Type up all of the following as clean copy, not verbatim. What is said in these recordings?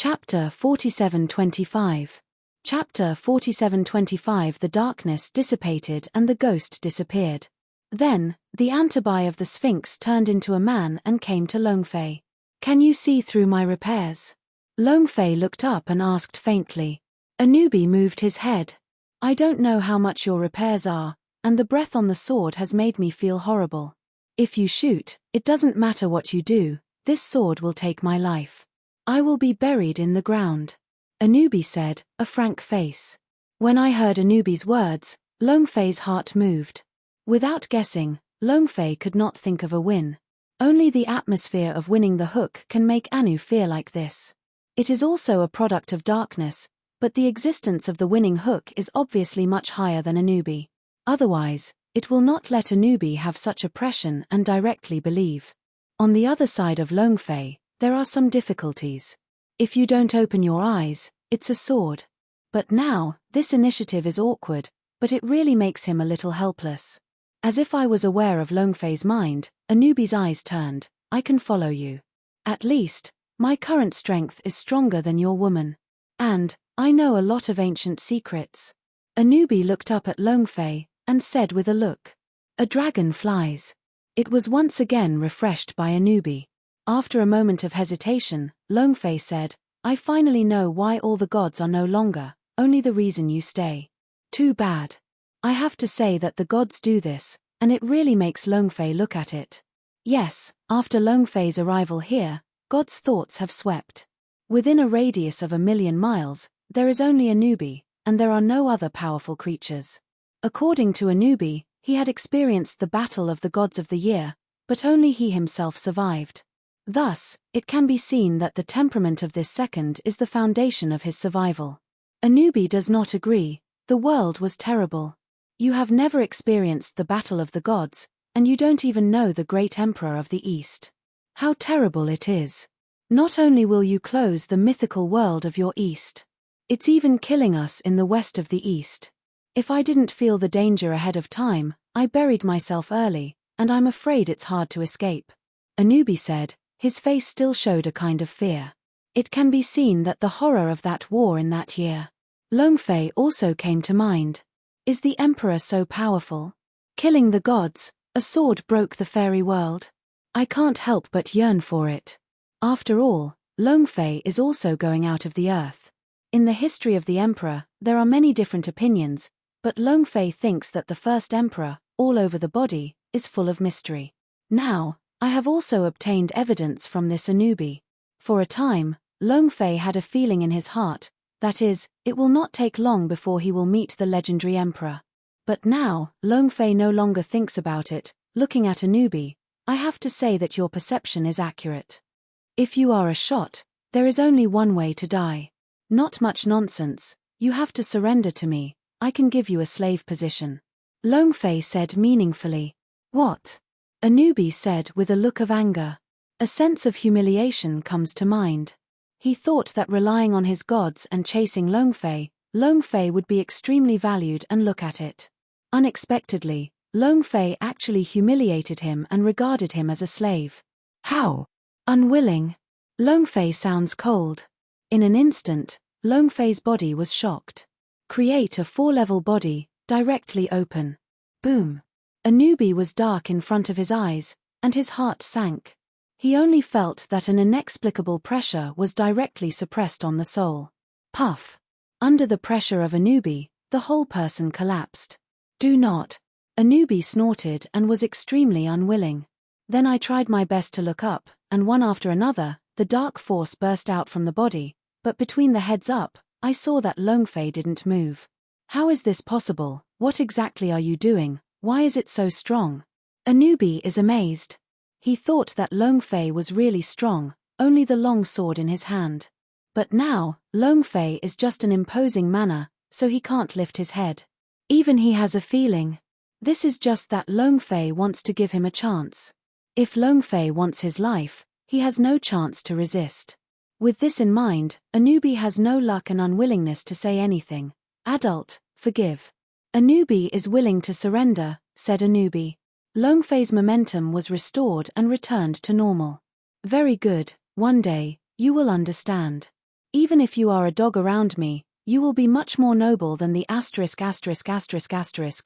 Chapter 47:25. Chapter 47:25. The darkness dissipated and the ghost disappeared. Then, the Antabai of the Sphinx turned into a man and came to Longfei. "Can you see through my repairs?" Longfei looked up and asked faintly. Anubi moved his head. "I don't know how much your repairs are, and the breath on the sword has made me feel horrible. If you shoot, it doesn't matter what you do, this sword will take my life. I will be buried in the ground." Anubi said, a frank face. When I heard Anubi's words, Longfei's heart moved. Without guessing, Longfei could not think of a win. Only the atmosphere of winning the hook can make Anu fear like this. It is also a product of darkness, but the existence of the winning hook is obviously much higher than Anubi. Otherwise, it will not let Anubi have such oppression and directly believe. On the other side of Longfei, there are some difficulties. If you don't open your eyes, it's a sword. But now, this initiative is awkward, but it really makes him a little helpless. As if I was aware of Longfei's mind, Anubi's eyes turned. "I can follow you. At least, my current strength is stronger than your woman. And, I know a lot of ancient secrets." Anubi looked up at Longfei, and said with a look, "A dragon flies." It was once again refreshed by Anubi. After a moment of hesitation, Longfei said, "I finally know why all the gods are no longer, only the reason you stay. Too bad. I have to say that the gods do this, and it really makes Longfei look at it. Yes, after Longfei's arrival here, God's thoughts have swept. Within a radius of 1,000,000 miles, there is only Anubi, and there are no other powerful creatures. According to Anubi, he had experienced the battle of the gods of the year, but only he himself survived. Thus, it can be seen that the temperament of this second is the foundation of his survival. Anubi does not agree. The world was terrible. You have never experienced the battle of the gods, and you don't even know the great emperor of the East. How terrible it is. Not only will you close the mythical world of your East, it's even killing us in the west of the East. If I didn't feel the danger ahead of time, I buried myself early, and I'm afraid it's hard to escape." Anubi said, his face still showed a kind of fear. It can be seen that the horror of that war in that year. Longfei also came to mind. Is the emperor so powerful? Killing the gods, a sword broke the fairy world. I can't help but yearn for it. After all, Longfei is also going out of the earth. In the history of the emperor, there are many different opinions, but Longfei thinks that the first emperor, all over the body, is full of mystery. Now, I have also obtained evidence from this Anubi. For a time, Longfei had a feeling in his heart, that is, it will not take long before he will meet the legendary emperor. But now, Longfei no longer thinks about it. Looking at Anubi, "I have to say that your perception is accurate. If you are a shot, there is only one way to die. Not much nonsense, you have to surrender to me, I can give you a slave position." Longfei said meaningfully. "What?" Anubi said with a look of anger. A sense of humiliation comes to mind. He thought that relying on his gods and chasing Longfei would be extremely valued, and look at it. Unexpectedly, Longfei actually humiliated him and regarded him as a slave. How? Unwilling. Longfei sounds cold. In an instant, Longfei's body was shocked. Create a 4-level body, directly open. Boom. Anubi was dark in front of his eyes, and his heart sank. He only felt that an inexplicable pressure was directly suppressed on the soul. Puff. Under the pressure of Anubi, the whole person collapsed. "Do not." Anubi snorted and was extremely unwilling. Then I tried my best to look up, and one after another, the dark force burst out from the body, but between the heads up, I saw that Longfei didn't move. "How is this possible? What exactly are you doing? Why is it so strong?" Anubi is amazed. He thought that Longfei was really strong, only the long sword in his hand. But now, Longfei is just an imposing manner, so he can't lift his head. Even he has a feeling. This is just that Longfei wants to give him a chance. If Longfei wants his life, he has no chance to resist. With this in mind, Anubi has no luck and unwillingness to say anything. "Adult, forgive." "Anubi is willing to surrender," said Anubi. Longfei's momentum was restored and returned to normal. "Very good, one day, you will understand." Even if you are a dog around me, you will be much more noble than the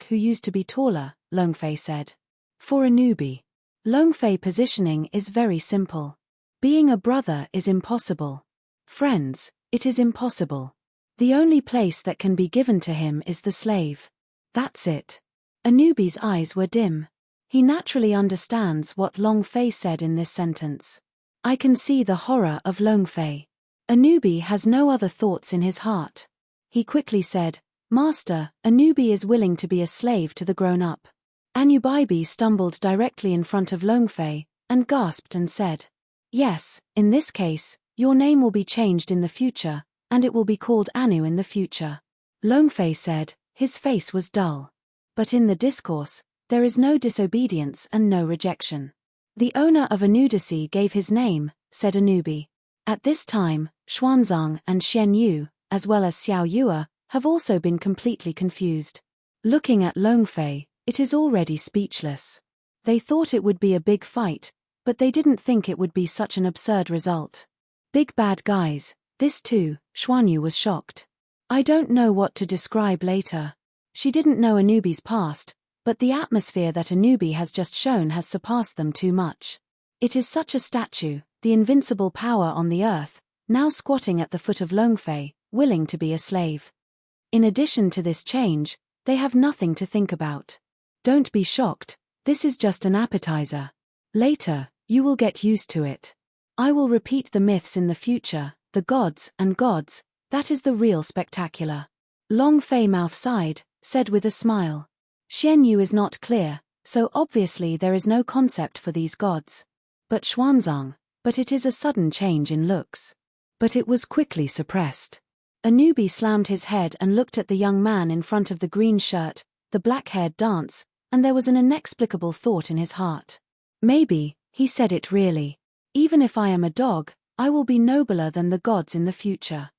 who used to be taller, Longfei said. For a newbie, Longfei positioning is very simple. Being a brother is impossible. Friends, it is impossible. The only place that can be given to him is the slave. That's it. A newbie's eyes were dim. He naturally understands what Longfei said in this sentence. I can see the horror of Longfei. A newbie has no other thoughts in his heart. He quickly said, Master, a newbie is willing to be a slave to the grown-up. Anubibi stumbled directly in front of Longfei, and gasped and said, Yes, in this case, your name will be changed in the future, and it will be called Anu in the future. Longfei said, his face was dull. But in the discourse, there is no disobedience and no rejection. The owner of Anudici gave his name, said Anubi. At this time, Xuanzang and Xian Yu, as well as Xiao Yue, have also been completely confused. Looking at Longfei, it is already speechless. They thought it would be a big fight, but they didn't think it would be such an absurd result. Big bad guys, this too, Xuanyu was shocked. I don't know what to describe later. She didn't know Anubi's past, but the atmosphere that Anubi has just shown has surpassed them too much. It is such a statue, the invincible power on the earth, now squatting at the foot of Longfei, willing to be a slave. In addition to this change, they have nothing to think about. Don't be shocked, this is just an appetizer. Later, you will get used to it. I will repeat the myths in the future, the gods and gods, that is the real spectacular. Longfei mouth sighed, said with a smile. Xian Yu is not clear, so obviously there is no concept for these gods. But Xuanzang, but it is a sudden change in looks. But it was quickly suppressed. Anubi slammed his head and looked at the young man in front of the green shirt, the black-haired dance, and there was an inexplicable thought in his heart. Maybe, he said it really. Even if I am a dog, I will be nobler than the gods in the future.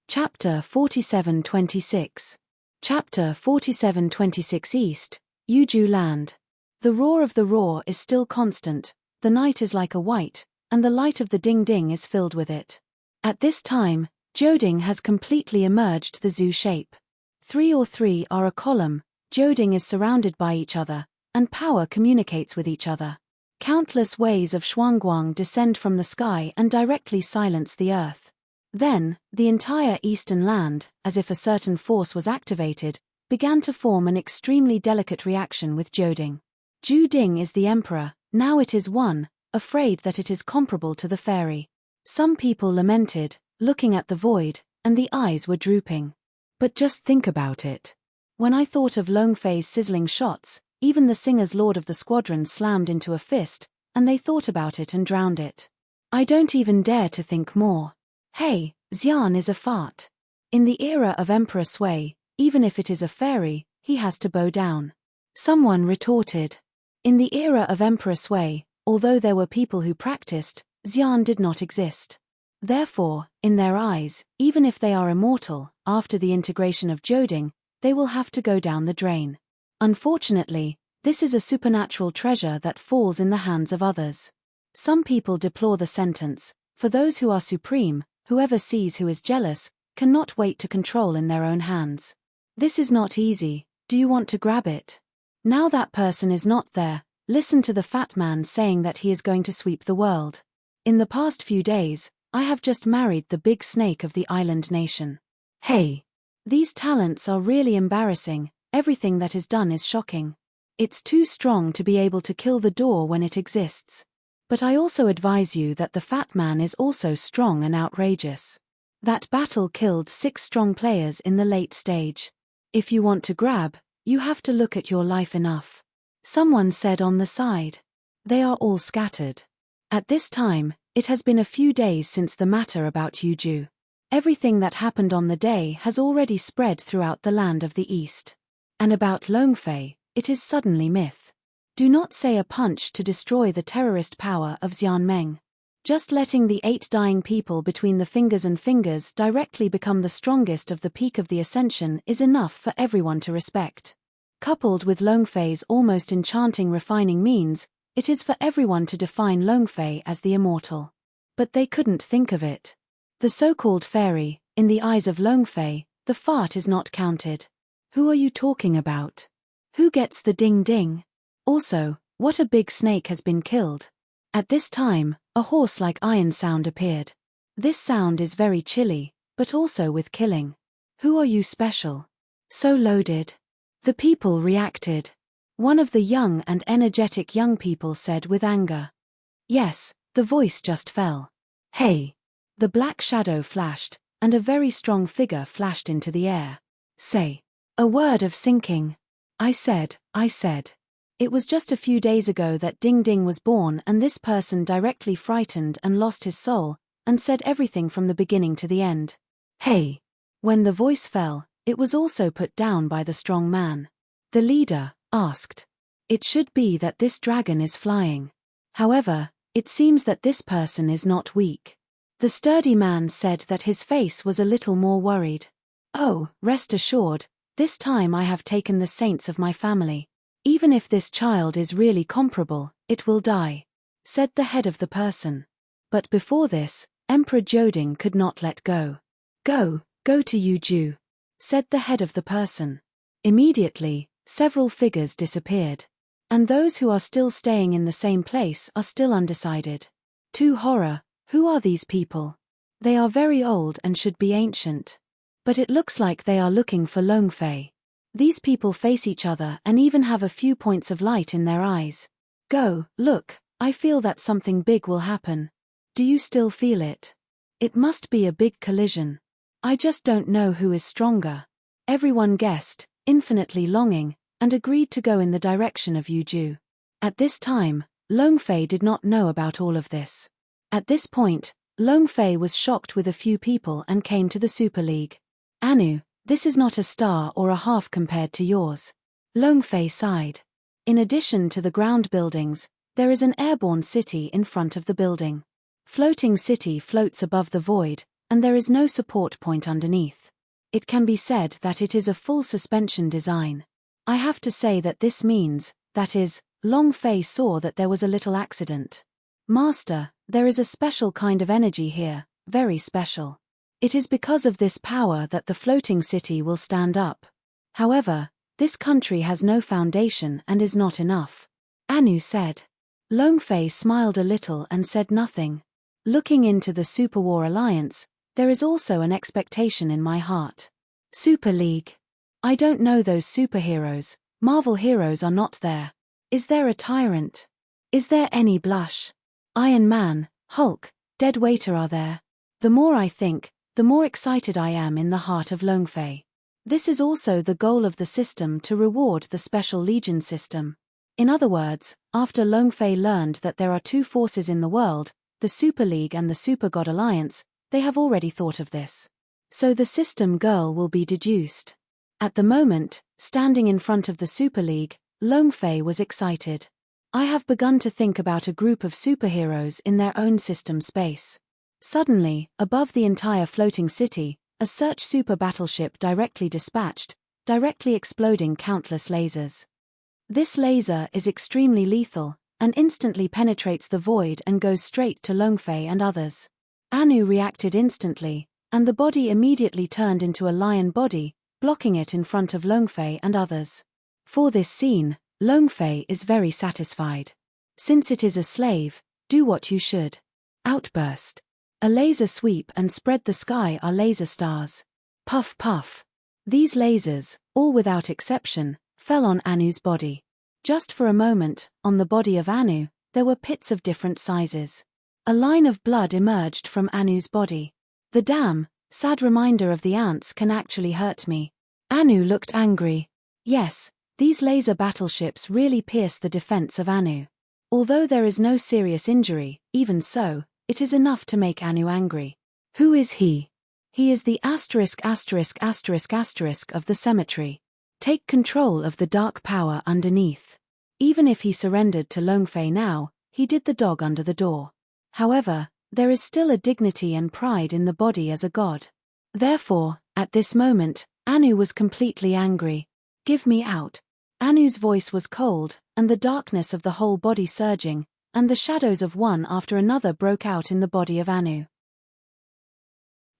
Chapter 47:26. Chapter 47:26 East, Yuju Land. The roar of the roar is still constant, the night is like a white, and the light of the ding-ding is filled with it. At this time, Jiuding has completely emerged the zoo shape. 3 or 3 are a column, Jiuding is surrounded by each other, and power communicates with each other. Countless waves of Shuangguang descend from the sky and directly silence the earth. Then, the entire eastern land, as if a certain force was activated, began to form an extremely delicate reaction with Jiuding. Jiuding is the emperor, now it is one, afraid that it is comparable to the fairy. Some people lamented, looking at the void, and the eyes were drooping. But just think about it. When I thought of Longfei's sizzling shots, even the singer's lord of the squadron slammed into a fist, and they thought about it and drowned it. I don't even dare to think more. Hey, Xian is a fart. In the era of Emperor Sui, even if it is a fairy, he has to bow down. Someone retorted. In the era of Emperor Sui, although there were people who practiced, Xian did not exist. Therefore, in their eyes, even if they are immortal, after the integration of Jiuding, they will have to go down the drain. Unfortunately, this is a supernatural treasure that falls in the hands of others. Some people deplore the sentence, for those who are supreme, whoever sees who is jealous, cannot wait to control in their own hands. This is not easy, do you want to grab it? Now that person is not there, listen to the fat man saying that he is going to sweep the world. In the past few days, I have just married the big snake of the island nation. Hey! These talents are really embarrassing, everything that is done is shocking. It's too strong to be able to kill the door when it exists. But I also advise you that the fat man is also strong and outrageous. That battle killed 6 strong players in the late stage. If you want to grab, you have to look at your life enough. Someone said on the side. They are all scattered. At this time, it has been a few days since the matter about Yuju. Everything that happened on the day has already spread throughout the land of the East. And about Longfei, it is suddenly myth. Do not say a punch to destroy the terrorist power of Xianmeng. Just letting the 8 dying people between the fingers and fingers directly become the strongest of the peak of the ascension is enough for everyone to respect. Coupled with Longfei's almost enchanting refining means, it is for everyone to define Longfei as the immortal. But they couldn't think of it. The so-called fairy, in the eyes of Longfei, the fart is not counted. Who are you talking about? Who gets the ding-ding? Also, what a big snake has been killed. At this time, a horse-like iron sound appeared. This sound is very chilly, but also with killing. Who are you special? So loaded. The people reacted. One of the young and energetic young people said with anger. Yes, the voice just fell. Hey! The black shadow flashed, and a very strong figure flashed into the air. Say. A word of sinking. I said. It was just a few days ago that Ding Ding was born, and this person directly frightened and lost his soul, and said everything from the beginning to the end. Hey! When the voice fell, it was also put down by the strong man. The leader asked. It should be that this dragon is flying. However, it seems that this person is not weak. The sturdy man said that his face was a little more worried. Oh, rest assured, this time I have taken the saints of my family. Even if this child is really comparable, it will die, said the head of the person. But before this, Emperor Joding could not let go. Go to Yuju, said the head of the person. Immediately, several figures disappeared. And those who are still staying in the same place are still undecided. To horror, who are these people? They are very old and should be ancient. But it looks like they are looking for Longfei. These people face each other and even have a few points of light in their eyes. Go, look, I feel that something big will happen. Do you still feel it? It must be a big collision. I just don't know who is stronger. Everyone guessed, infinitely longing, and agreed to go in the direction of Yuju. At this time, Longfei did not know about all of this. At this point, Longfei was shocked with a few people and came to the Super League. Anu, this is not a star or a half compared to yours. Longfei sighed. In addition to the ground buildings, there is an airborne city in front of the building. Floating city floats above the void, and there is no support point underneath. It can be said that it is a full suspension design. I have to say that this means, that is, Longfei saw that there was a little accident. Master, there is a special kind of energy here, very special. It is because of this power that the floating city will stand up. However, this country has no foundation and is not enough. Anu said. Longfei smiled a little and said nothing. Looking into the Super War Alliance, there is also an expectation in my heart. Super League. I don't know those superheroes, Marvel heroes are not there. Is there a tyrant? Is there any Blush? Iron Man, Hulk, Dead Waiter are there? The more I think, the more excited I am in the heart of Longfei. This is also the goal of the system to reward the Special Legion system. In other words, after Longfei learned that there are two forces in the world, the Super League and the Super God Alliance, they have already thought of this. So the system girl will be deduced. At the moment, standing in front of the Super League, Longfei was excited. I have begun to think about a group of superheroes in their own system space. Suddenly, above the entire floating city, a search super battleship directly dispatched, directly exploding countless lasers. This laser is extremely lethal, and instantly penetrates the void and goes straight to Longfei and others. Anu reacted instantly, and the body immediately turned into a lion body, blocking it in front of Longfei and others. For this scene, Longfei is very satisfied. Since it is a slave, do what you should. Outburst. A laser sweep and spread the sky are laser stars. Puff puff. These lasers, all without exception, fell on Anu's body. Just for a moment, on the body of Anu, there were pits of different sizes. A line of blood emerged from Anu's body. The damn, sad reminder of the ants can actually hurt me. Anu looked angry. Yes, these laser battleships really pierce the defense of Anu. Although there is no serious injury, even so, it is enough to make Anu angry. Who is he? He is the ***** of the cemetery. Take control of the dark power underneath. Even if he surrendered to Longfei now, he did the dog under the door. However, there is still a dignity and pride in the body as a god. Therefore, at this moment, Anu was completely angry. Give me out. Anu's voice was cold, and the darkness of the whole body surging, and the shadows of one after another broke out in the body of Anu.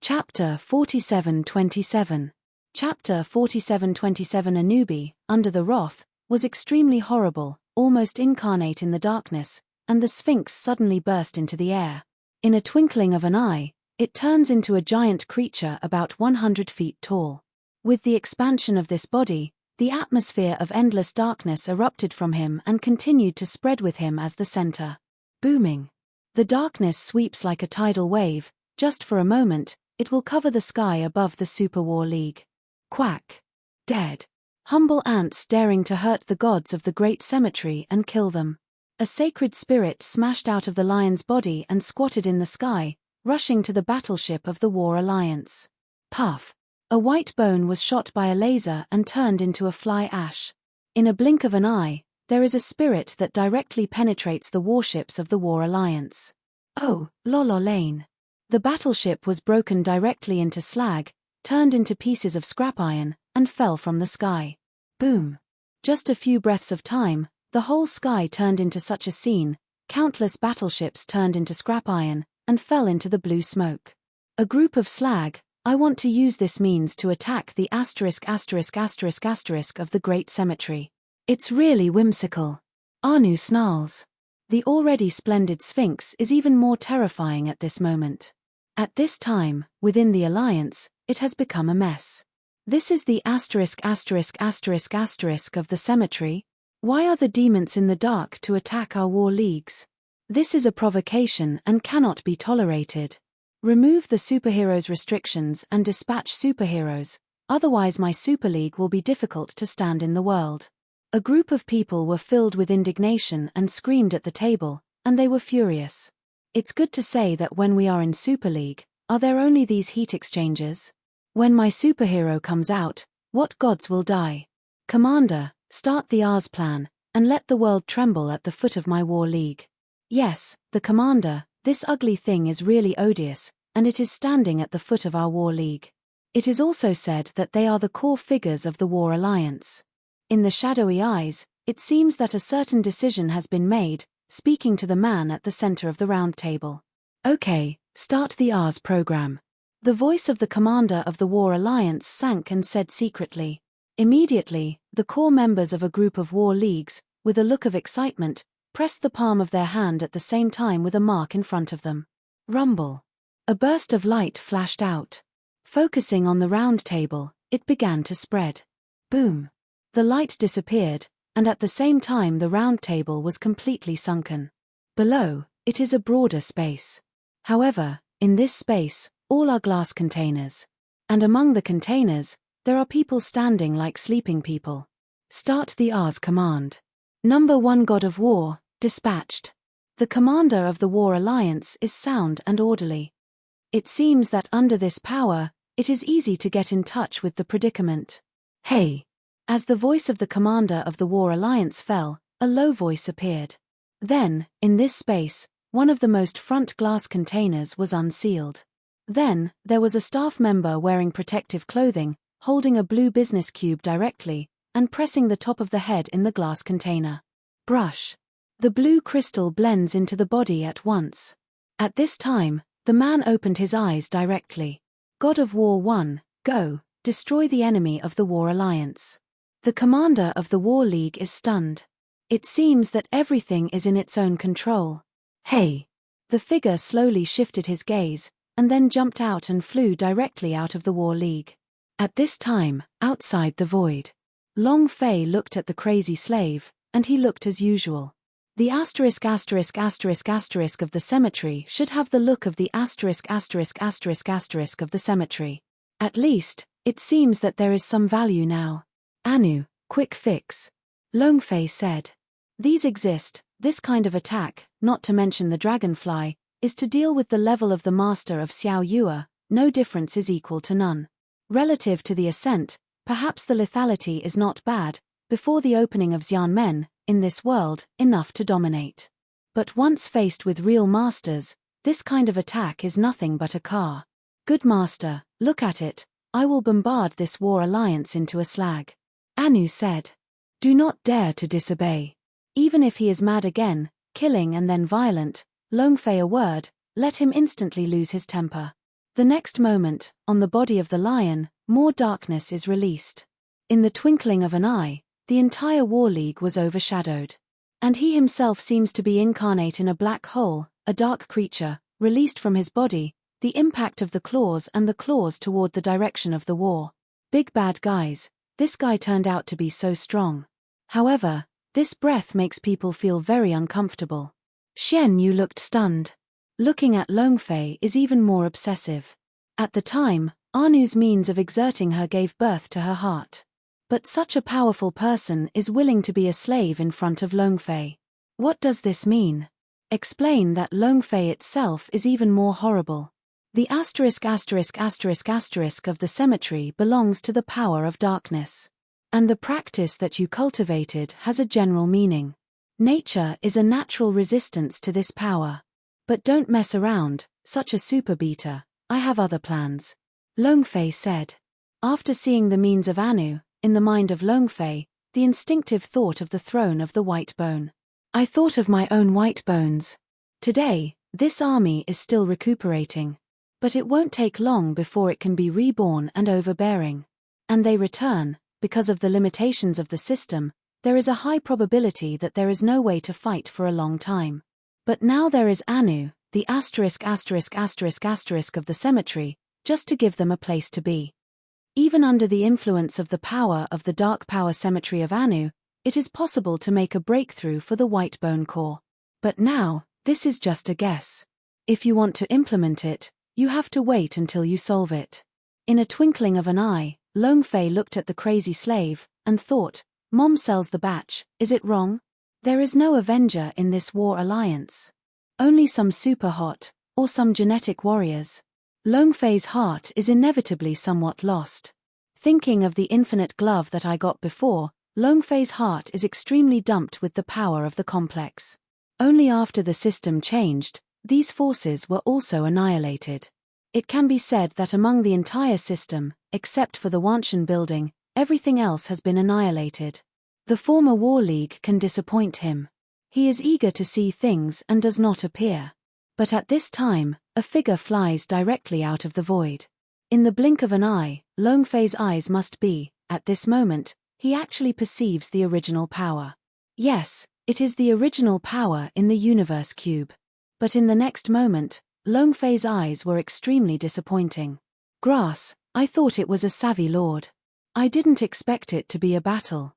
Chapter 47:27. Chapter 47:27. Anubi, under the wrath, was extremely horrible, almost incarnate in the darkness, and the Sphinx suddenly burst into the air. In a twinkling of an eye, it turns into a giant creature about 100 feet tall. With the expansion of this body, the atmosphere of endless darkness erupted from him and continued to spread with him as the center. Booming. The darkness sweeps like a tidal wave. Just for a moment, it will cover the sky above the Super War League. Quack. Dead. Humble ants daring to hurt the gods of the great cemetery and kill them. A sacred spirit smashed out of the lion's body and squatted in the sky, rushing to the battleship of the War Alliance. Puff. A white bone was shot by a laser and turned into a fly ash. In a blink of an eye, there is a spirit that directly penetrates the warships of the War Alliance. Oh, lane. The battleship was broken directly into slag, turned into pieces of scrap iron, and fell from the sky. Boom. Just a few breaths of time, the whole sky turned into such a scene, countless battleships turned into scrap iron, and fell into the blue smoke. A group of slag. I want to use this means to attack the **** of the Great Cemetery. It's really whimsical. Anu snarls. The already splendid Sphinx is even more terrifying at this moment. At this time, within the Alliance, it has become a mess. This is the **** of the cemetery. Why are the demons in the dark to attack our war leagues? This is a provocation and cannot be tolerated. Remove the superheroes' restrictions and dispatch superheroes, otherwise my Super League will be difficult to stand in the world. A group of people were filled with indignation and screamed at the table, and they were furious. It's good to say that when we are in Super League, are there only these heat exchangers? When my superhero comes out, what gods will die? Commander, start the Ars plan, and let the world tremble at the foot of my war league. Yes, the commander, this ugly thing is really odious, and it is standing at the foot of our war league. It is also said that they are the core figures of the War Alliance. In the shadowy eyes, it seems that a certain decision has been made, speaking to the man at the center of the round table. Okay, start the Ars program. The voice of the commander of the War Alliance sank and said secretly. Immediately, the core members of a group of war leagues, with a look of excitement, pressed the palm of their hand at the same time with a mark in front of them. Rumble. A burst of light flashed out. Focusing on the round table, it began to spread. Boom. The light disappeared, and at the same time the round table was completely sunken. Below, it is a broader space. However, in this space, all are glass containers. And among the containers, there are people standing like sleeping people. Start the Ars command. Number 1 God of War, dispatched. The commander of the War Alliance is sound and orderly. It seems that under this power, it is easy to get in touch with the predicament. Hey! As the voice of the commander of the War Alliance fell, a low voice appeared. Then, in this space, one of the most front glass containers was unsealed. Then, there was a staff member wearing protective clothing, holding a blue business cube directly, and pressing the top of the head in the glass container. Brush. The blue crystal blends into the body at once. At this time, the man opened his eyes directly. God of War 1, go, destroy the enemy of the War Alliance. The commander of the War League is stunned. It seems that everything is in its own control. Hey! The figure slowly shifted his gaze, and then jumped out and flew directly out of the War League. At this time, outside the void, Long Fei looked at the crazy slave, and he looked as usual. The **** of the cemetery should have the look of the **** of the cemetery. At least, it seems that there is some value now. Anu, quick fix. Long Fei said. These exist, this kind of attack, not to mention the dragonfly, is to deal with the level of the master of Xiao Yue, no difference is equal to none. Relative to the ascent, perhaps the lethality is not bad, before the opening of Xianmen, in this world, enough to dominate. But once faced with real masters, this kind of attack is nothing but a car. Good master, look at it, I will bombard this War Alliance into a slag. Anu said. Do not dare to disobey. Even if he is mad again, killing and then violent, Long Fei a word, let him instantly lose his temper. The next moment, on the body of the lion, more darkness is released. In the twinkling of an eye, the entire War League was overshadowed. And he himself seems to be incarnate in a black hole, a dark creature, released from his body, the impact of the claws toward the direction of the war. Big bad guys, this guy turned out to be so strong. However, this breath makes people feel very uncomfortable. Xian Yu looked stunned. Looking at Longfei is even more obsessive. At the time, Anu's means of exerting her gave birth to her heart. But such a powerful person is willing to be a slave in front of Longfei. What does this mean? Explain that Longfei itself is even more horrible. The ***** of the cemetery belongs to the power of darkness. And the practice that you cultivated has a general meaning. Nature is a natural resistance to this power. But don't mess around, such a super beta, I have other plans. Longfei said. After seeing the means of Anu, in the mind of Longfei, the instinctive thought of the throne of the white bone. I thought of my own white bones. Today, this army is still recuperating. But it won't take long before it can be reborn and overbearing. And they return, because of the limitations of the system, there is a high probability that there is no way to fight for a long time. But now there is Anu, the **** of the cemetery, just to give them a place to be. Even under the influence of the power of the dark power cemetery of Anu, it is possible to make a breakthrough for the White Bone Core. But now, this is just a guess. If you want to implement it, you have to wait until you solve it. In a twinkling of an eye, Longfei looked at the crazy slave, and thought, Mom sells the batch, is it wrong? There is no Avenger in this war alliance. Only some super hot, or some genetic warriors. Longfei's heart is inevitably somewhat lost. Thinking of the infinite glove that I got before, Longfei's heart is extremely dumped with the power of the complex. Only after the system changed, these forces were also annihilated. It can be said that among the entire system, except for the Wanshan building, everything else has been annihilated. The former War League can disappoint him. He is eager to see things and does not appear. But at this time, a figure flies directly out of the void. In the blink of an eye, Longfei's eyes must be, at this moment, he actually perceives the original power. Yes, it is the original power in the universe cube. But in the next moment, Longfei's eyes were extremely disappointing. Grass, I thought it was a savvy lord. I didn't expect it to be a battle.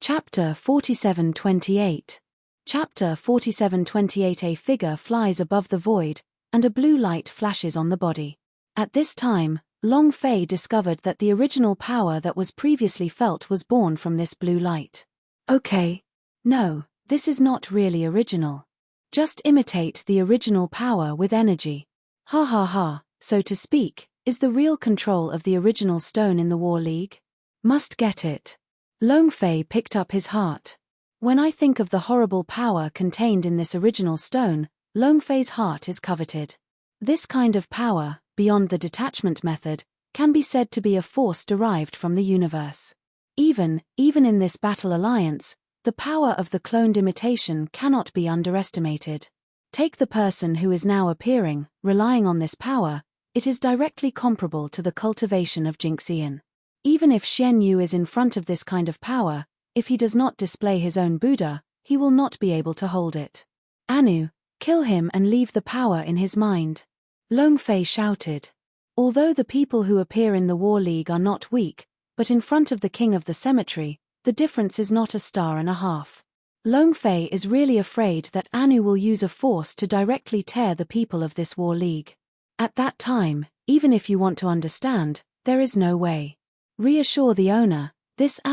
Chapter 47:28. Chapter 47:28. A figure flies above the void, and a blue light flashes on the body. At this time, Longfei discovered that the original power that was previously felt was born from this blue light. Okay. No, this is not really original. Just imitate the original power with energy. Ha ha ha, so to speak, is the real control of the original stone in the War League? Must get it. Longfei picked up his heart. When I think of the horrible power contained in this original stone, Longfei's heart is coveted. This kind of power, beyond the detachment method, can be said to be a force derived from the universe. Even in this battle alliance, the power of the cloned imitation cannot be underestimated. Take the person who is now appearing, relying on this power, it is directly comparable to the cultivation of Jinxian. Even if Xian Yu is in front of this kind of power, if he does not display his own Buddha, he will not be able to hold it. Anu, kill him and leave the power in his mind. Longfei shouted. Although the people who appear in the War League are not weak, but in front of the king of the cemetery, the difference is not a star and a half. Longfei is really afraid that Anu will use a force to directly tear the people of this War League. At that time, even if you want to understand, there is no way. Reassure the owner, this *****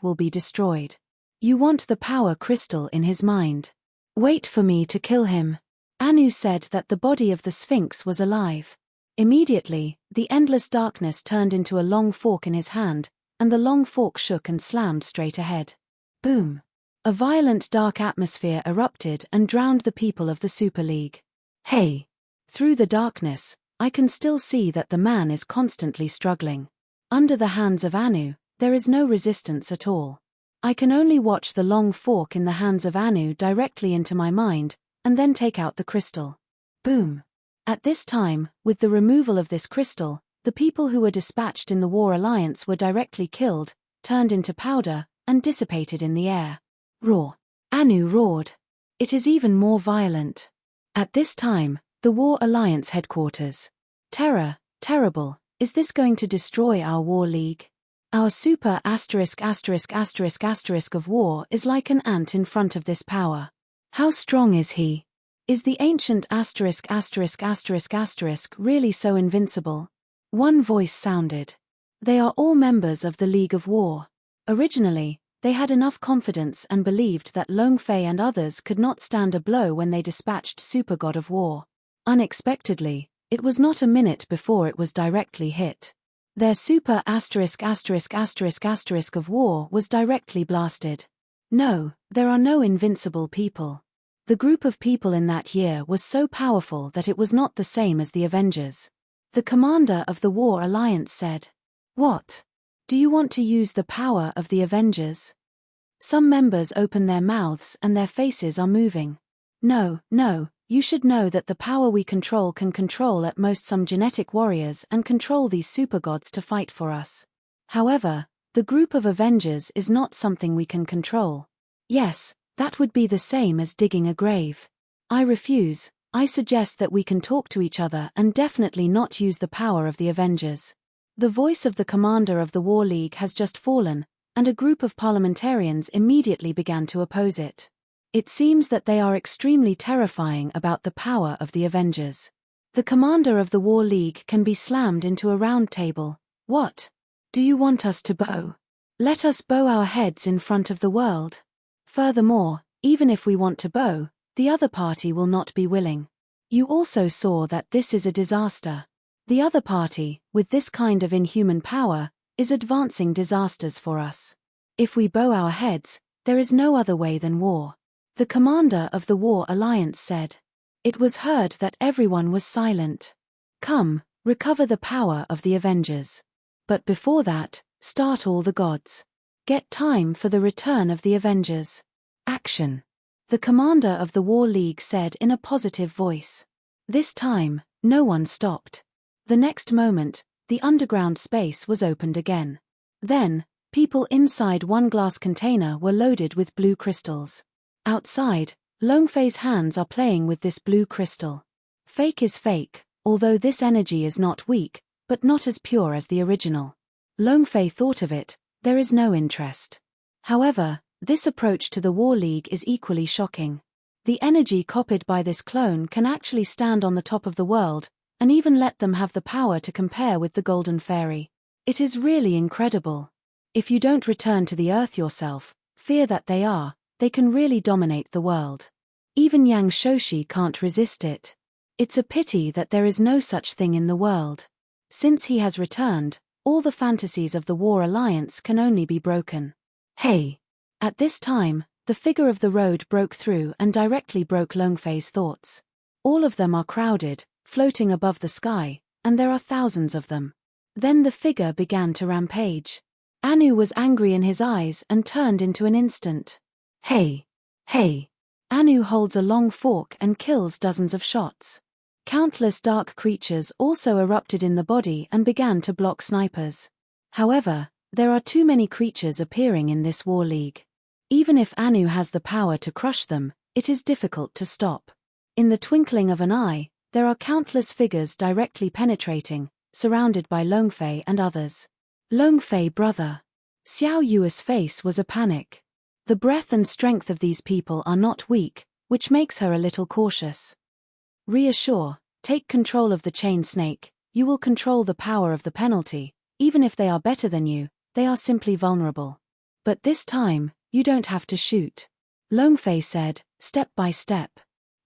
will be destroyed. You want the power crystal in his mind. Wait for me to kill him. Anu said that the body of the Sphinx was alive. Immediately, the endless darkness turned into a long fork in his hand, and the long fork shook and slammed straight ahead. Boom! A violent dark atmosphere erupted and drowned the people of the Super League. Hey! Through the darkness, I can still see that the man is constantly struggling. Under the hands of Anu, there is no resistance at all. I can only watch the long fork in the hands of Anu directly into my mind, and then take out the crystal. Boom. At this time, with the removal of this crystal, the people who were dispatched in the War Alliance were directly killed, turned into powder, and dissipated in the air. Roar. Anu roared. It is even more violent. At this time, the War Alliance headquarters. Terror, terrible, is this going to destroy our War League? Our super **** of war is like an ant in front of this power. How strong is he? Is the ancient **** really so invincible? One voice sounded. They are all members of the League of War. Originally, they had enough confidence and believed that Long Fei and others could not stand a blow when they dispatched Super God of War. Unexpectedly, it was not a minute before it was directly hit. Their super **** of war was directly blasted. No, there are no invincible people. The group of people in that year was so powerful that it was not the same as the Avengers. The commander of the War Alliance said, "What? Do you want to use the power of the Avengers?" Some members open their mouths and their faces are moving. No, you should know that the power we control can control at most some genetic warriors and control these supergods to fight for us. However, the group of Avengers is not something we can control. Yes, that would be the same as digging a grave. I refuse. I suggest that we can talk to each other and definitely not use the power of the Avengers. The voice of the commander of the War League has just fallen, and a group of parliamentarians immediately began to oppose it. It seems that they are extremely terrifying about the power of the Avengers. The commander of the War League can be slammed into a round table. What? Do you want us to bow? Let us bow our heads in front of the world. Furthermore, even if we want to bow, the other party will not be willing. You also saw that this is a disaster. The other party, with this kind of inhuman power, is advancing disasters for us. If we bow our heads, there is no other way than war. The commander of the War Alliance said. It was heard that everyone was silent. Come, recover the power of the Avengers. But before that, start all the gods. Get time for the return of the Avengers. Action. The commander of the War League said in a positive voice. This time, no one stopped. The next moment, the underground space was opened again. Then, people inside one glass container were loaded with blue crystals. Outside, Long Fei's hands are playing with this blue crystal. Fake is fake, although this energy is not weak, but not as pure as the original. Long Fei thought of it, there is no interest. However, this approach to the War League is equally shocking. The energy copied by this clone can actually stand on the top of the world, and even let them have the power to compare with the Golden Fairy. It is really incredible. If you don't return to the Earth yourself, fear that they can really dominate the world. Even Yang Shoshi can't resist it. It's a pity that there is no such thing in the world. Since he has returned, all the fantasies of the War Alliance can only be broken. Hey! At this time, the figure of the road broke through and directly broke Long Fei's thoughts. All of them are crowded, floating above the sky, and there are thousands of them. Then the figure began to rampage. Anu was angry in his eyes and turned into an instant. Hey! Anu holds a long fork and kills dozens of shots. Countless dark creatures also erupted in the body and began to block snipers. However, there are too many creatures appearing in this War League. Even if Anu has the power to crush them, it is difficult to stop. In the twinkling of an eye, there are countless figures directly penetrating, surrounded by Long Fei and others. Long Fei brother. Xiao Yue's face was a panic. The breath and strength of these people are not weak, which makes her a little cautious. Reassure, take control of the chain snake, you will control the power of the penalty, even if they are better than you, they are simply vulnerable. But this time, you don't have to shoot. Long Fei said, step by step.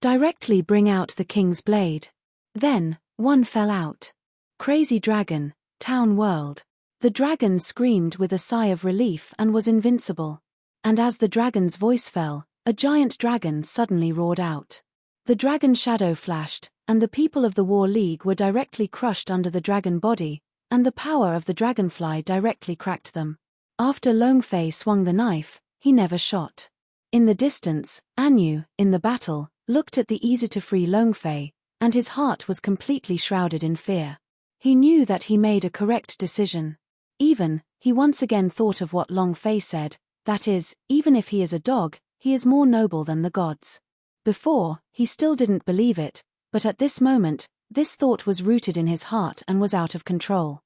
Directly bring out the king's blade. Then, one fell out. Crazy dragon, town world. The dragon screamed with a sigh of relief and was invincible. And as the dragon's voice fell, a giant dragon suddenly roared out. The dragon shadow flashed, and the people of the War League were directly crushed under the dragon body, and the power of the dragonfly directly cracked them. After Long Fei swung the knife, he never shot. In the distance, Anu, in the battle, looked at the easy-to-free Long Fei, and his heart was completely shrouded in fear. He knew that he made a correct decision. He once again thought of what Long Fei said, that is, even if he is a dog, he is more noble than the gods. Before, he still didn't believe it, but at this moment, this thought was rooted in his heart and was out of control.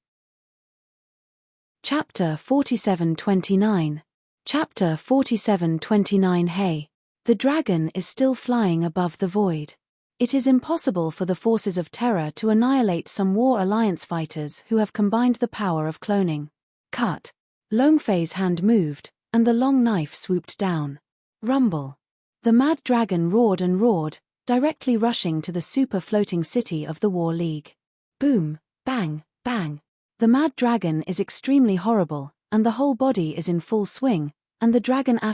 Chapter 47:29. Chapter 47:29. Hey! The dragon is still flying above the void. It is impossible for the forces of terror to annihilate some War Alliance fighters who have combined the power of cloning. Cut! Long Fei's hand moved, and the long knife swooped down. Rumble! The mad dragon roared and roared, directly rushing to the super-floating city of the War League. Boom! Bang! Bang! The mad dragon is extremely horrible, and the whole body is in full swing, and the dragon *****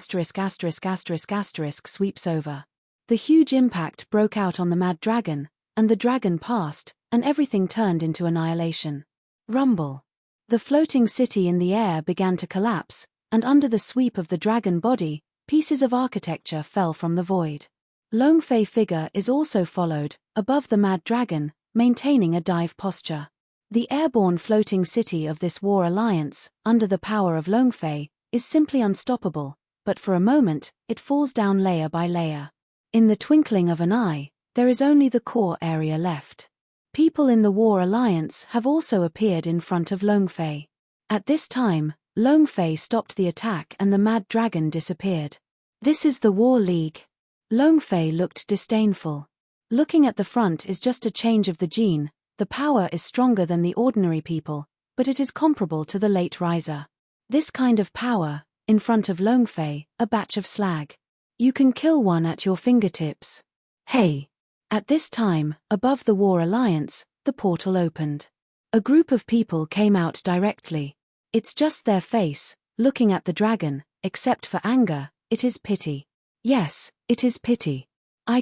sweeps over. The huge impact broke out on the mad dragon, and the dragon passed, and everything turned into annihilation. Rumble! The floating city in the air began to collapse, and under the sweep of the dragon body, pieces of architecture fell from the void. Long Fei figure is also followed, above the mad dragon, maintaining a dive posture. The airborne floating city of this War Alliance, under the power of Long Fei, is simply unstoppable, but for a moment, it falls down layer by layer. In the twinkling of an eye, there is only the core area left. People in the War Alliance have also appeared in front of Long Fei. At this time, Long Fei stopped the attack and the mad dragon disappeared. This is the War League. Long Fei looked disdainful. Looking at the front is just a change of the gene, the power is stronger than the ordinary people, but it is comparable to the late riser. This kind of power, in front of Long Fei, a batch of slag. You can kill one at your fingertips. Hey! At this time, above the War Alliance, the portal opened. A group of people came out directly. It's just their face, looking at the dragon, except for anger, it is pity. Yes, it is pity.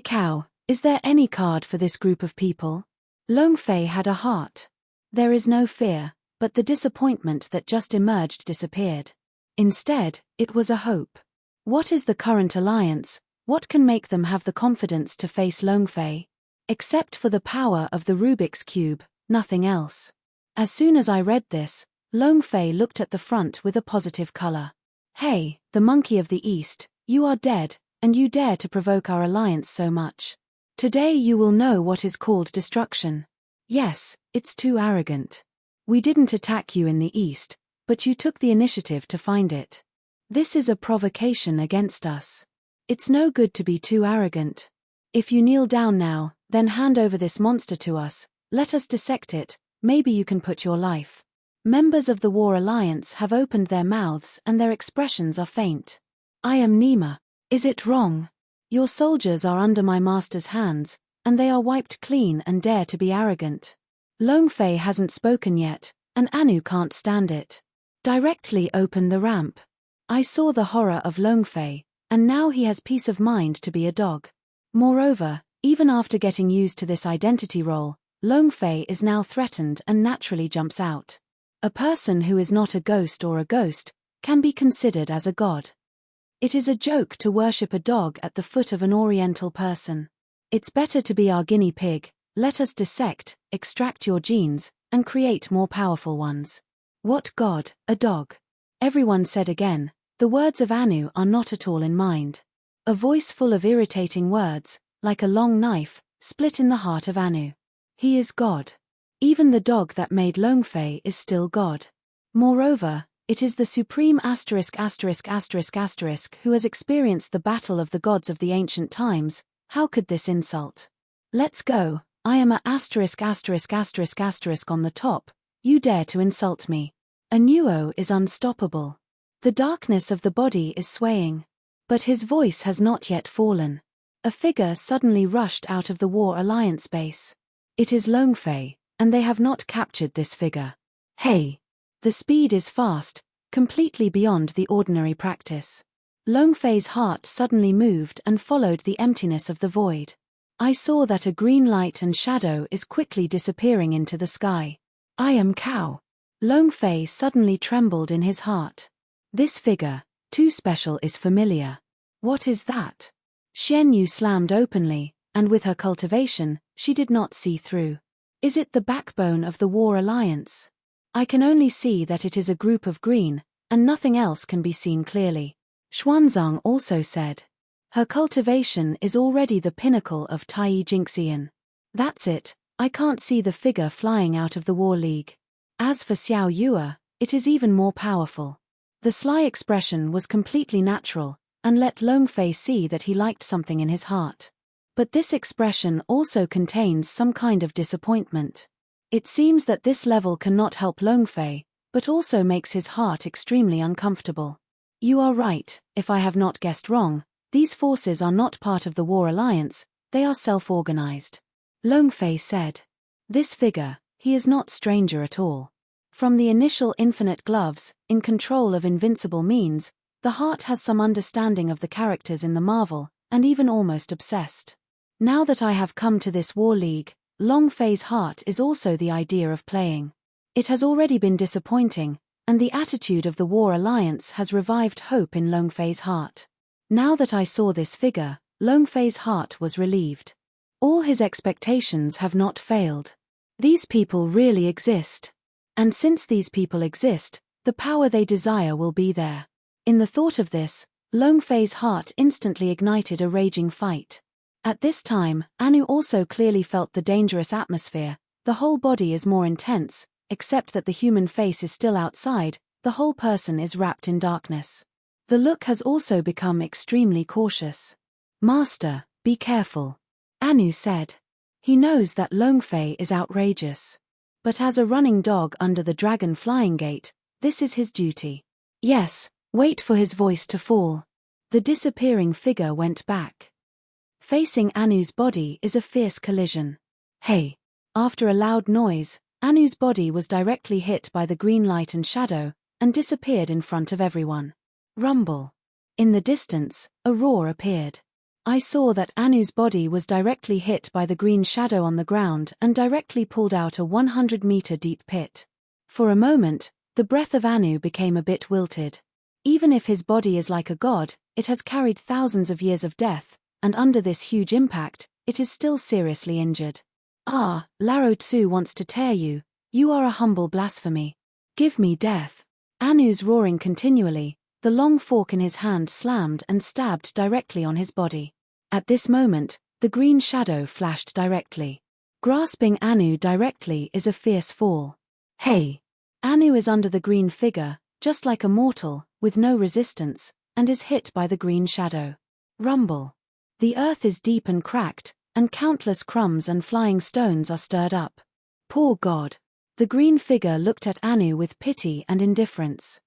Cow, is there any card for this group of people? Long Fei had a heart. There is no fear, but the disappointment that just emerged disappeared. Instead, it was a hope. What is the current alliance? What can make them have the confidence to face Long Fei? Except for the power of the Rubik's Cube, nothing else. As soon as I read this, Long Fei looked at the front with a positive color. Hey, the monkey of the East, you are dead, and you dare to provoke our alliance so much. Today you will know what is called destruction. Yes, it's too arrogant. We didn't attack you in the East, but you took the initiative to find it. This is a provocation against us. It's no good to be too arrogant. If you kneel down now, then hand over this monster to us, let us dissect it, maybe you can put your life. Members of the War Alliance have opened their mouths and their expressions are faint. I am Nima. Is it wrong? Your soldiers are under my master's hands, and they are wiped clean and dare to be arrogant. Long Fei hasn't spoken yet, and Anu can't stand it. Directly open the ramp. I saw the horror of Long Fei, and now he has peace of mind to be a dog. Moreover, even after getting used to this identity role, Long Fei is now threatened and naturally jumps out. A person who is not a ghost or a ghost can be considered as a god. It is a joke to worship a dog at the foot of an oriental person. It's better to be our guinea pig, let us dissect, extract your genes, and create more powerful ones. What god, a dog? Everyone said again, the words of Anu are not at all in mind. A voice full of irritating words, like a long knife, split in the heart of Anu. He is God. Even the dog that made Long Fei is still God. Moreover, it is the supreme ***** who has experienced the battle of the gods of the ancient times. How could this insult? Let's go, I am a ***** on the top, you dare to insult me. Anuo is unstoppable. The darkness of the body is swaying. But his voice has not yet fallen. A figure suddenly rushed out of the War Alliance base. It is Long Fei, and they have not captured this figure. Hey! The speed is fast, completely beyond the ordinary practice. Long Fei's heart suddenly moved and followed the emptiness of the void. I saw that a green light and shadow is quickly disappearing into the sky. I am Cow. Long Fei suddenly trembled in his heart. This figure, too special, is familiar. What is that? Xian Yu slammed openly, and with her cultivation, She did not see through. Is it the backbone of the War Alliance? I can only see that it is a group of green, and nothing else can be seen clearly. Xuanzang also said. Her cultivation is already the pinnacle of Tai Jinxian. That's it, I can't see the figure flying out of the War League. As for Xiao Yue, it is even more powerful. The sly expression was completely natural, and let Long Fei see that he liked something in his heart. But this expression also contains some kind of disappointment. It seems that this level cannot help Long Fei, but also makes his heart extremely uncomfortable. You are right, if I have not guessed wrong, these forces are not part of the War Alliance, they are self-organized. Long Fei said. This figure, he is not stranger at all. From the initial infinite gloves, in control of Invincible means, the heart has some understanding of the characters in the Marvel, and even almost obsessed. Now that I have come to this War League, Long Fei's heart is also the idea of playing. It has already been disappointing, and the attitude of the War Alliance has revived hope in Long Fei's heart. Now that I saw this figure, Long Fei's heart was relieved. All his expectations have not failed. These people really exist. And since these people exist, the power they desire will be there. In the thought of this, Long Fei's heart instantly ignited a raging fight. At this time, Anu also clearly felt the dangerous atmosphere. The whole body is more intense, except that the human face is still outside, the whole person is wrapped in darkness. The look has also become extremely cautious. Master, be careful. Anu said. He knows that Long Fei is outrageous. But as a running dog under the dragon flying gate, this is his duty. Yes, wait for his voice to fall. The disappearing figure went back. Facing Anu's body is a fierce collision. Hey! After a loud noise, Anu's body was directly hit by the green light and shadow, and disappeared in front of everyone. Rumble. In the distance, a roar appeared. I saw that Anu's body was directly hit by the green shadow on the ground and directly pulled out a 100-meter deep pit. For a moment, the breath of Anu became a bit wilted. Even if his body is like a god, it has carried thousands of years of death, and under this huge impact, it is still seriously injured. Ah, Lao Tzu wants to tear you, you are a humble blasphemy. Give me death. Anu's roaring continually, the long fork in his hand slammed and stabbed directly on his body. At this moment, the green shadow flashed directly. Grasping Anu directly is a fierce fall. Hey! Anu is under the green figure, just like a mortal, with no resistance, and is hit by the green shadow. Rumble. The earth is deep and cracked, and countless crumbs and flying stones are stirred up. Poor God. The green figure looked at Anu with pity and indifference.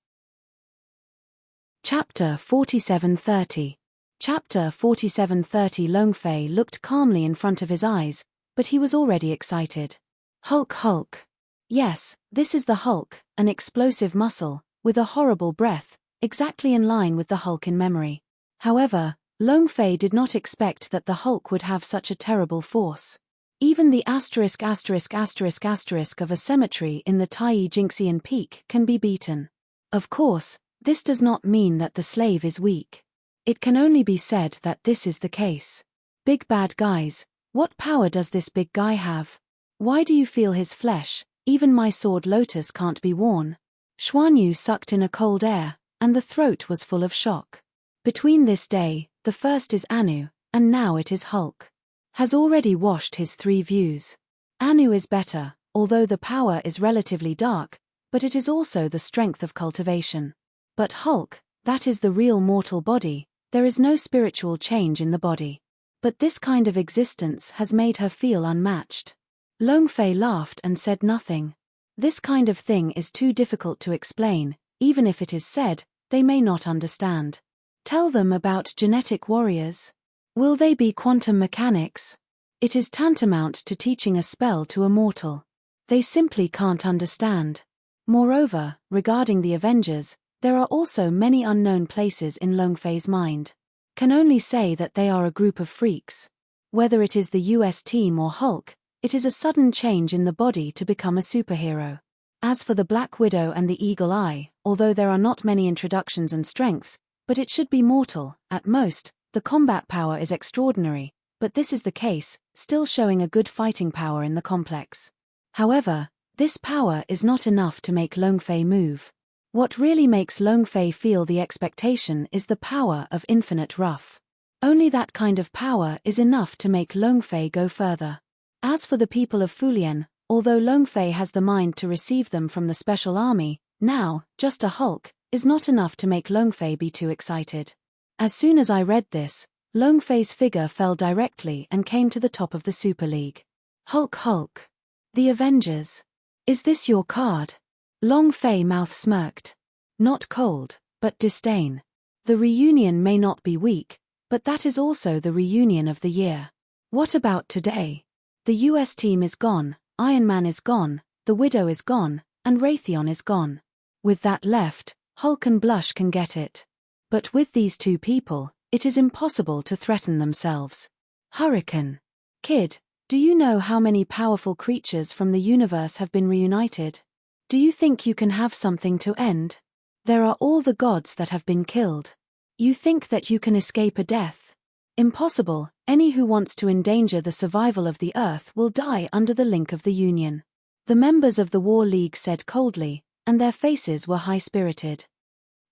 Chapter 47:30. Chapter 47:30. Long Fei looked calmly in front of his eyes, but he was already excited. Hulk. Yes, this is the Hulk, an explosive muscle, with a horrible breath, exactly in line with the Hulk in memory. However, Long Fei did not expect that the Hulk would have such a terrible force. Even the asterisk of a cemetery in the Tai Jinxian peak can be beaten. Of course, this does not mean that the slave is weak. It can only be said that this is the case. Big bad guys, what power does this big guy have? Why do you feel his flesh? Even my sword lotus can't be worn. Xuanyu sucked in a cold air, and the throat was full of shock. Between this day, the first is Anu, and now it is Hulk. Has already washed his three views. Anu is better, although the power is relatively dark, but it is also the strength of cultivation. But Hulk, that is the real mortal body, there is no spiritual change in the body. But this kind of existence has made her feel unmatched. Long Fei laughed and said nothing. This kind of thing is too difficult to explain, even if it is said, they may not understand. Tell them about genetic warriors. Will they be quantum mechanics? It is tantamount to teaching a spell to a mortal. They simply can't understand. Moreover, regarding the Avengers, there are also many unknown places in Long Fei's mind. Can only say that they are a group of freaks. Whether it is the US team or Hulk, it is a sudden change in the body to become a superhero. As for the Black Widow and the Eagle Eye, although there are not many introductions and strengths, but it should be mortal, at most, the combat power is extraordinary, but this is the case, still showing a good fighting power in the complex. However, this power is not enough to make Long Fei move. What really makes Long Fei feel the expectation is the power of infinite rough. Only that kind of power is enough to make Long Fei go further. As for the people of Fulian, although Long Fei has the mind to receive them from the special army, now, just a Hulk, is not enough to make Long Fei be too excited. As soon as I read this, Long Fei's figure fell directly and came to the top of the Super League. Hulk. The Avengers. Is this your card? Long Fei mouth smirked. Not cold, but disdain. The reunion may not be weak, but that is also the reunion of the year. What about today? The US team is gone, Iron Man is gone, the Widow is gone, and Raytheon is gone. With that left, Hulk and Blush can get it. But with these two people, it is impossible to threaten themselves. Hurricane. Kid, do you know how many powerful creatures from the universe have been reunited? Do you think you can have something to end? There are all the gods that have been killed. You think that you can escape a death? Impossible. Any who wants to endanger the survival of the Earth will die under the link of the Union. The members of the War League said coldly, and their faces were high-spirited.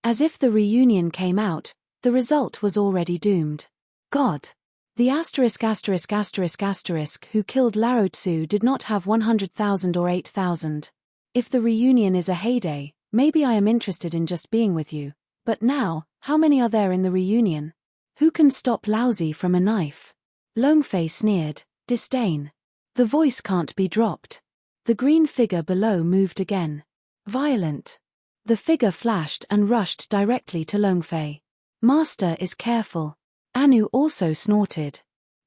As if the reunion came out, the result was already doomed. God. The **** who killed Larotsu did not have 100,000 or 8,000. If the reunion is a heyday, maybe I am interested in just being with you. But now, how many are there in the reunion? Who can stop Lousy from a knife? Long Fei sneered, disdain. The voice can't be dropped. The green figure below moved again. Violent. The figure flashed and rushed directly to Long Fei. Master is careful. Anu also snorted.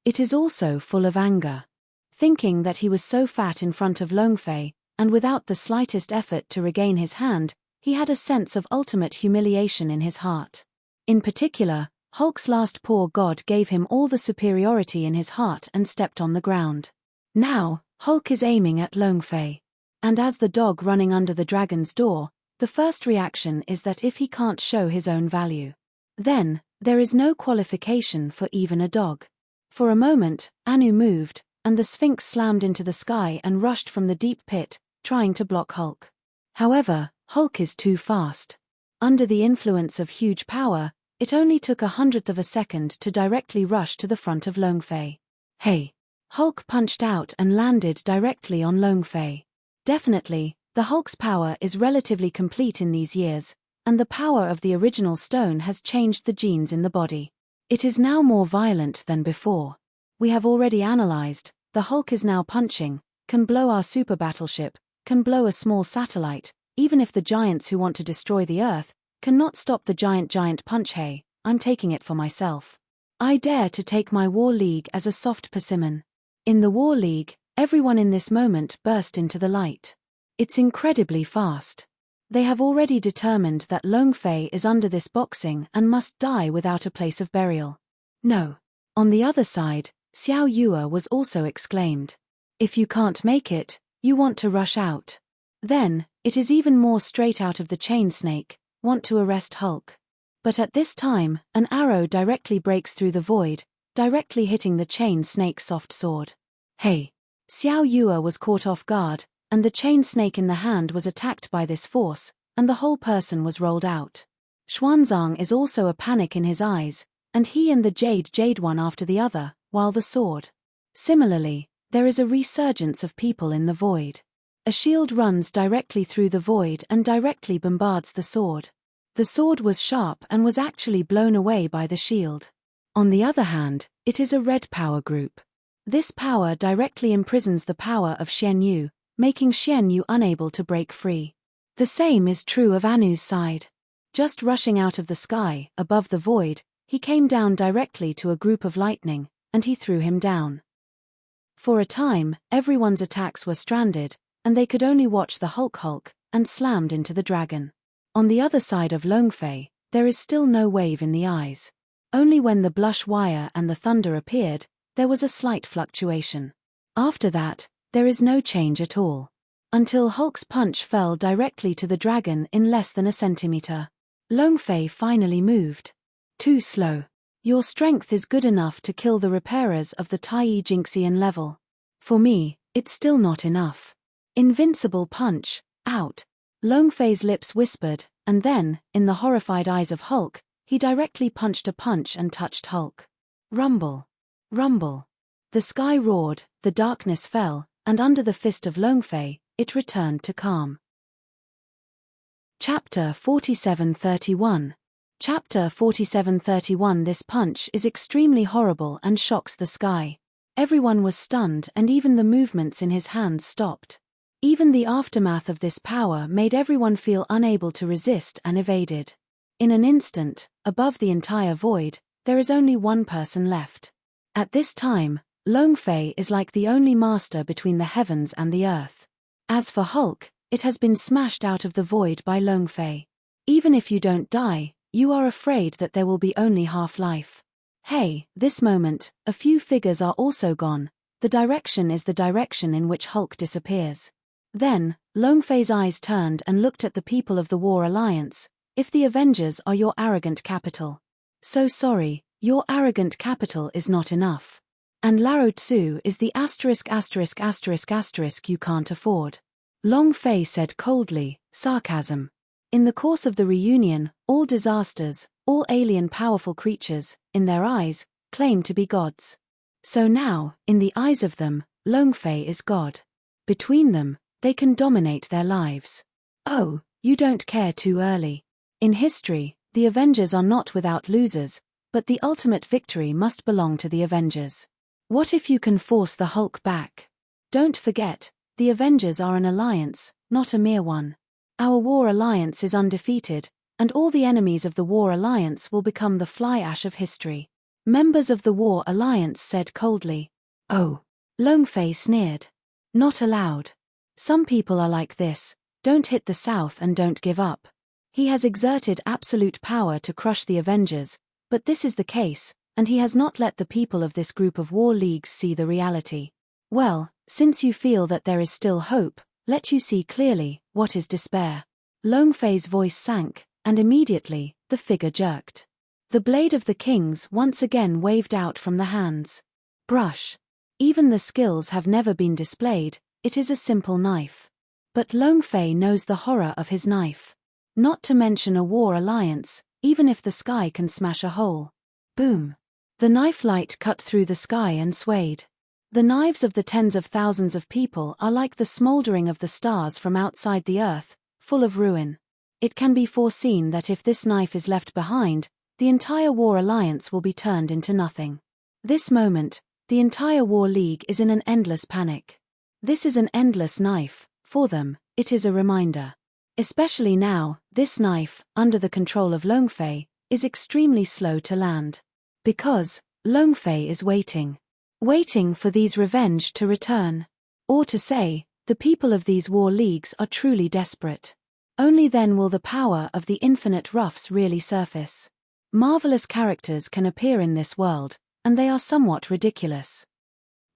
It is also full of anger. Thinking that he was so fat in front of Long Fei, and without the slightest effort to regain his hand, he had a sense of ultimate humiliation in his heart. In particular, Hulk's last poor god gave him all the superiority in his heart and stepped on the ground. Now, Hulk is aiming at Long Fei. And as the dog running under the dragon's door, the first reaction is that if he can't show his own value, then, there is no qualification for even a dog. For a moment, Anu moved, and the Sphinx slammed into the sky and rushed from the deep pit, trying to block Hulk. However, Hulk is too fast. Under the influence of huge power, it only took 1/100th of a second to directly rush to the front of Long Fei. Hey! Hulk punched out and landed directly on Long Fei. Definitely, the Hulk's power is relatively complete in these years, and the power of the original stone has changed the genes in the body. It is now more violent than before. We have already analyzed, the Hulk is now punching, can blow our super battleship, can blow a small satellite, even if the giants who want to destroy the Earth cannot stop the giant punch. Hey, I'm taking it for myself. I dare to take my War League as a soft persimmon. In the War League, everyone in this moment burst into the light. It's incredibly fast. They have already determined that Long Fei is under this boxing and must die without a place of burial. No. On the other side, Xiao Yue was also exclaimed. If you can't make it, you want to rush out. Then, it is even more straight out of the chain snake, want to arrest Hulk. But at this time, an arrow directly breaks through the void, directly hitting the chain snake's soft sword. Hey! Xiao Yue was caught off guard, and the chain snake in the hand was attacked by this force, and the whole person was rolled out. Xuanzang is also a panic in his eyes, and he and the Jade one after the other, while the sword. Similarly, there is a resurgence of people in the void. A shield runs directly through the void and directly bombards the sword. The sword was sharp and was actually blown away by the shield. On the other hand, it is a red power group. This power directly imprisons the power of Xian Yu, making Xian Yu unable to break free. The same is true of Anu's side. Just rushing out of the sky, above the void, he came down directly to a group of lightning, and he threw him down. For a time, everyone's attacks were stranded, and they could only watch the Hulk, and slammed into the dragon. On the other side of Long Fei, there is still no wave in the eyes. Only when the blush wire and the thunder appeared, there was a slight fluctuation. After that, there is no change at all. Until Hulk's punch fell directly to the dragon in less than a centimeter. Long Fei finally moved. Too slow. Your strength is good enough to kill the repairers of the Tai Jinxian level. For me, it's still not enough. Invincible punch, out. Longfei's lips whispered, and then, in the horrified eyes of Hulk, he directly punched a punch and touched Hulk. Rumble. Rumble. The sky roared, the darkness fell, and under the fist of Longfei, it returned to calm. Chapter 47:31. Chapter 47:31. This punch is extremely horrible and shocks the sky. Everyone was stunned and even the movements in his hands stopped. Even the aftermath of this power made everyone feel unable to resist and evaded. In an instant, above the entire void, there is only one person left. At this time, Longfei is like the only master between the heavens and the earth. As for Hulk, it has been smashed out of the void by Longfei. Even if you don't die, you are afraid that there will be only half-life. Hey, this moment, a few figures are also gone. The direction is the direction in which Hulk disappears. Then, Longfei's eyes turned and looked at the people of the War Alliance. If the Avengers are your arrogant capital. So sorry, your arrogant capital is not enough. And Lao Tzu is the **** you can't afford. Longfei said coldly, sarcasm. In the course of the reunion, all disasters, all alien powerful creatures, in their eyes, claim to be gods. So now, in the eyes of them, Longfei is God. Between them, they can dominate their lives. Oh, you don't care too early. In history, the Avengers are not without losers, but the ultimate victory must belong to the Avengers. What if you can force the Hulk back? Don't forget, the Avengers are an alliance, not a mere one. Our War Alliance is undefeated, and all the enemies of the War Alliance will become the fly ash of history. Members of the War Alliance said coldly. Oh. Longfei sneered. Not allowed. Some people are like this, don't hit the South and don't give up. He has exerted absolute power to crush the Avengers, but this is the case, and he has not let the people of this group of war leagues see the reality. Well, since you feel that there is still hope, let you see clearly, what is despair. Longfei's voice sank, and immediately, the figure jerked. The blade of the kings once again waved out from the hands. Brush. Even the skills have never been displayed, it is a simple knife. But Longfei knows the horror of his knife. Not to mention a war alliance, even if the sky can smash a hole. Boom. The knife light cut through the sky and swayed. The knives of the tens of thousands of people are like the smoldering of the stars from outside the earth, full of ruin. It can be foreseen that if this knife is left behind, the entire war alliance will be turned into nothing. This moment, the entire war league is in an endless panic. This is an endless knife, for them, it is a reminder. Especially now, this knife, under the control of Longfei, is extremely slow to land. Because, Longfei is waiting. Waiting for these revenge to return. Or to say, the people of these war leagues are truly desperate. Only then will the power of the infinite roughs really surface. Marvelous characters can appear in this world, and they are somewhat ridiculous.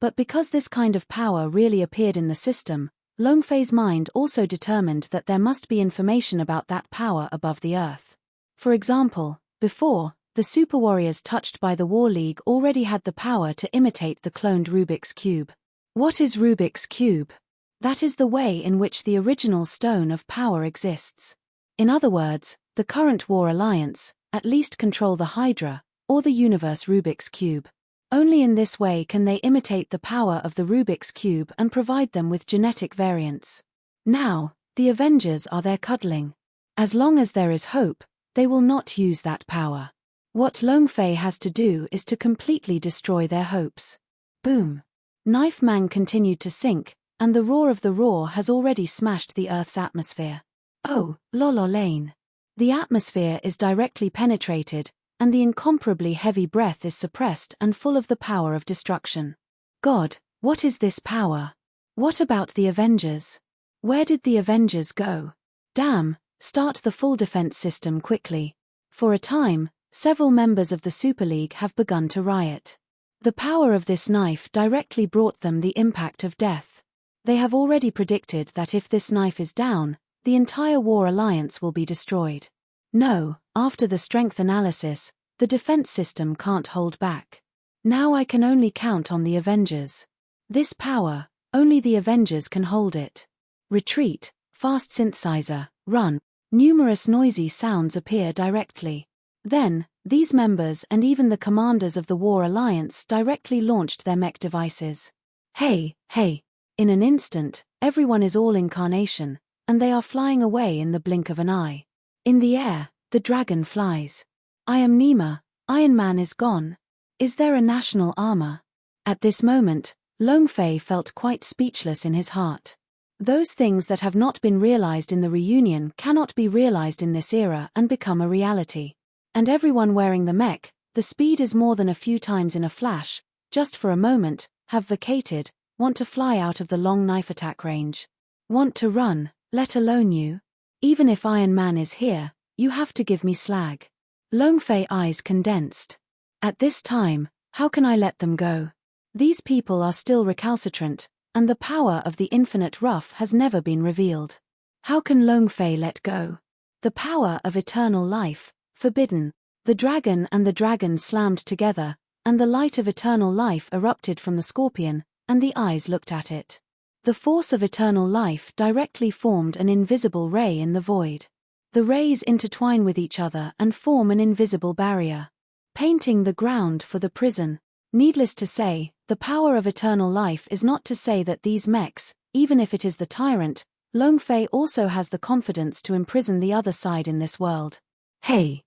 But because this kind of power really appeared in the system, Longfei's mind also determined that there must be information about that power above the earth. For example, before, the super warriors touched by the War League already had the power to imitate the cloned Rubik's Cube. What is Rubik's Cube? That is the way in which the original stone of power exists. In other words, the current War Alliance, at least control the Hydra, or the universe Rubik's Cube. Only in this way can they imitate the power of the Rubik's Cube and provide them with genetic variants. Now, the Avengers are there cuddling. As long as there is hope, they will not use that power. What Longfei has to do is to completely destroy their hopes. Boom. Knife Man continued to sink, and the roar of the roar has already smashed the Earth's atmosphere. Oh, lololane. The atmosphere is directly penetrated, and the incomparably heavy breath is suppressed and full of the power of destruction. God, what is this power? What about the Avengers? Where did the Avengers go? Damn, start the full defense system quickly. For a time, several members of the Super League have begun to riot. The power of this knife directly brought them the impact of death. They have already predicted that if this knife is down, the entire War Alliance will be destroyed. No, after the strength analysis, The defense system can't hold back. Now I can only count on the Avengers. This power, only the Avengers can hold it. Retreat, fast synthesizer, run. Numerous noisy sounds appear directly. Then, these members and even the commanders of the War Alliance directly launched their mech devices. Hey, hey! In an instant, everyone is all incarnation, and they are flying away in the blink of an eye. In the air, the dragon flies. I am Nema, Iron Man is gone. Is there a national armor? At this moment, Longfei felt quite speechless in his heart. Those things that have not been realized in the reunion cannot be realized in this era and become a reality. And everyone wearing the mech, the speed is more than a few times in a flash, just for a moment, have vacated, want to fly out of the long knife attack range. Want to run, let alone you. Even if Iron Man is here, you have to give me slag. Longfei eyes condensed. At this time, how can I let them go? These people are still recalcitrant, and the power of the infinite rough has never been revealed. How can Longfei let go? The power of eternal life, forbidden. The dragon and the dragon slammed together, and the light of eternal life erupted from the scorpion, and the eyes looked at it. The force of eternal life directly formed an invisible ray in the void. The rays intertwine with each other and form an invisible barrier, painting the ground for the prison. Needless to say, the power of eternal life is not to say that these mechs, even if it is the tyrant, Longfei also has the confidence to imprison the other side in this world. Hey!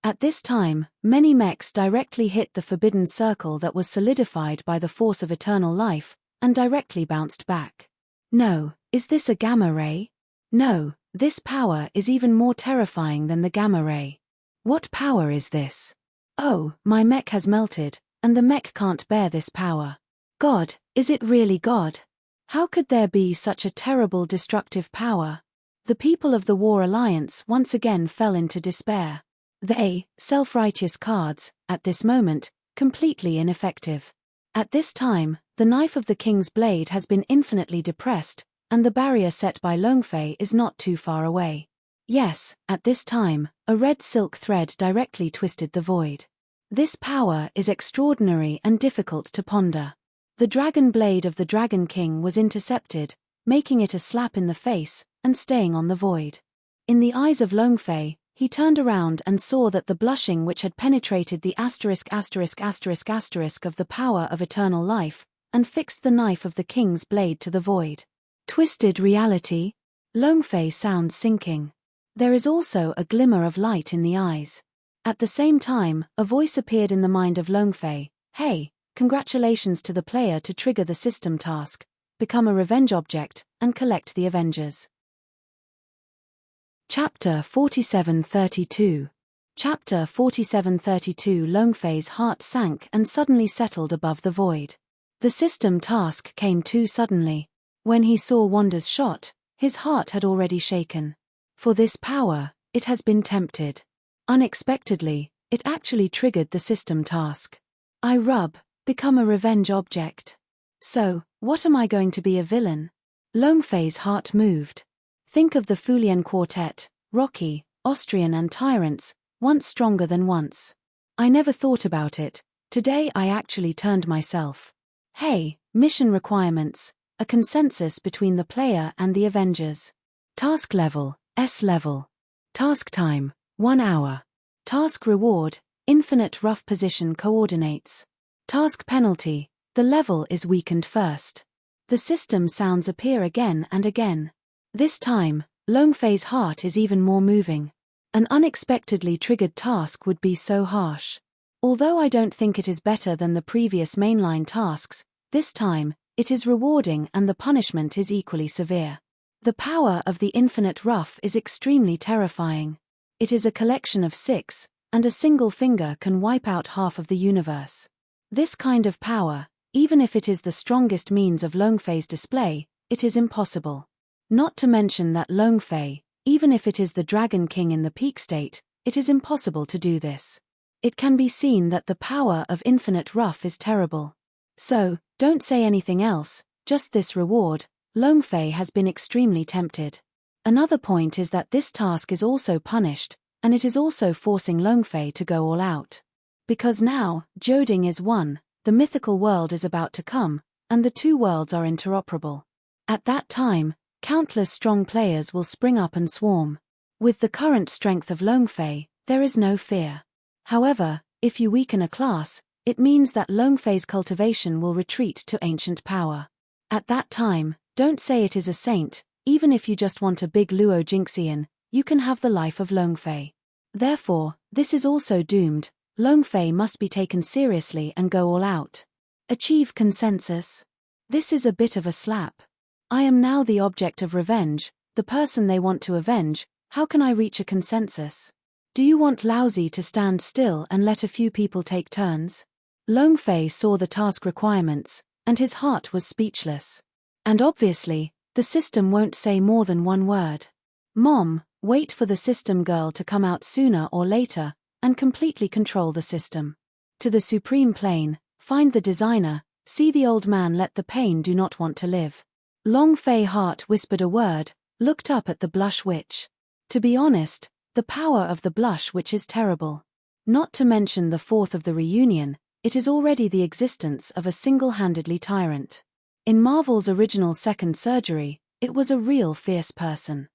At this time, many mechs directly hit the forbidden circle that was solidified by the force of eternal life, and directly bounced back. No, is this a gamma ray? No, this power is even more terrifying than the gamma ray. What power is this? Oh, my mech has melted, and the mech can't bear this power. God, is it really God? How could there be such a terrible destructive power? The people of the War Alliance once again fell into despair. They, self-righteous cards, at this moment, completely ineffective. At this time, the knife of the king's blade has been infinitely depressed, and the barrier set by Longfei is not too far away. Yes, at this time, a red silk thread directly twisted the void. This power is extraordinary and difficult to ponder. The dragon blade of the Dragon King was intercepted, making it a slap in the face, and staying on the void. In the eyes of Longfei, he turned around and saw that the blushing which had penetrated the asterisk of the power of eternal life, and fixed the knife of the king's blade to the void. Twisted reality? Longfei sounds sinking. There is also a glimmer of light in the eyes. At the same time, a voice appeared in the mind of Longfei. Hey, congratulations to the player to trigger the system task, become a revenge object, and collect the Avengers. Chapter 4732. Chapter 4732. Longfei's heart sank and suddenly settled above the void. The system task came too suddenly. When he saw Wanda's shot, his heart had already shaken. For this power, it has been tempted. Unexpectedly, it actually triggered the system task. Become a revenge object. So, what am I going to be, a villain? Longfei's heart moved. Think of the Fulian Quartet, Rocky, Austrian and Tyrants, once stronger than once. I never thought about it, today I actually turned myself. Hey, mission requirements, a consensus between the player and the Avengers. Task level, S level. Task time, 1 hour. Task reward, infinite rough position coordinates. Task penalty, the level is weakened first. The system sounds appear again and again. This time, Longfei's heart is even more moving. An unexpectedly triggered task would be so harsh. Although I don't think it is better than the previous mainline tasks, this time, it is rewarding and the punishment is equally severe. The power of the infinite rough is extremely terrifying. It is a collection of 6, and a single finger can wipe out half of the universe. This kind of power, even if it is the strongest means of Longfei's display, it is impossible. Not to mention that Longfei, even if it is the Dragon King in the peak state, it is impossible to do this. It can be seen that the power of infinite rough is terrible. So, don't say anything else, just this reward. Longfei has been extremely tempted. Another point is that this task is also punished, and it is also forcing Longfei to go all out. Because now, Joding is one, the mythical world is about to come, and the two worlds are interoperable. At that time, countless strong players will spring up and swarm. With the current strength of Longfei, there is no fear. However, if you weaken a class, it means that Longfei's cultivation will retreat to ancient power. At that time, don't say it is a saint, even if you just want a big Luo Jinxian, you can have the life of Longfei. Therefore, this is also doomed. Longfei must be taken seriously and go all out. Achieve consensus. This is a bit of a slap. I am now the object of revenge, the person they want to avenge. How can I reach a consensus? Do you want Laozi to stand still and let a few people take turns? Longfei saw the task requirements, and his heart was speechless. And obviously, the system won't say more than one word. Mom, wait for the system girl to come out sooner or later, and completely control the system. To the supreme plane, find the designer, see the old man let the pain do not want to live. Longfei heart whispered a word, looked up at the blush witch. To be honest, the power of the blush witch is terrible. Not to mention the fourth of the reunion, it is already the existence of a single-handedly tyrant. In Marvel's original Second Surgery, it was a real fierce person.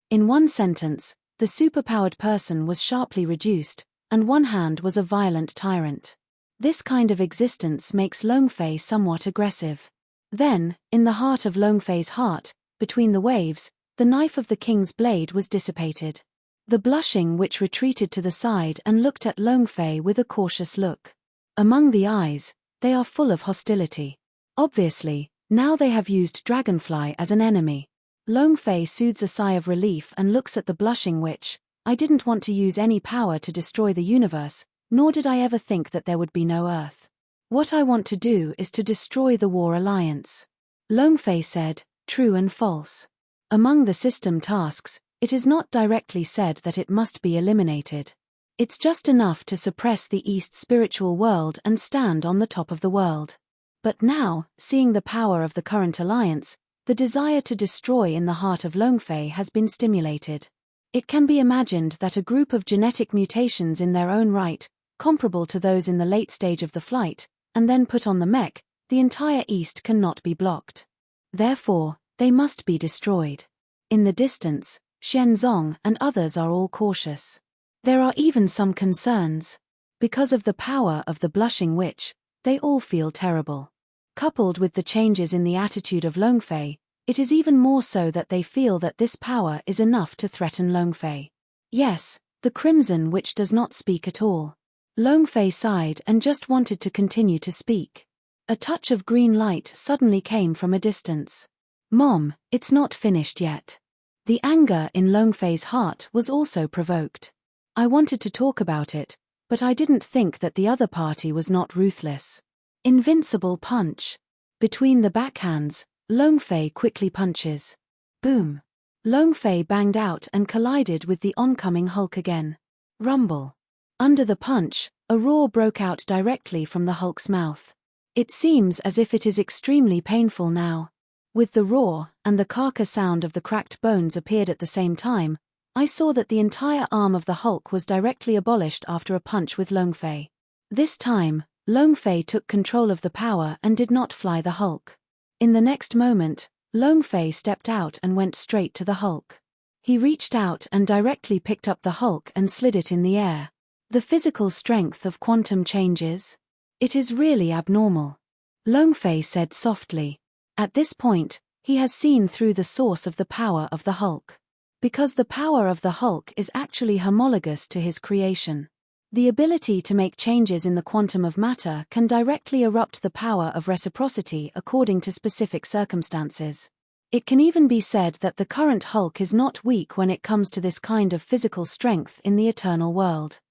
In one sentence, the superpowered person was sharply reduced, and one hand was a violent tyrant. This kind of existence makes Longfei somewhat aggressive. Then, in the heart of Longfei's heart, between the waves, the knife of the king's blade was dissipated. The blushing witch retreated to the side and looked at Longfei with a cautious look. Among the eyes, they are full of hostility. Obviously, now they have used Dragonfly as an enemy. Longfei soothes a sigh of relief and looks at the blushing witch. I didn't want to use any power to destroy the universe, nor did I ever think that there would be no Earth. What I want to do is to destroy the War Alliance. Longfei said, true and false. Among the system tasks, it is not directly said that it must be eliminated. It's just enough to suppress the East spiritual world and stand on the top of the world. But now, seeing the power of the current alliance, the desire to destroy in the heart of Longfei has been stimulated. It can be imagined that a group of genetic mutations in their own right, comparable to those in the late stage of the flight, and then put on the mech, the entire East cannot be blocked. Therefore, they must be destroyed. In the distance, Xianzong and others are all cautious. There are even some concerns. Because of the power of the blushing witch, they all feel terrible. Coupled with the changes in the attitude of Longfei, it is even more so that they feel that this power is enough to threaten Longfei. Yes, the Crimson Witch does not speak at all. Longfei sighed and just wanted to continue to speak. A touch of green light suddenly came from a distance. Mom, it's not finished yet. The anger in Longfei's heart was also provoked. I wanted to talk about it, but I didn't think that the other party was not ruthless. Invincible punch. Between the backhands, Longfei quickly punches. Boom. Longfei banged out and collided with the oncoming Hulk again. Rumble. Under the punch, a roar broke out directly from the Hulk's mouth. It seems as if it is extremely painful now. With the roar, and the carca sound of the cracked bones appeared at the same time, I saw that the entire arm of the Hulk was directly abolished after a punch with Longfei. This time, Longfei took control of the power and did not fly the Hulk. In the next moment, Longfei stepped out and went straight to the Hulk. He reached out and directly picked up the Hulk and slid it in the air. The physical strength of quantum changes? It is really abnormal. Longfei said softly. At this point, he has seen through the source of the power of the Hulk. Because the power of the Hulk is actually homologous to his creation. The ability to make changes in the quantum of matter can directly erupt the power of reciprocity according to specific circumstances. It can even be said that the current Hulk is not weak when it comes to this kind of physical strength in the eternal world.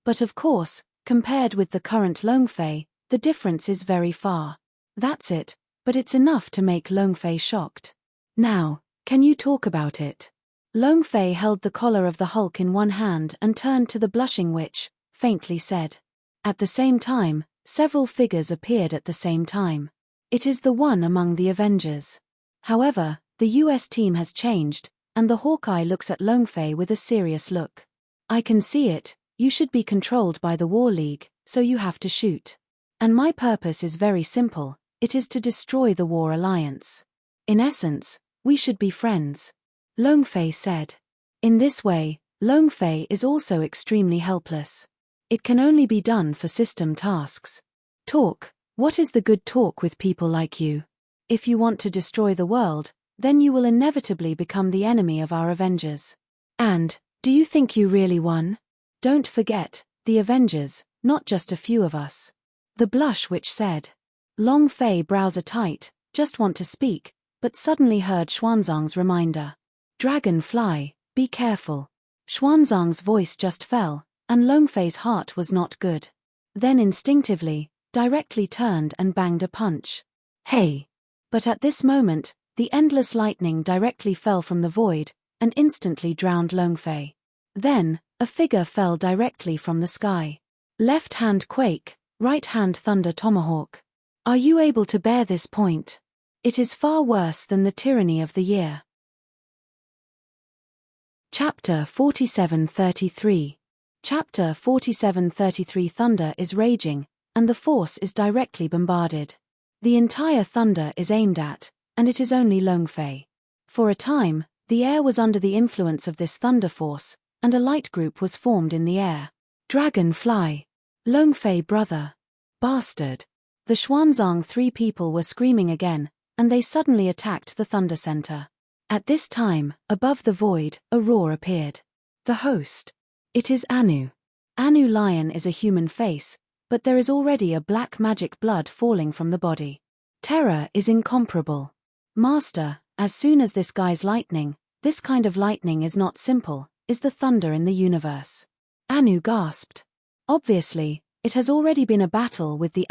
But of course, compared with the current Longfei, the difference is very far. That's it, but it's enough to make Longfei shocked. Now, can you talk about it? Longfei held the collar of the Hulk in one hand and turned to the blushing witch, faintly said. At the same time, several figures appeared at the same time. It is the one among the Avengers. However, the US team has changed, and the Hawkeye looks at Longfei with a serious look. I can see it, you should be controlled by the War League, so you have to shoot. And my purpose is very simple, it is to destroy the War Alliance. In essence, we should be friends. Longfei said. In this way, Longfei is also extremely helpless. It can only be done for system tasks. Talk, what is the good talk with people like you? If you want to destroy the world, then you will inevitably become the enemy of our Avengers. And, do you think you really won? Don't forget, the Avengers, not just a few of us. The Blush Witch said. Longfei brows are tight, just want to speak, but suddenly heard Xuanzang's reminder. Dragonfly, be careful. Xuanzang's voice just fell, and Longfei's heart was not good. Then instinctively, directly turned and banged a punch. Hey! But at this moment, the endless lightning directly fell from the void, and instantly drowned Longfei. Then, a figure fell directly from the sky. Left hand quake, right hand thunder tomahawk. Are you able to bear this point? It is far worse than the tyranny of the year. Chapter 47:33. Chapter 47:33. Thunder is raging, and the force is directly bombarded. The entire thunder is aimed at, and it is only Longfei. For a time, the air was under the influence of this thunder force, and a light group was formed in the air. Dragonfly! Longfei brother! Bastard! The Xuanzang three people were screaming again, and they suddenly attacked the thunder center. At this time, above the void, a roar appeared. The host. It is Anu. Anu Lion is a human face, but there is already a black magic blood falling from the body. Terror is incomparable. Master, as soon as this guy's lightning, this kind of lightning is not simple, is the thunder in the universe. Anu gasped. Obviously, it has already been a battle with the *****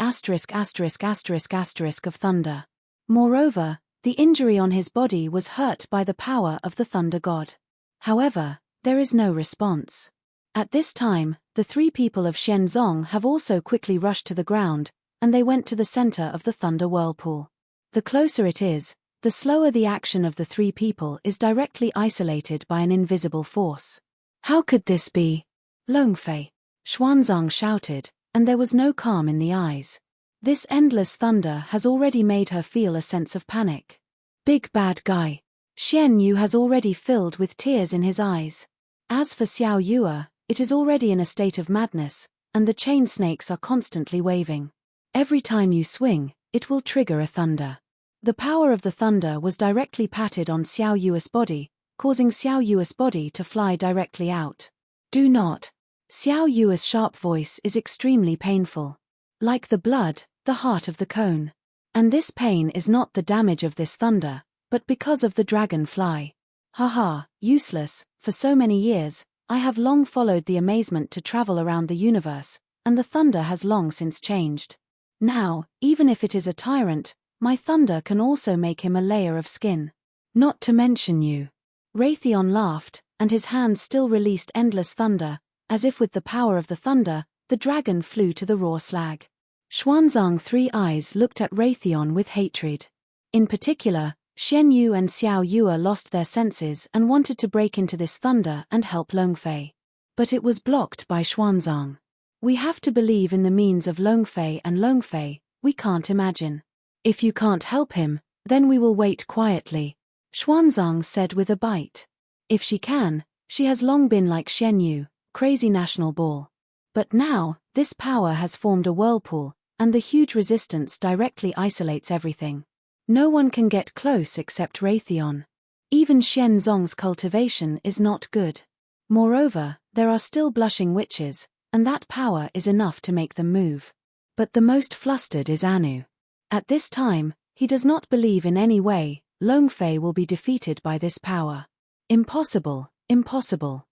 of thunder. Moreover, the injury on his body was hurt by the power of the thunder god. However, there is no response. At this time, the three people of Shenzong have also quickly rushed to the ground, and they went to the center of the thunder whirlpool. The closer it is, the slower the action of the three people is directly isolated by an invisible force. How could this be? Longfei! Xuanzang shouted, and there was no calm in the eyes. This endless thunder has already made her feel a sense of panic. Big bad guy. Xian Yu has already filled with tears in his eyes. As for Xiao Yue, it is already in a state of madness, and the chain snakes are constantly waving. Every time you swing, it will trigger a thunder. The power of the thunder was directly patted on Xiao Yue's body, causing Xiao Yue's body to fly directly out. Do not. Xiao Yue's sharp voice is extremely painful. Like the blood, the heart of the cone. And this pain is not the damage of this thunder, but because of the dragonfly. Haha, useless, for so many years, I have long followed the amazement to travel around the universe, and the thunder has long since changed. Now, even if it is a tyrant, my thunder can also make him a layer of skin. Not to mention you. Raytheon laughed, and his hand still released endless thunder, as if with the power of the thunder, the dragon flew to the raw slag. Xuanzang three eyes looked at Raytheon with hatred. In particular, Xian Yu and Xiao Yue lost their senses and wanted to break into this thunder and help Longfei. But it was blocked by Xuanzang. We have to believe in the means of Longfei, and Longfei, we can't imagine. If you can't help him, then we will wait quietly, Xuanzang said with a bite. If she can, she has long been like Xian Yu, crazy national ball. But now, this power has formed a whirlpool, and the huge resistance directly isolates everything. No one can get close except Raytheon. Even Shenzong's cultivation is not good. Moreover, there are still blushing witches, and that power is enough to make them move. But the most flustered is Anu. At this time, he does not believe in any way Longfei will be defeated by this power. Impossible, impossible.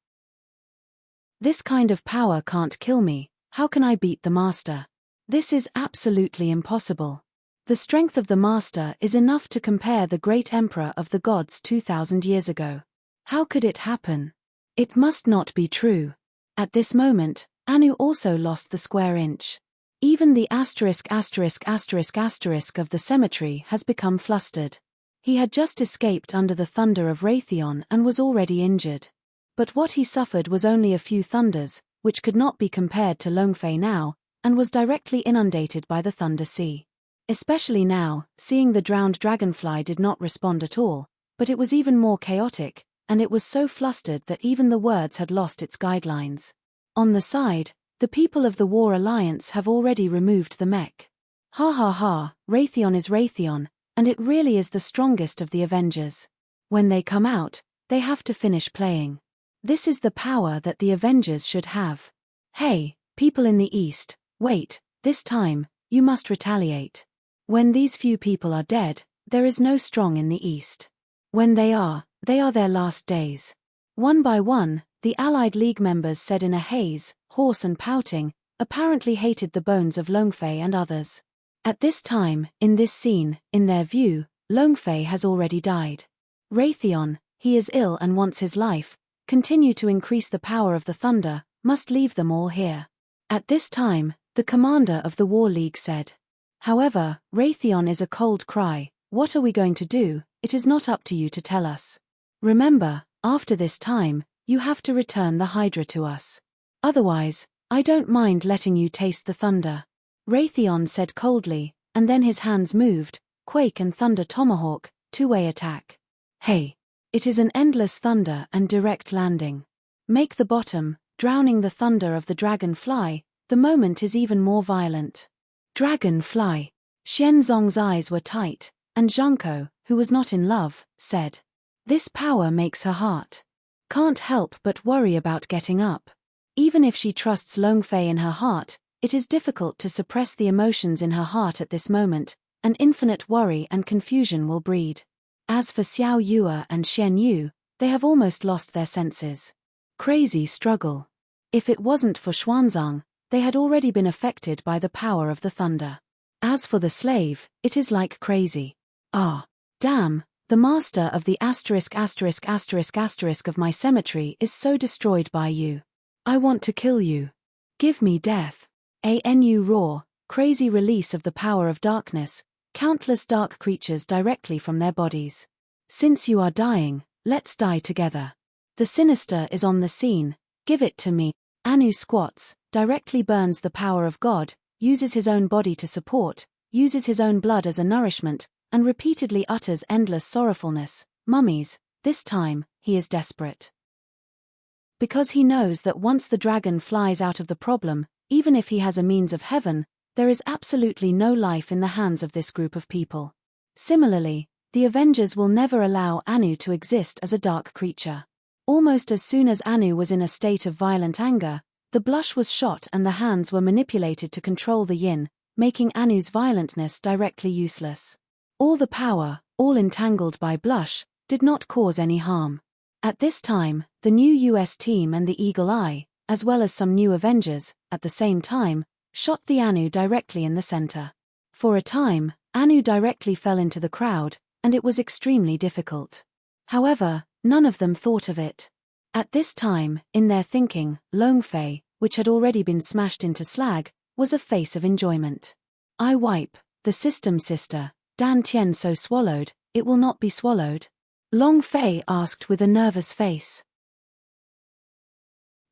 This kind of power can't kill me, how can I beat the master? This is absolutely impossible. The strength of the master is enough to compare the great emperor of the gods 2000 years ago. How could it happen? It must not be true. At this moment, Anu also lost the square inch. Even the ***** of the cemetery has become flustered. He had just escaped under the thunder of Raytheon and was already injured. But what he suffered was only a few thunders, which could not be compared to Longfei now, and was directly inundated by the thunder sea. Especially now, seeing the drowned dragonfly did not respond at all, but it was even more chaotic, and it was so flustered that even the words had lost its guidelines. On the side, the people of the War Alliance have already removed the mech. Ha ha ha, Raytheon is Raytheon, and it really is the strongest of the Avengers. When they come out, they have to finish playing. This is the power that the Avengers should have. Hey, people in the East, wait, this time, you must retaliate. When these few people are dead, there is no strong in the East. When they are their last days. One by one, the Allied League members said in a haze, hoarse and pouting, apparently hated the bones of Longfei and others. At this time, in this scene, in their view, Longfei has already died. Raytheon, he is ill and wants his life, continue to increase the power of the thunder, must leave them all here. At this time, the commander of the War League said. However, Raytheon is a cold cry, what are we going to do? It is not up to you to tell us. Remember, after this time, you have to return the Hydra to us. Otherwise, I don't mind letting you taste the thunder. Raytheon said coldly, and then his hands moved, Quake and Thunder Tomahawk, two-way attack. Hey! It is an endless thunder and direct landing. Make the bottom, drowning the thunder of the dragonfly, the moment is even more violent. Dragonfly! Xianzong's eyes were tight, and Zhangko, who was not in love, said. This power makes her heart. Can't help but worry about getting up. Even if she trusts Longfei in her heart, it is difficult to suppress the emotions in her heart at this moment, and infinite worry and confusion will breed. As for Xiao Yue and Shen Yu, they have almost lost their senses. Crazy struggle. If it wasn't for Xuanzang, they had already been affected by the power of the thunder. As for the slave, it is like crazy. Ah, damn, the master of the ***** of my cemetery is so destroyed by you. I want to kill you. Give me death. Anu roar, crazy release of the power of darkness, countless dark creatures directly from their bodies. Since you are dying, let's die together. The sinister is on the scene, give it to me. Anu squats, directly burns the power of God, uses his own body to support, uses his own blood as a nourishment, and repeatedly utters endless sorrowfulness. Mummies, this time, he is desperate. Because he knows that once the dragon flies out of the problem, even if he has a means of heaven, there is absolutely no life in the hands of this group of people. Similarly, the Avengers will never allow Anu to exist as a dark creature. Almost as soon as Anu was in a state of violent anger, the blush was shot and the hands were manipulated to control the yin, making Anu's violentness directly useless. All the power, all entangled by blush, did not cause any harm. At this time, the new US team and the Eagle Eye, as well as some new Avengers, at the same time, shot the Anu directly in the center. For a time, Anu directly fell into the crowd, and it was extremely difficult. However, none of them thought of it. At this time, in their thinking, Longfei, which had already been smashed into slag, was a face of enjoyment. I wipe, the system sister, Dan Tian so swallowed, it will not be swallowed? Longfei asked with a nervous face.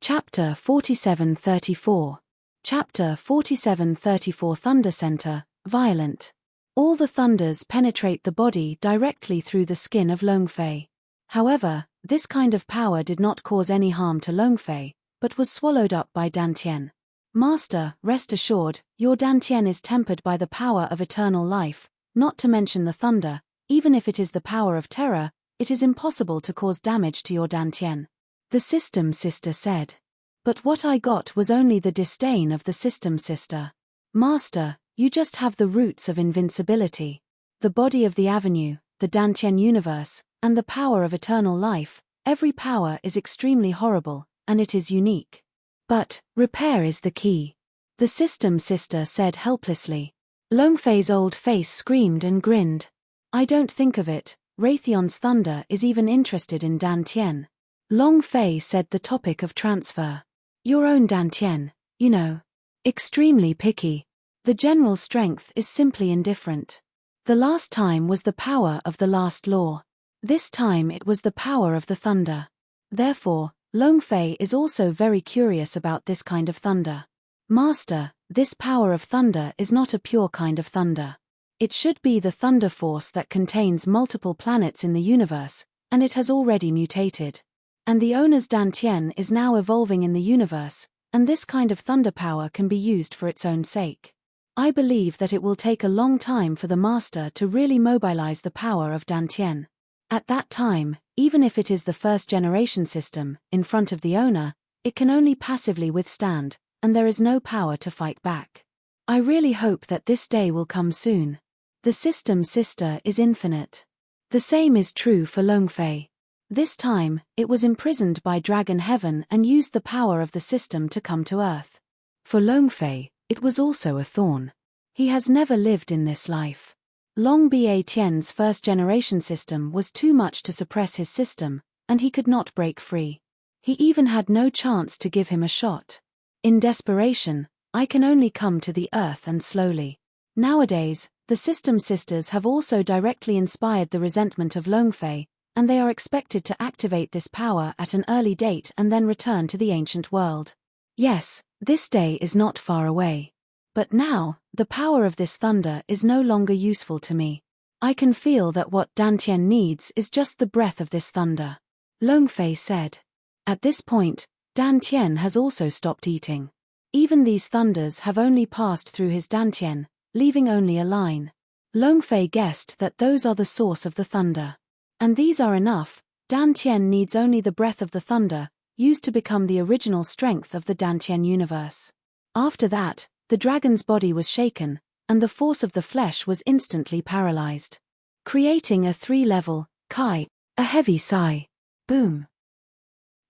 Chapter 4734. Chapter 4734 Thunder Center, Violent. All the thunders penetrate the body directly through the skin of Longfei. However, this kind of power did not cause any harm to Longfei, but was swallowed up by Dantian. Master, rest assured, your Dantian is tempered by the power of eternal life, not to mention the thunder. Even if it is the power of terror, it is impossible to cause damage to your Dantian. The system sister said. But what I got was only the disdain of the system sister. Master, you just have the roots of invincibility. The body of the avenue, the Dantian universe, and the power of eternal life, every power is extremely horrible, and it is unique. But, repair is the key. The system sister said helplessly. Longfei's old face screamed and grinned. I don't think of it, Raytheon's thunder is even interested in Dantian. Longfei said the topic of transfer. Your own Dantian, you know. Extremely picky. The general strength is simply indifferent. The last time was the power of the last law. This time it was the power of the thunder. Therefore, Longfei is also very curious about this kind of thunder. Master, this power of thunder is not a pure kind of thunder. It should be the thunder force that contains multiple planets in the universe, and it has already mutated. And the owner's Dantian is now evolving in the universe, and this kind of thunder power can be used for its own sake. I believe that it will take a long time for the master to really mobilize the power of Dantian. At that time, even if it is the first generation system, in front of the owner, it can only passively withstand, and there is no power to fight back. I really hope that this day will come soon. The system sister is infinite. The same is true for Longfei. This time, it was imprisoned by Dragon Heaven and used the power of the system to come to Earth. For Longfei, it was also a thorn. He has never lived in this life. Long Ba Tian's first generation system was too much to suppress his system, and he could not break free. He even had no chance to give him a shot. In desperation, I can only come to the Earth and slowly. Nowadays, the system sisters have also directly inspired the resentment of Longfei, and they are expected to activate this power at an early date and then return to the ancient world. Yes, this day is not far away. But now, the power of this thunder is no longer useful to me. I can feel that what Dantian needs is just the breath of this thunder. Longfei said. At this point, Dantian has also stopped eating. Even these thunders have only passed through his Dantian, leaving only a line. Longfei guessed that those are the source of the thunder. And these are enough. Dantian needs only the breath of the thunder, used to become the original strength of the Dantian universe. After that, the dragon's body was shaken, and the force of the flesh was instantly paralyzed. Creating a 3-level, Kai, a heavy sigh. Boom.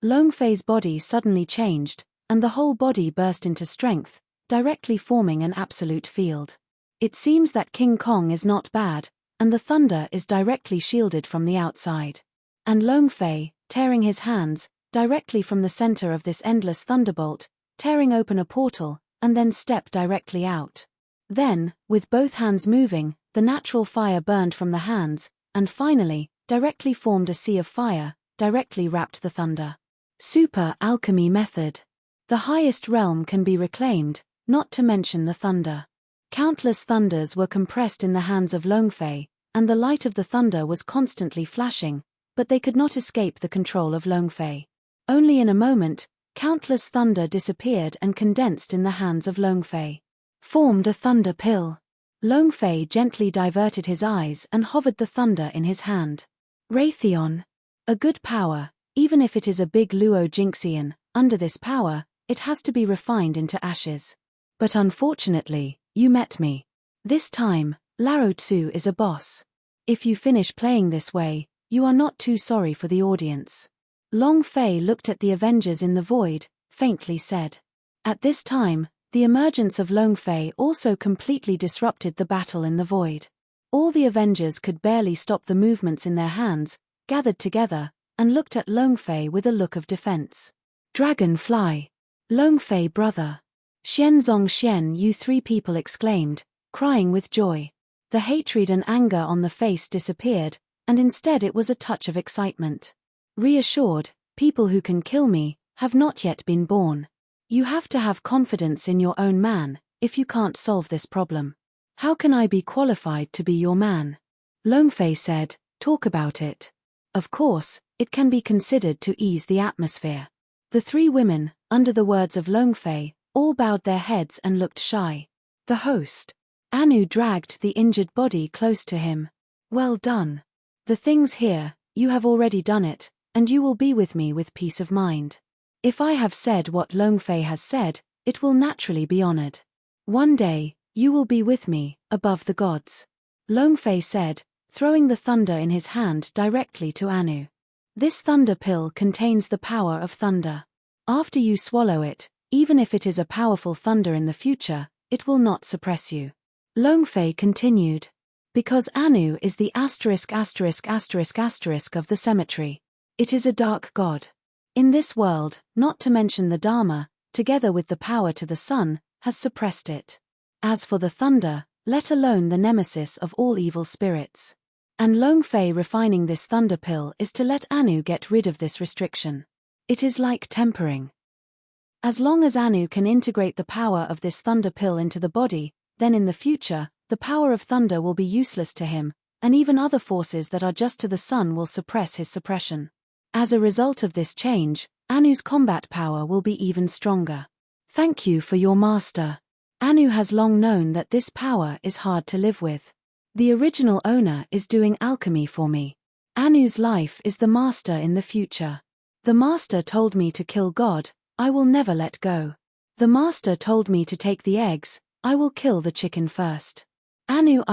Longfei's body suddenly changed, and the whole body burst into strength, directly forming an absolute field. It seems that King Kong is not bad, and the thunder is directly shielded from the outside. And Longfei, tearing his hands, directly from the center of this endless thunderbolt, tearing open a portal, and then step directly out. Then, with both hands moving, the natural fire burned from the hands, and finally, directly formed a sea of fire, directly wrapped the thunder. Super alchemy method. The highest realm can be reclaimed, not to mention the thunder. Countless thunders were compressed in the hands of Longfei, and the light of the thunder was constantly flashing, but they could not escape the control of Longfei. Only in a moment, countless thunder disappeared and condensed in the hands of Longfei. Formed a thunder pill. Longfei gently diverted his eyes and hovered the thunder in his hand. Raytheon. A good power, even if it is a big Luo Jinxian, under this power, it has to be refined into ashes. But unfortunately, you met me. This time, Lao Tzu is a boss. If you finish playing this way, you are not too sorry for the audience. Longfei looked at the Avengers in the void, faintly said. At this time, the emergence of Longfei also completely disrupted the battle in the void. All the Avengers could barely stop the movements in their hands, gathered together, and looked at Longfei with a look of defense. Dragonfly. Longfei brother. Xianzong Xian, you 3 people exclaimed, crying with joy. The hatred and anger on the face disappeared, and instead it was a touch of excitement. Reassured, people who can kill me have not yet been born. You have to have confidence in your own man, if you can't solve this problem. How can I be qualified to be your man? Longfei said, talk about it. Of course, it can be considered to ease the atmosphere. The 3 women, under the words of Longfei, all bowed their heads and looked shy. The host. Anu dragged the injured body close to him. Well done. The things here, you have already done it, and you will be with me with peace of mind. If I have said what Longfei has said, it will naturally be honored. One day, you will be with me, above the gods. Longfei said, throwing the thunder in his hand directly to Anu. This thunder pill contains the power of thunder. After you swallow it, even if it is a powerful thunder in the future, it will not suppress you. Longfei continued. Because Anu is the asterisk of the cemetery. It is a dark god. In this world, not to mention the Dharma, together with the power to the sun, has suppressed it. As for the thunder, let alone the nemesis of all evil spirits. And Long Fei refining this thunder pill is to let Anu get rid of this restriction. It is like tempering. As long as Anu can integrate the power of this thunder pill into the body, then in the future, the power of thunder will be useless to him, and even other forces that are just to the sun will suppress his suppression. As a result of this change, Anu's combat power will be even stronger. Thank you for your master. Anu has long known that this power is hard to live with. The original owner is doing alchemy for me. Anu's life is the master in the future. The master told me to kill God, I will never let go. The master told me to take the eggs, I will kill the chicken first. Anu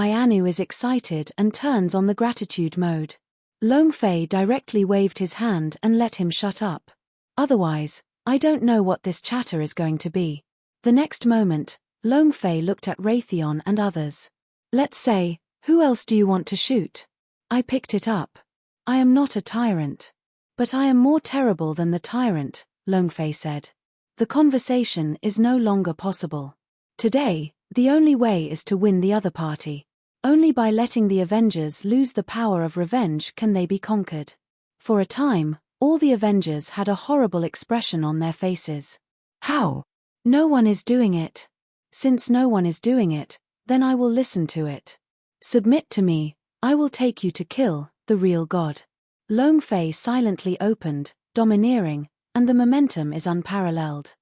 is excited and turns on the gratitude mode. Long Fei directly waved his hand and let him shut up. Otherwise, I don't know what this chatter is going to be. The next moment, Long Fei looked at Raytheon and others. Let's say, who else do you want to shoot? I picked it up. I am not a tyrant. But I am more terrible than the tyrant, Long Fei said. The conversation is no longer possible. Today, the only way is to win the other party. Only by letting the Avengers lose the power of revenge can they be conquered. For a time, all the Avengers had a horrible expression on their faces. How? No one is doing it. Since no one is doing it, then I will listen to it. Submit to me, I will take you to kill the real God. Long Fei silently opened, domineering, and the momentum is unparalleled.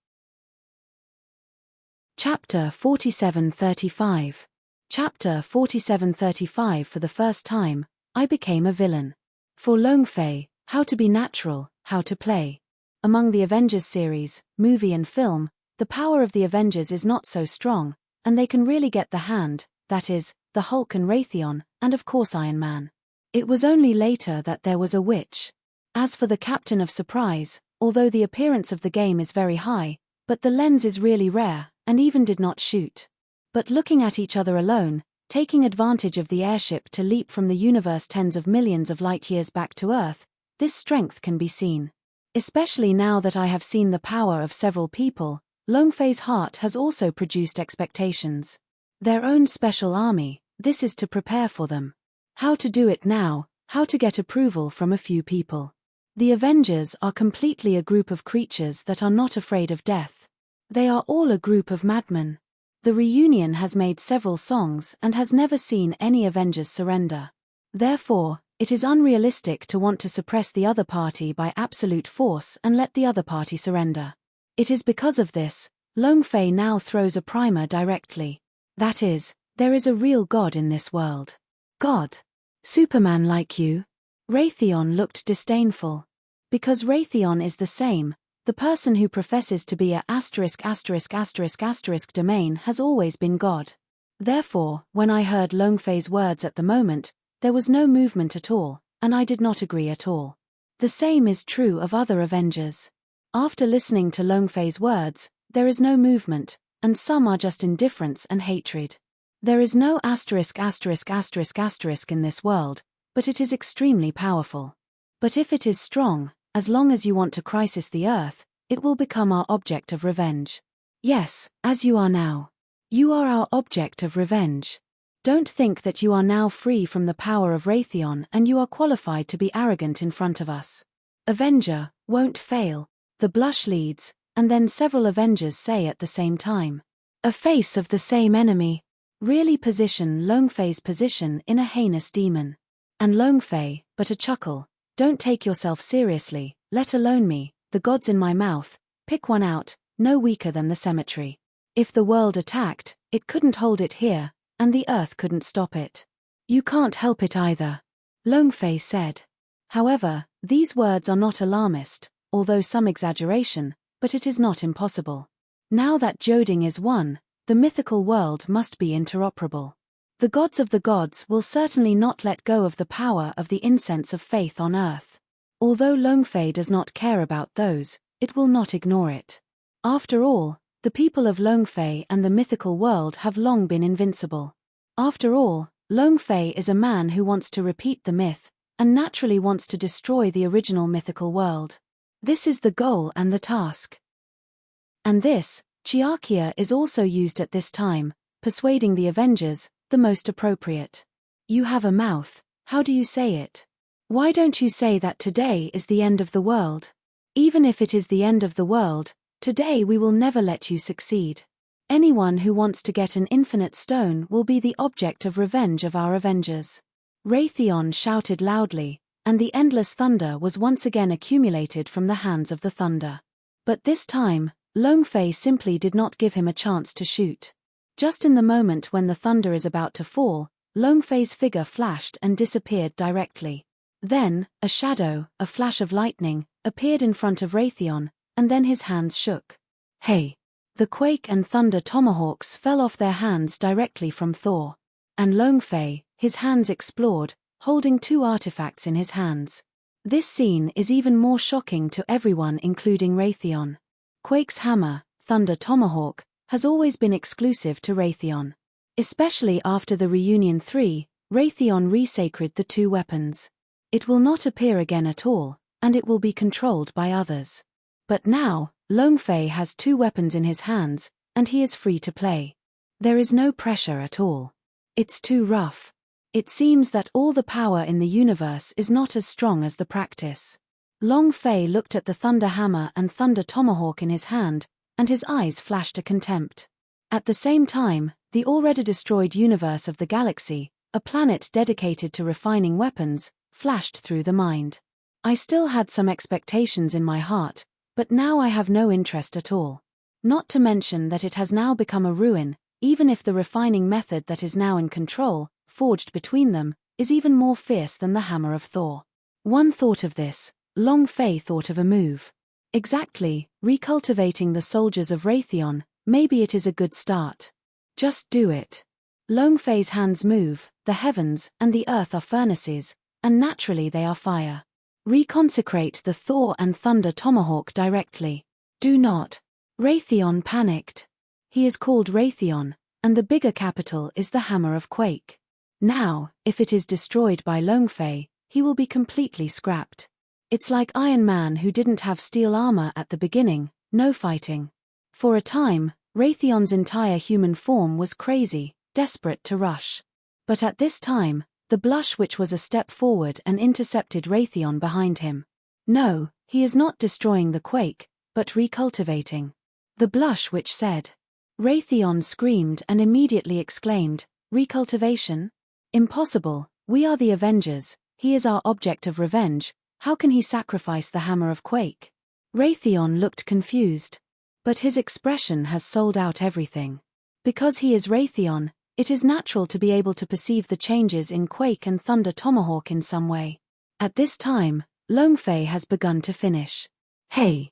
Chapter 47:35. Chapter 47:35. For the first time, I became a villain. For Long Fei, how to be natural, how to play. Among the Avengers series, movie and film, the power of the Avengers is not so strong, and they can really get the hand, that is, the Hulk and Raytheon, and of course Iron Man. It was only later that there was a witch. As for the Captain of Surprise, although the appearance of the game is very high, but the lens is really rare, and even did not shoot. But looking at each other alone, taking advantage of the airship to leap from the universe tens of millions of light years back to Earth, this strength can be seen. Especially now that I have seen the power of several people, Long Fei's heart has also produced expectations. Their own special army, this is to prepare for them. How to do it now, how to get approval from a few people. The Avengers are completely a group of creatures that are not afraid of death. They are all a group of madmen. The reunion has made several songs and has never seen any Avengers surrender. Therefore, it is unrealistic to want to suppress the other party by absolute force and let the other party surrender. It is because of this, Long Fei now throws a primer directly. That is, there is a real God in this world. God? Superman like you? Raytheon looked disdainful. Because Raytheon is the same, the person who professes to be a ***** domain has always been God. Therefore, when I heard Long Fei's words at the moment, there was no movement at all, and I did not agree at all. The same is true of other Avengers. After listening to Long Fei's words, there is no movement, and some are just indifference and hatred. There is no ***** in this world, but it is extremely powerful. But if it is strong, as long as you want to crisis the Earth, it will become our object of revenge. Yes, as you are now. You are our object of revenge. Don't think that you are now free from the power of Raytheon and you are qualified to be arrogant in front of us. Avenger, won't fail. The blush leads, and then several Avengers say at the same time. A face of the same enemy. Really position Long Fei's position in a heinous demon. And Long Fei, but a chuckle. Don't take yourself seriously, let alone me, the gods in my mouth, pick one out, no weaker than the cemetery. If the world attacked, it couldn't hold it here, and the Earth couldn't stop it. You can't help it either. Long Fei said. However, these words are not alarmist, although some exaggeration, but it is not impossible. Now that Joding is won, the mythical world must be interoperable. The gods of the gods will certainly not let go of the power of the incense of faith on Earth. Although Long Fei does not care about those, it will not ignore it. After all, the people of Long Fei and the mythical world have long been invincible. After all, Long Fei is a man who wants to repeat the myth, and naturally wants to destroy the original mythical world. This is the goal and the task. And this, Chiarchia is also used at this time, persuading the Avengers, the most appropriate. You have a mouth, how do you say it? Why don't you say that today is the end of the world? Even if it is the end of the world, today we will never let you succeed. Anyone who wants to get an infinite stone will be the object of revenge of our avengers. Raytheon shouted loudly, and the endless thunder was once again accumulated from the hands of the thunder. But this time, Longfei simply did not give him a chance to shoot. Just in the moment when the thunder is about to fall, Longfei's figure flashed and disappeared directly. Then, a shadow, a flash of lightning, appeared in front of Raytheon, and then his hands shook. Hey! The quake and thunder tomahawks fell off their hands directly from Thor. And Longfei, his hands explored, holding two artifacts in his hands. This scene is even more shocking to everyone including Raytheon. Quake's hammer, Thunder Tomahawk, has always been exclusive to Raytheon. Especially after the Reunion 3, Raytheon resacred the two weapons. It will not appear again at all, and it will be controlled by others. But now, Longfei has two weapons in his hands, and he is free to play. There is no pressure at all. It's too rough. It seems that all the power in the universe is not as strong as the practice. Longfei looked at the Thunder Hammer and Thunder Tomahawk in his hand, and his eyes flashed a contempt. At the same time, the already destroyed universe of the galaxy, a planet dedicated to refining weapons, flashed through the mind. I still had some expectations in my heart, but now I have no interest at all. Not to mention that it has now become a ruin, even if the refining method that is now in control, forged between them, is even more fierce than the hammer of Thor. One thought of this, Longfei thought of a move. Exactly, recultivating the soldiers of Raytheon, maybe it is a good start. Just do it. Longfei's hands move, the heavens and the earth are furnaces, and naturally they are fire. Reconsecrate the Thor and Thunder Tomahawk directly. Do not. Raytheon panicked. He is called Raytheon, and the bigger capital is the Hammer of Quake. Now, if it is destroyed by Longfei, he will be completely scrapped. It's like Iron Man who didn't have steel armor at the beginning, no fighting. For a time, Raytheon's entire human form was crazy, desperate to rush. But at this time, the blush which was a step forward and intercepted Raytheon behind him. No, he is not destroying the quake, but recultivating. The blush which said. Raytheon screamed and immediately exclaimed, recultivation? Impossible, we are the Avengers, he is our object of revenge, how can he sacrifice the Hammer of Quake? Raytheon looked confused. But his expression has sold out everything. Because he is Raytheon, it is natural to be able to perceive the changes in Quake and Thunder Tomahawk in some way. At this time, Longfei has begun to finish. Hey!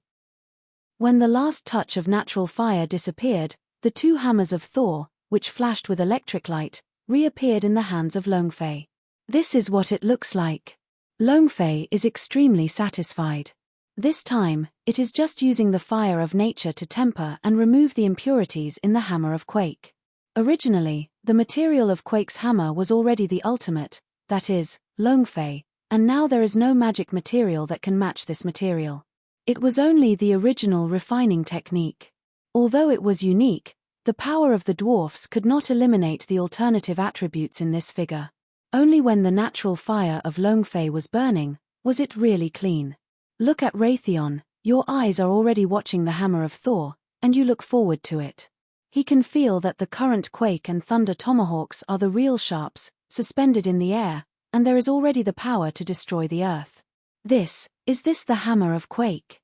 When the last touch of natural fire disappeared, the two hammers of Thor, which flashed with electric light, reappeared in the hands of Longfei. This is what it looks like. Longfei is extremely satisfied. This time, it is just using the fire of nature to temper and remove the impurities in the Hammer of Quake. Originally, the material of Quake's hammer was already the ultimate, that is, Longfei, and now there is no magic material that can match this material. It was only the original refining technique. Although it was unique, the power of the dwarfs could not eliminate the alternative attributes in this figure. Only when the natural fire of Longfei was burning, was it really clean. Look at Raytheon, your eyes are already watching the Hammer of Thor, and you look forward to it. He can feel that the current Quake and Thunder Tomahawks are the real sharps, suspended in the air, and there is already the power to destroy the earth. Is this the Hammer of Quake?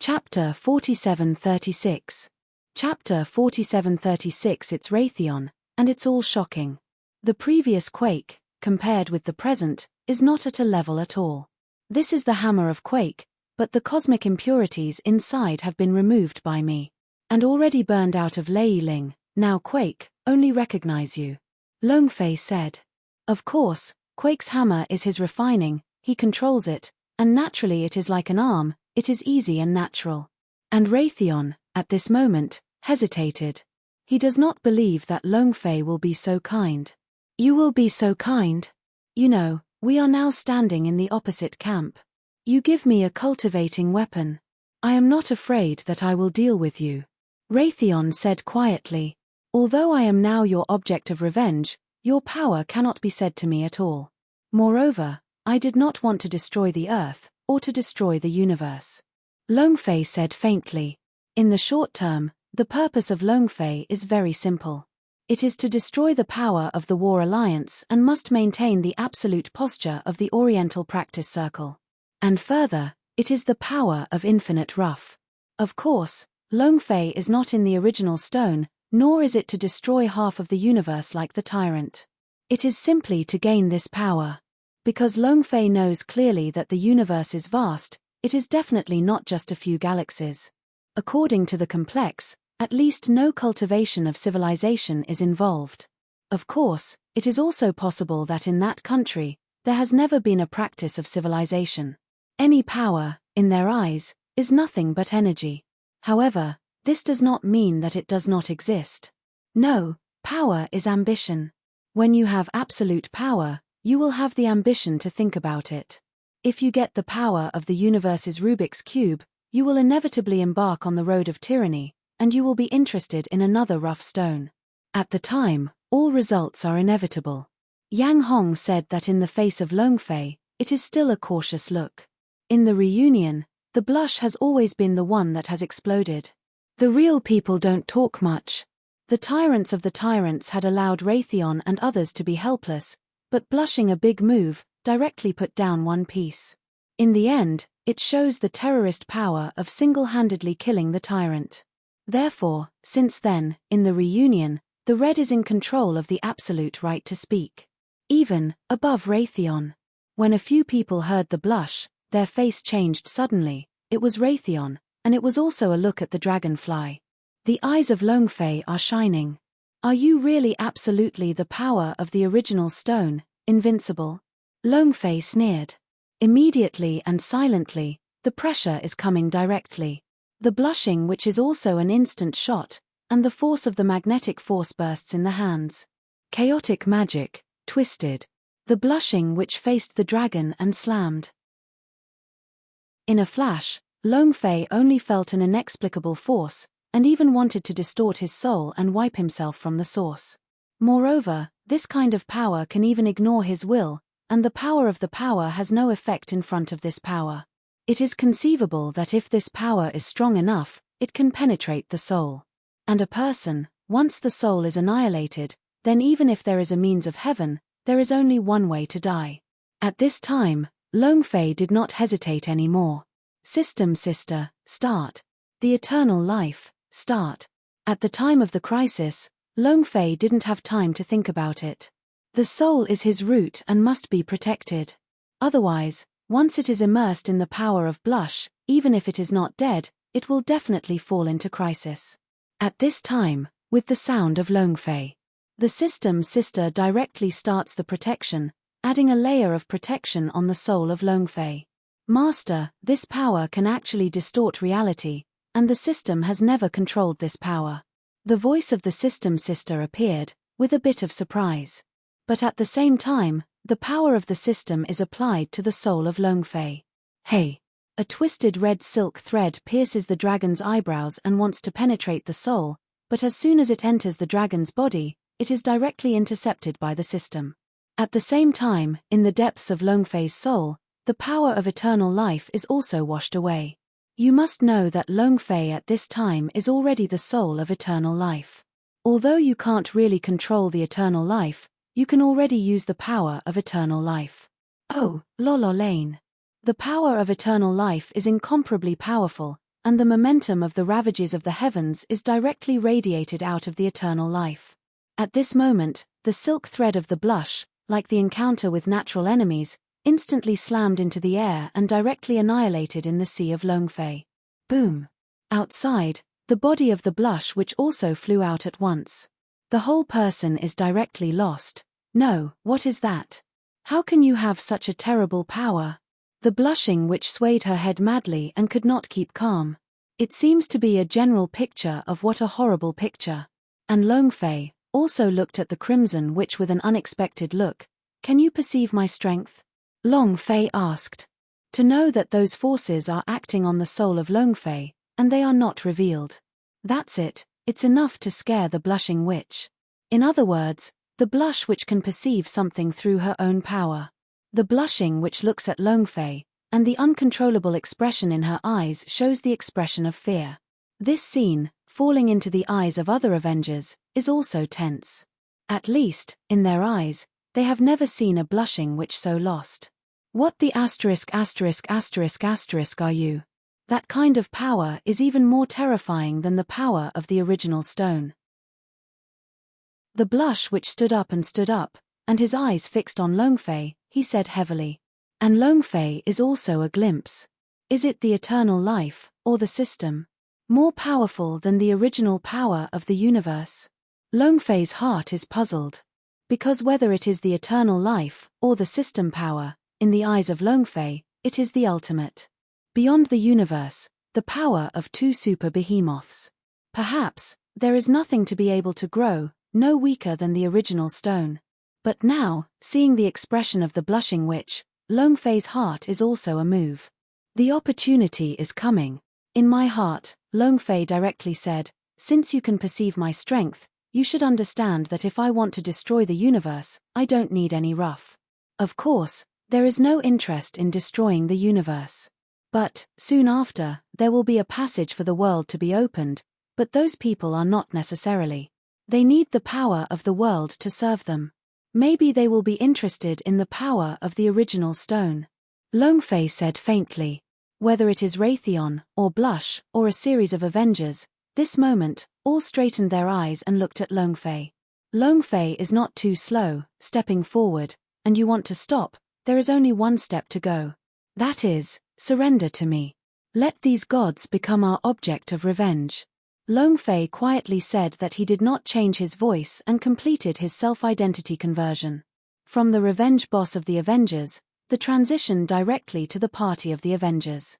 Chapter 4736. Chapter 4736. It's Raytheon, and it's all shocking. The previous quake, compared with the present, is not at a level at all. This is the hammer of quake, but the cosmic impurities inside have been removed by me. And already burned out of Lei Ling, now quake, only recognize you. Longfei said. Of course, Quake's hammer is his refining, he controls it, and naturally it is like an arm, it is easy and natural. And Raytheon, at this moment, hesitated. He does not believe that Longfei will be so kind. You will be so kind? You know, we are now standing in the opposite camp. You give me a cultivating weapon. I am not afraid that I will deal with you. Raytheon said quietly. Although I am now your object of revenge, your power cannot be said to me at all. Moreover, I did not want to destroy the earth, or to destroy the universe. Longfei said faintly. In the short term, the purpose of Longfei is very simple. It is to destroy the power of the War Alliance and must maintain the absolute posture of the Oriental Practice Circle. And further, it is the power of infinite rough. Of course, Longfei is not in the original stone, nor is it to destroy half of the universe like the tyrant. It is simply to gain this power. Because Longfei knows clearly that the universe is vast, it is definitely not just a few galaxies. According to the complex, at least no cultivation of civilization is involved. Of course, it is also possible that in that country, there has never been a practice of civilization. Any power, in their eyes, is nothing but energy. However, this does not mean that it does not exist. No, power is ambition. When you have absolute power, you will have the ambition to think about it. If you get the power of the universe's Rubik's Cube, you will inevitably embark on the road of tyranny, and you will be interested in another rough stone. At the time, all results are inevitable. Yang Hong said that in the face of Longfei, it is still a cautious look. In the reunion, the blush has always been the one that has exploded. The real people don't talk much. The tyrants of the tyrants had allowed Raytheon and others to be helpless, but blushing a big move, directly put down one piece. In the end, it shows the terrorist power of single-handedly killing the tyrant. Therefore, since then, in the reunion, the Red is in control of the absolute right to speak. Even, above Raytheon. When a few people heard the blush, their face changed suddenly. It was Raytheon, and it was also a look at the dragonfly. The eyes of Longfei are shining. Are you really absolutely the power of the original stone, Invincible? Longfei sneered. Immediately and silently, the pressure is coming directly. The blushing, which is also an instant shot, and the force of the magnetic force bursts in the hands. Chaotic magic, twisted. The blushing which faced the dragon and slammed. In a flash, Longfei only felt an inexplicable force, and even wanted to distort his soul and wipe himself from the source. Moreover, this kind of power can even ignore his will, and the power of the power has no effect in front of this power. It is conceivable that if this power is strong enough, it can penetrate the soul. And a person, once the soul is annihilated, then even if there is a means of heaven, there is only one way to die. At this time, Longfei did not hesitate anymore. System sister, start. The eternal life, start. At the time of the crisis, Longfei didn't have time to think about it. The soul is his root and must be protected. Otherwise, once it is immersed in the power of blush, even if it is not dead, it will definitely fall into crisis. At this time, with the sound of Longfei, the system sister directly starts the protection, adding a layer of protection on the soul of Longfei. Master, this power can actually distort reality, and the system has never controlled this power. The voice of the system sister appeared, with a bit of surprise. But at the same time, the power of the system is applied to the soul of Longfei. Hey! A twisted red silk thread pierces the dragon's eyebrows and wants to penetrate the soul, but as soon as it enters the dragon's body, it is directly intercepted by the system. At the same time, in the depths of Longfei's soul, the power of eternal life is also washed away. You must know that Longfei at this time is already the soul of eternal life. Although you can't really control the eternal life, you can already use the power of eternal life. Oh, Lololane. The power of eternal life is incomparably powerful, and the momentum of the ravages of the heavens is directly radiated out of the eternal life. At this moment, the silk thread of the blush, like the encounter with natural enemies, instantly slammed into the air and directly annihilated in the sea of Longfei. Boom! Outside, the body of the blush which also flew out at once. The whole person is directly lost. No, what is that? How can you have such a terrible power? The blushing which swayed her head madly and could not keep calm. It seems to be a general picture of what a horrible picture. And Longfei also looked at the crimson witch with an unexpected look. Can you perceive my strength? Longfei asked. To know that those forces are acting on the soul of Longfei, and they are not revealed. That's it, it's enough to scare the blushing witch. In other words, the blush which can perceive something through her own power. The blushing which looks at Longfei, and the uncontrollable expression in her eyes shows the expression of fear. This scene, falling into the eyes of other Avengers, is also tense. At least, in their eyes, they have never seen a blushing witch so lost. What the **** are you? That kind of power is even more terrifying than the power of the original stone. The blush witch stood up, and his eyes fixed on Longfei, he said heavily. And Longfei is also a glimpse. Is it the eternal life, or the system? More powerful than the original power of the universe? Longfei's heart is puzzled. Because whether it is the eternal life, or the system power, in the eyes of Longfei, it is the ultimate. Beyond the universe, the power of two super behemoths. Perhaps, there is nothing to be able to grow, no weaker than the original stone. But now, seeing the expression of the blushing witch, Longfei's heart is also a move. The opportunity is coming. In my heart, Longfei directly said, since you can perceive my strength, you should understand that if I want to destroy the universe, I don't need any rough. Of course, there is no interest in destroying the universe. But, soon after, there will be a passage for the world to be opened, but those people are not necessarily. They need the power of the world to serve them. Maybe they will be interested in the power of the original stone. Longfei said faintly. Whether it is Raytheon, or Blush, or a series of Avengers, this moment, all straightened their eyes and looked at Longfei. Longfei is not too slow, stepping forward, and you want to stop, there is only one step to go. That is, surrender to me. Let these gods become our object of revenge. Longfei quietly said that he did not change his voice and completed his self-identity conversion. From the revenge boss of the Avengers, the transition directly to the party of the Avengers.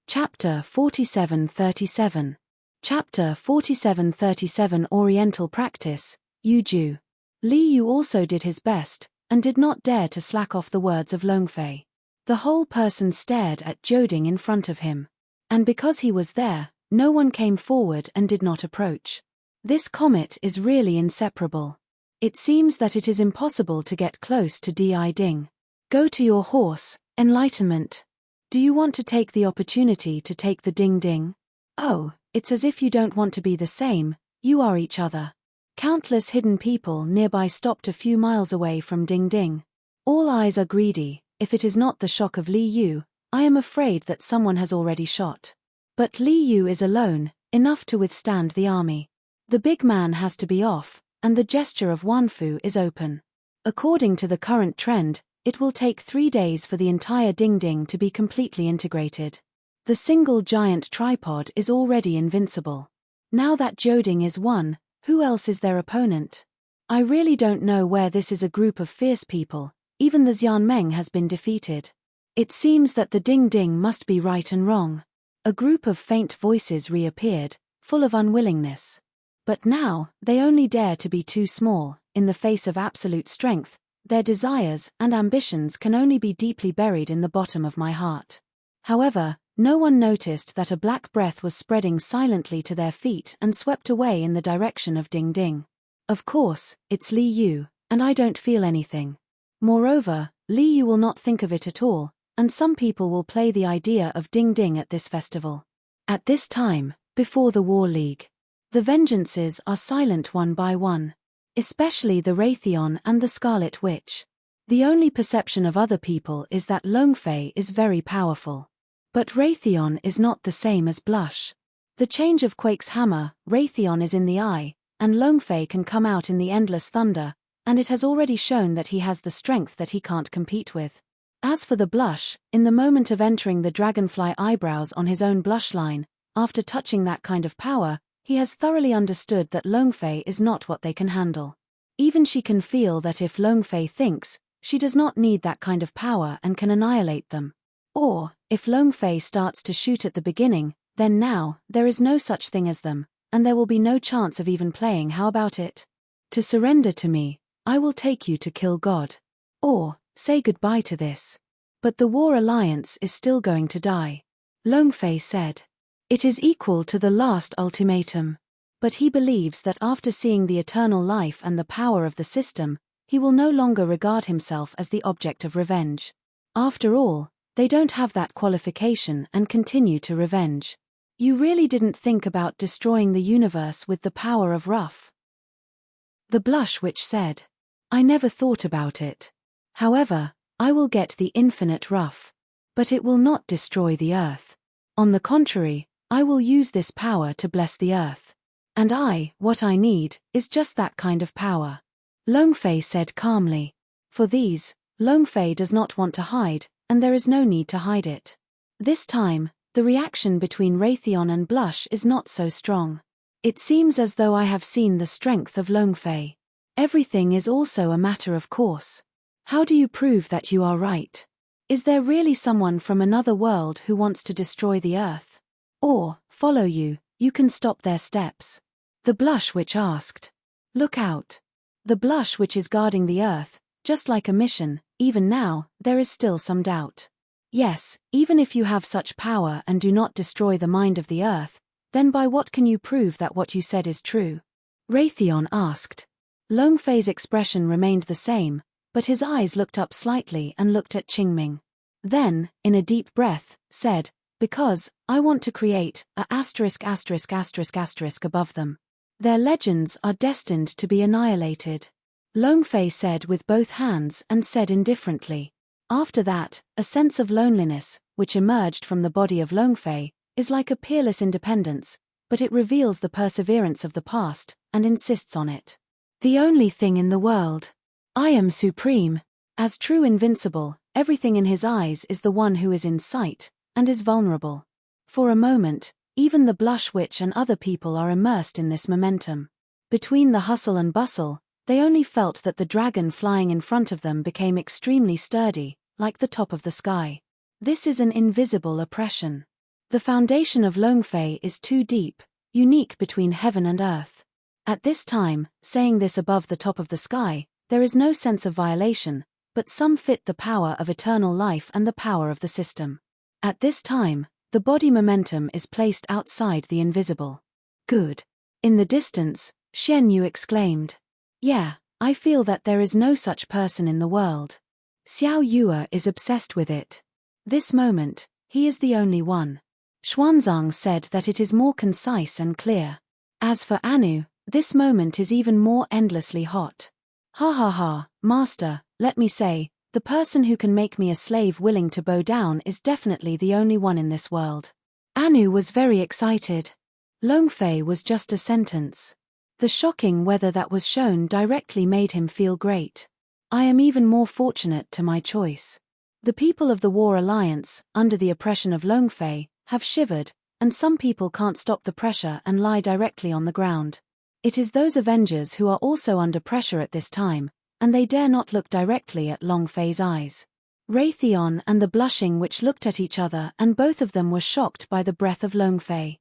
Chapter 4737. Chapter 4737 Oriental Practice, Yuju. Li Yu also did his best, and did not dare to slack off the words of Longfei. The whole person stared at Joding in front of him. And because he was there, no one came forward and did not approach. This comet is really inseparable. It seems that it is impossible to get close to Ding. Go to your horse, enlightenment. Do you want to take the opportunity to take the Ding? Oh, it's as if you don't want to be the same, you are each other. Countless hidden people nearby stopped a few miles away from Ding. All eyes are greedy. If it is not the shock of Li Yu, I am afraid that someone has already shot. But Li Yu is alone, enough to withstand the army. The big man has to be off, and the gesture of Wanfu is open. According to the current trend, it will take 3 days for the entire Ding to be completely integrated. The single giant tripod is already invincible. Now that Joding is one, who else is their opponent? I really don't know where this is a group of fierce people, even the Xianmeng has been defeated. It seems that the Ding must be right and wrong. A group of faint voices reappeared, full of unwillingness. But now, they only dare to be too small, in the face of absolute strength. Their desires and ambitions can only be deeply buried in the bottom of my heart. However, no one noticed that a black breath was spreading silently to their feet and swept away in the direction of Ding. Of course, it's Li Yu, and I don't feel anything. Moreover, Li Yu will not think of it at all, and some people will play the idea of Ding at this festival. At this time, before the War League, the vengeances are silent one by one. Especially the Raytheon and the Scarlet Witch. The only perception of other people is that Longfei is very powerful. But Raytheon is not the same as blush. The change of Quake's hammer, Raytheon is in the eye, and Longfei can come out in the endless thunder, and it has already shown that he has the strength that he can't compete with. As for the blush, in the moment of entering the dragonfly eyebrows on his own blush line, after touching that kind of power, he has thoroughly understood that Longfei is not what they can handle. Even she can feel that if Longfei thinks, she does not need that kind of power and can annihilate them. Or, if Longfei starts to shoot at the beginning, then now, there is no such thing as them, and there will be no chance of even playing. How about it? To surrender to me, I will take you to kill God. Or, say goodbye to this. But the War Alliance is still going to die. Longfei said. It is equal to the last ultimatum. But he believes that after seeing the eternal life and the power of the system, he will no longer regard himself as the object of revenge. After all, they don't have that qualification and continue to revenge. You really didn't think about destroying the universe with the power of Rough? The Blush Witch said. I never thought about it. However, I will get the infinite Rough. But it will not destroy the earth. On the contrary, I will use this power to bless the earth. And what I need, is just that kind of power. Longfei said calmly. For these, Longfei does not want to hide, and there is no need to hide it. This time, the reaction between Raytheon and Blush is not so strong. It seems as though I have seen the strength of Longfei. Everything is also a matter of course. How do you prove that you are right? Is there really someone from another world who wants to destroy the earth? Or, follow you, you can stop their steps. The Blush Witch asked. Look out. The Blush Witch is guarding the earth, just like a mission. Even now, there is still some doubt. Yes, even if you have such power and do not destroy the mind of the earth, then by what can you prove that what you said is true? Raytheon asked. Longfei's expression remained the same, but his eyes looked up slightly and looked at Qingming. Then, in a deep breath, said, because, I want to create a **** above them. Their legends are destined to be annihilated. Longfei said with both hands and said indifferently. After that, a sense of loneliness, which emerged from the body of Longfei, is like a peerless independence, but it reveals the perseverance of the past, and insists on it. The only thing in the world. I am supreme. As true Invincible, everything in his eyes is the one who is in sight, and is vulnerable. For a moment, even the Blush Witch and other people are immersed in this momentum. Between the hustle and bustle, they only felt that the dragon flying in front of them became extremely sturdy, like the top of the sky. This is an invisible oppression. The foundation of Longfei is too deep, unique between heaven and earth. At this time, saying this above the top of the sky, there is no sense of violation, but some fit the power of eternal life and the power of the system. At this time, the body momentum is placed outside the invisible. Good. In the distance, Xian Yu exclaimed. Yeah, I feel that there is no such person in the world. Xiao Yue is obsessed with it. This moment, he is the only one. Xuanzang said that it is more concise and clear. As for Anu, this moment is even more endlessly hot. Ha ha ha, master, let me say, the person who can make me a slave willing to bow down is definitely the only one in this world. Anu was very excited. Longfei was just a sentence. The shocking weather that was shown directly made him feel great. I am even more fortunate to my choice. The people of the War Alliance, under the oppression of Longfei, have shivered, and some people can't stop the pressure and lie directly on the ground. It is those Avengers who are also under pressure at this time, and they dare not look directly at Longfei's eyes. Raytheon and the Blushing Witch looked at each other and both of them were shocked by the breath of Longfei.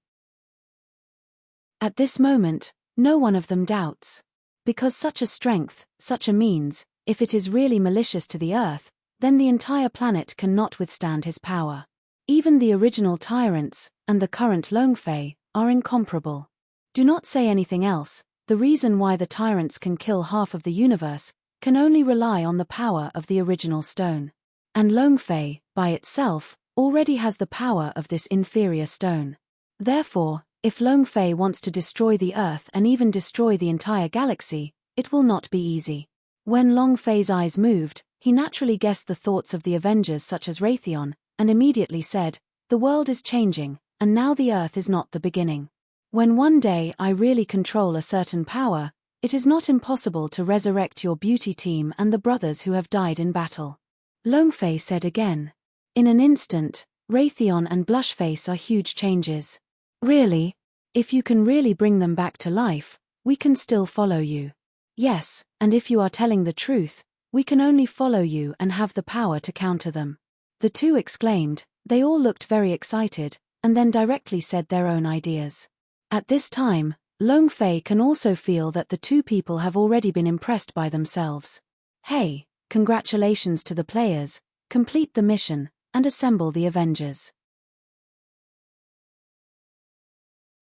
At this moment, no one of them doubts. Because such a strength, such a means, if it is really malicious to the earth, then the entire planet cannot withstand his power. Even the original tyrants, and the current Longfei, are incomparable. Do not say anything else, the reason why the tyrants can kill half of the universe, can only rely on the power of the original stone. And Longfei, by itself, already has the power of this inferior stone. Therefore, if Longfei wants to destroy the earth and even destroy the entire galaxy, it will not be easy. When Longfei's eyes moved, he naturally guessed the thoughts of the Avengers such as Raytheon, and immediately said, The world is changing, and now the Earth is not the beginning. When one day I really control a certain power, it is not impossible to resurrect your beauty team and the brothers who have died in battle. Longfei said again. In an instant, Raytheon and Blushface are huge changes. Really? If you can really bring them back to life, we can still follow you. Yes, and if you are telling the truth, we can only follow you and have the power to counter them. The two exclaimed. They all looked very excited, and then directly said their own ideas. At this time, Longfei can also feel that the two people have already been impressed by themselves. Hey, congratulations to the players, complete the mission, and assemble the Avengers.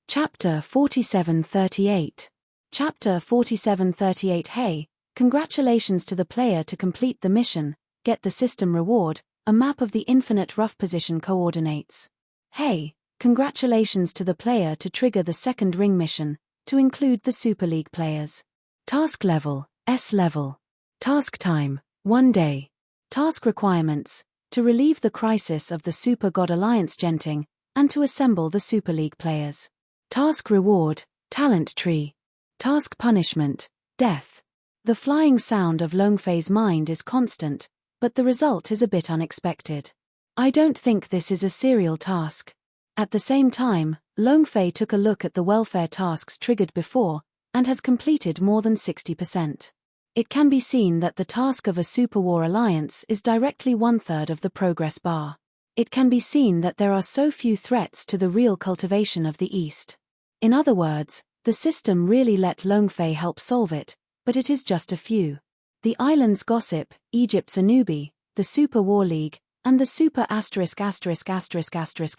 Chapter 4738. Chapter 4738. Hey, congratulations to the player to complete the mission, get the system reward, a map of the infinite rough position coordinates. Hey, congratulations to the player to trigger the second ring mission, to include the Super League players. Task level, S level. Task time, 1 day. Task requirements, to relieve the crisis of the Super God Alliance genting, and to assemble the Super League players. Task reward, talent tree. Task punishment, death. The flying sound of Longfei's mind is constant, but the result is a bit unexpected. I don't think this is a serial task. At the same time, Longfei took a look at the welfare tasks triggered before, and has completed more than 60%. It can be seen that the task of a Superwar Alliance is directly 1/3 of the progress bar. It can be seen that there are so few threats to the real cultivation of the East. In other words, the system really let Longfei help solve it, but it is just a few. The Islands Gossip, Egypt's Anubi, the Super War League, and the Super *****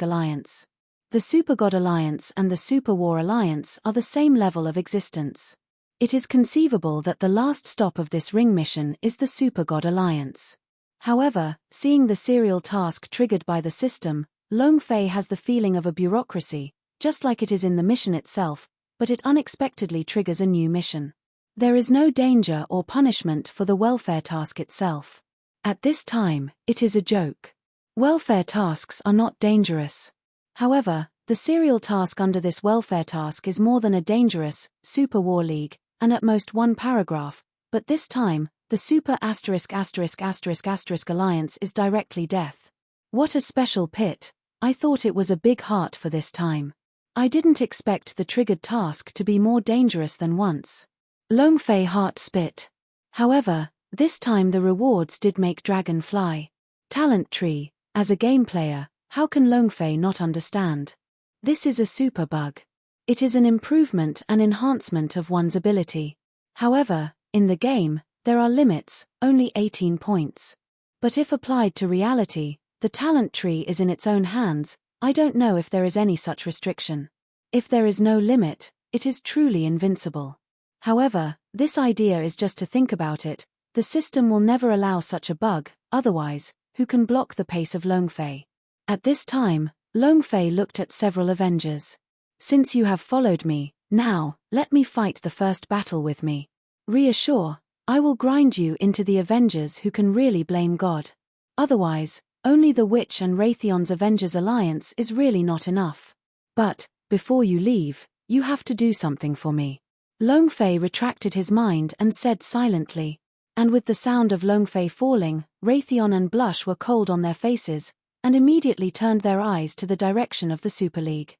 Alliance. The Super God Alliance and the Super War Alliance are the same level of existence. It is conceivable that the last stop of this ring mission is the Super God Alliance. However, seeing the serial task triggered by the system, Longfei has the feeling of a bureaucracy, just like it is in the mission itself, but it unexpectedly triggers a new mission. There is no danger or punishment for the welfare task itself. At this time, it is a joke. Welfare tasks are not dangerous. However, the serial task under this welfare task is more than a dangerous, Super War League, and at most 1 paragraph, but this time, the Super ***** Alliance is directly death. What a special pit, I thought it was a big heart for this time. I didn't expect the triggered task to be more dangerous than once. Longfei heart spit. However, this time the rewards did make Dragon fly. Talent tree, as a game player, how can Longfei not understand? This is a super bug. It is an improvement and enhancement of one's ability. However, in the game, there are limits, only 18 points. But if applied to reality, the talent tree is in its own hands. I don't know if there is any such restriction. If there is no limit, it is truly invincible. However, this idea is just to think about it. The system will never allow such a bug, otherwise, who can block the pace of Longfei? At this time, Longfei looked at several Avengers. Since you have followed me, now, let me fight the first battle with me. Reassure, I will grind you into the Avengers who can really blame God. Otherwise, only the Witch and Raytheon's Avengers Alliance is really not enough. But, before you leave, you have to do something for me. Longfei retracted his mind and said silently. And with the sound of Longfei falling, Raytheon and Blush were cold on their faces, and immediately turned their eyes to the direction of the Super League.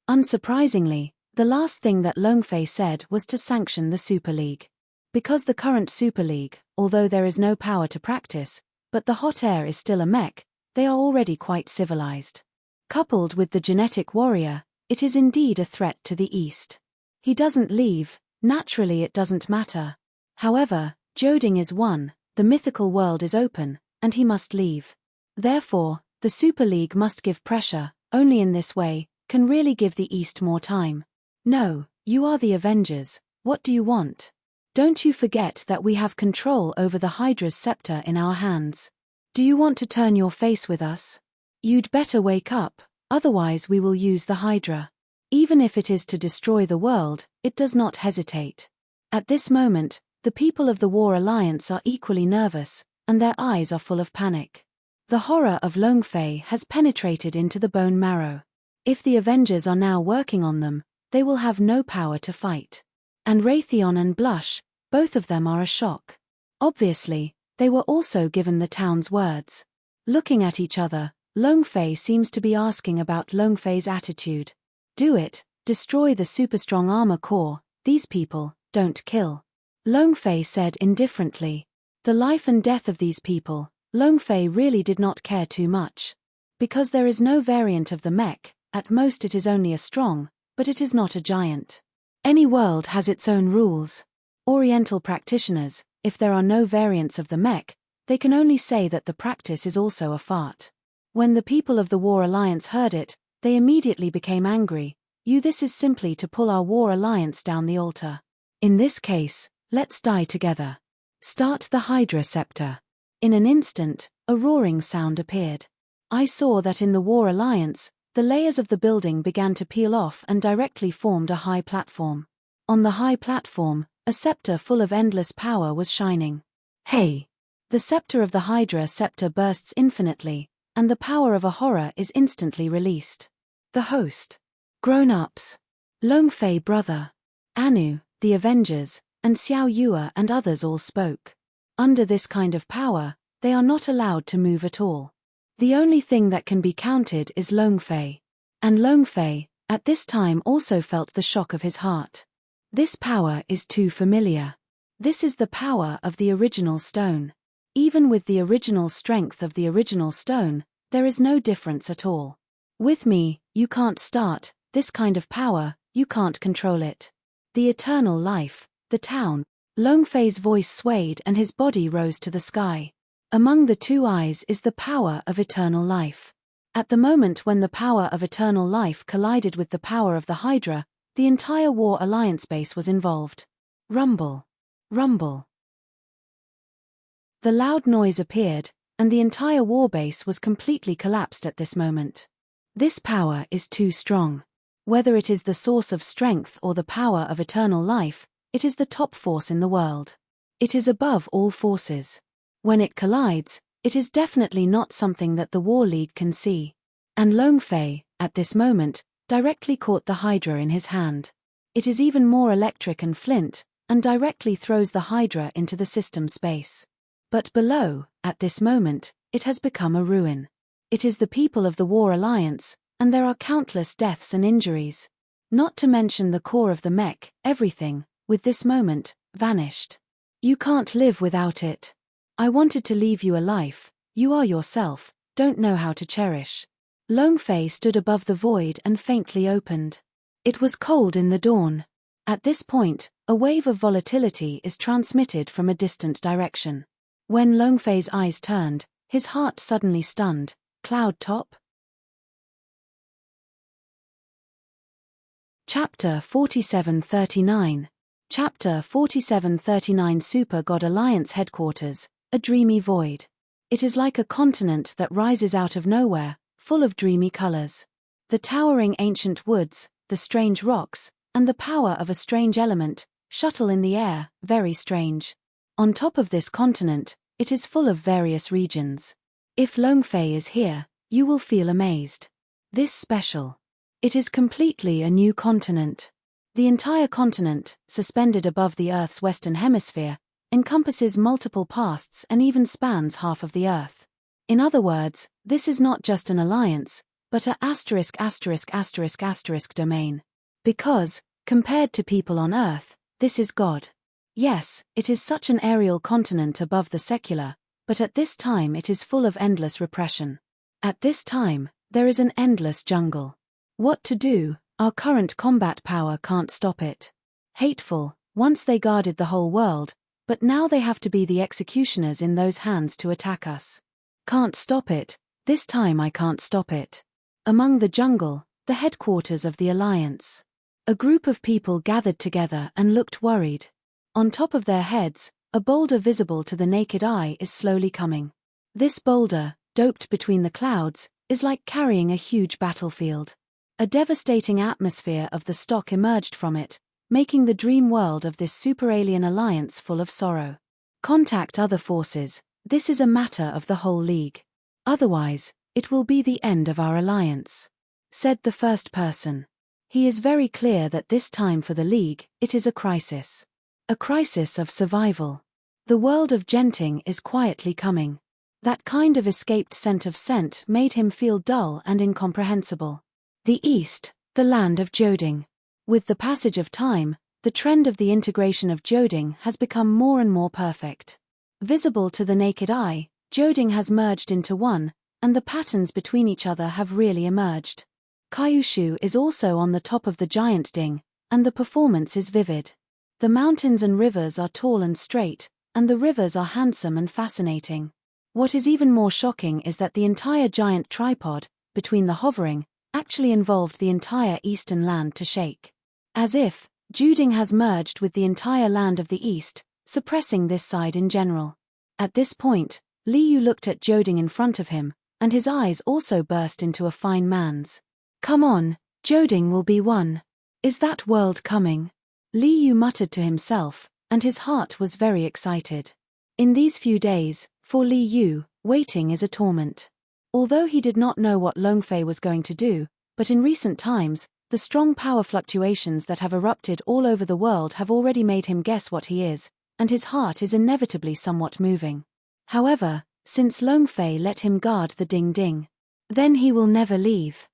Unsurprisingly, the last thing that Longfei said was to sanction the Super League. Because the current Super League, although there is no power to practice, but the hot air is still a mech, they are already quite civilized. Coupled with the genetic warrior, it is indeed a threat to the East. He doesn't leave, naturally it doesn't matter. However, Joding is one, the mythical world is open, and he must leave. Therefore, the Super League must give pressure, only in this way, can really give the East more time. No, you are the Avengers, what do you want? Don't you forget that we have control over the Hydra's scepter in our hands. Do you want to turn your face with us? You'd better wake up, otherwise we will use the Hydra. Even if it is to destroy the world, it does not hesitate. At this moment, the people of the War Alliance are equally nervous, and their eyes are full of panic. The horror of Longfei has penetrated into the bone marrow. If the Avengers are now working on them, they will have no power to fight. And Raytheon and Blush, both of them are a shock. Obviously, they were also given the town's words. Looking at each other, Longfei seems to be asking about Longfei's attitude. Do it, destroy the super-strong armor core, these people, don't kill. Longfei said indifferently. The life and death of these people, Longfei really did not care too much. Because there is no variant of the mech, at most it is only a strong, but it is not a giant. Any world has its own rules. Oriental practitioners, if there are no variants of the mech, they can only say that the practice is also a fart. When the people of the War Alliance heard it, they immediately became angry. This is simply to pull our War Alliance down the altar. In this case, let's die together. Start the Hydra Scepter. In an instant, a roaring sound appeared. I saw that in the War Alliance, the layers of the building began to peel off and directly formed a high platform. On the high platform, a scepter full of endless power was shining. Hey! The scepter of the Hydra Scepter bursts infinitely, and the power of a horror is instantly released. The host. Grown-ups. Longfei brother. Anu, the Avengers, and Xiao Yue and others all spoke. Under this kind of power, they are not allowed to move at all. The only thing that can be counted is Longfei. And Longfei, at this time also felt the shock of his heart. This power is too familiar. This is the power of the original stone. Even with the original strength of the original stone, there is no difference at all. With me, you can't start, this kind of power, you can't control it. The eternal life, the town. Longfei's voice swayed and his body rose to the sky. Among the two eyes is the power of eternal life. At the moment when the power of eternal life collided with the power of the Hydra, the entire War Alliance base was involved. Rumble. Rumble. The loud noise appeared, and the entire war base was completely collapsed at this moment. This power is too strong. Whether it is the source of strength or the power of eternal life, it is the top force in the world. It is above all forces. When it collides, it is definitely not something that the War League can see. And Longfei, at this moment, directly caught the Hydra in his hand. It is even more electric and flint, and directly throws the Hydra into the system space. But below, at this moment, it has become a ruin. It is the people of the War Alliance, and there are countless deaths and injuries. Not to mention the core of the mech, everything, with this moment, vanished. You can't live without it. I wanted to leave you a life, you are yourself, don't know how to cherish. Longfei stood above the void and faintly opened. It was cold in the dawn. At this point, a wave of volatility is transmitted from a distant direction. When Longfei's eyes turned, his heart suddenly stunned. Cloud top? Chapter 4739. Chapter 4739 Super God Alliance Headquarters, a dreamy void. It is like a continent that rises out of nowhere, full of dreamy colors. The towering ancient woods, the strange rocks, and the power of a strange element, shuttle in the air, very strange. On top of this continent, it is full of various regions. If Longfei is here, you will feel amazed. This special. It is completely a new continent. The entire continent, suspended above the Earth's western hemisphere, encompasses multiple pasts and even spans half of the Earth. In other words, this is not just an alliance, but a ***** domain. Because, compared to people on Earth, this is God. Yes, it is such an aerial continent above the secular, but at this time it is full of endless repression. At this time, there is an endless jungle. What to do? Our current combat power can't stop it. Hateful, once they guarded the whole world, but now they have to be the executioners in those hands to attack us. Can't stop it, this time I can't stop it. Among the jungle, the headquarters of the Alliance. A group of people gathered together and looked worried. On top of their heads, a boulder visible to the naked eye is slowly coming. This boulder, doped between the clouds, is like carrying a huge battlefield. A devastating atmosphere of the stock emerged from it, making the dream world of this super-alien alliance full of sorrow. Contact other forces, this is a matter of the whole League. Otherwise, it will be the end of our alliance," said the first person. He is very clear that this time for the League, it is a crisis. A crisis of survival. The world of Genting is quietly coming. That kind of escaped scent of scent made him feel dull and incomprehensible. The East, the land of Joding. With the passage of time, the trend of the integration of Joding has become more and more perfect. Visible to the naked eye, Joding has merged into one, and the patterns between each other have really emerged. Kyushu is also on the top of the giant ding, and the performance is vivid. The mountains and rivers are tall and straight, and the rivers are handsome and fascinating. What is even more shocking is that the entire giant tripod, between the hovering, actually involved the entire eastern land to shake. As if, Juding has merged with the entire land of the east, suppressing this side in general. At this point, Liu looked at Joding in front of him, and his eyes also burst into a fine man's. "Come on, Joding will be one. Is that world coming?" Liu muttered to himself, and his heart was very excited. In these few days, for Liu, waiting is a torment. Although he did not know what Longfei was going to do, but in recent times, the strong power fluctuations that have erupted all over the world have already made him guess what he is, and his heart is inevitably somewhat moving. However, since Longfei let him guard the Ding Ding, then he will never leave.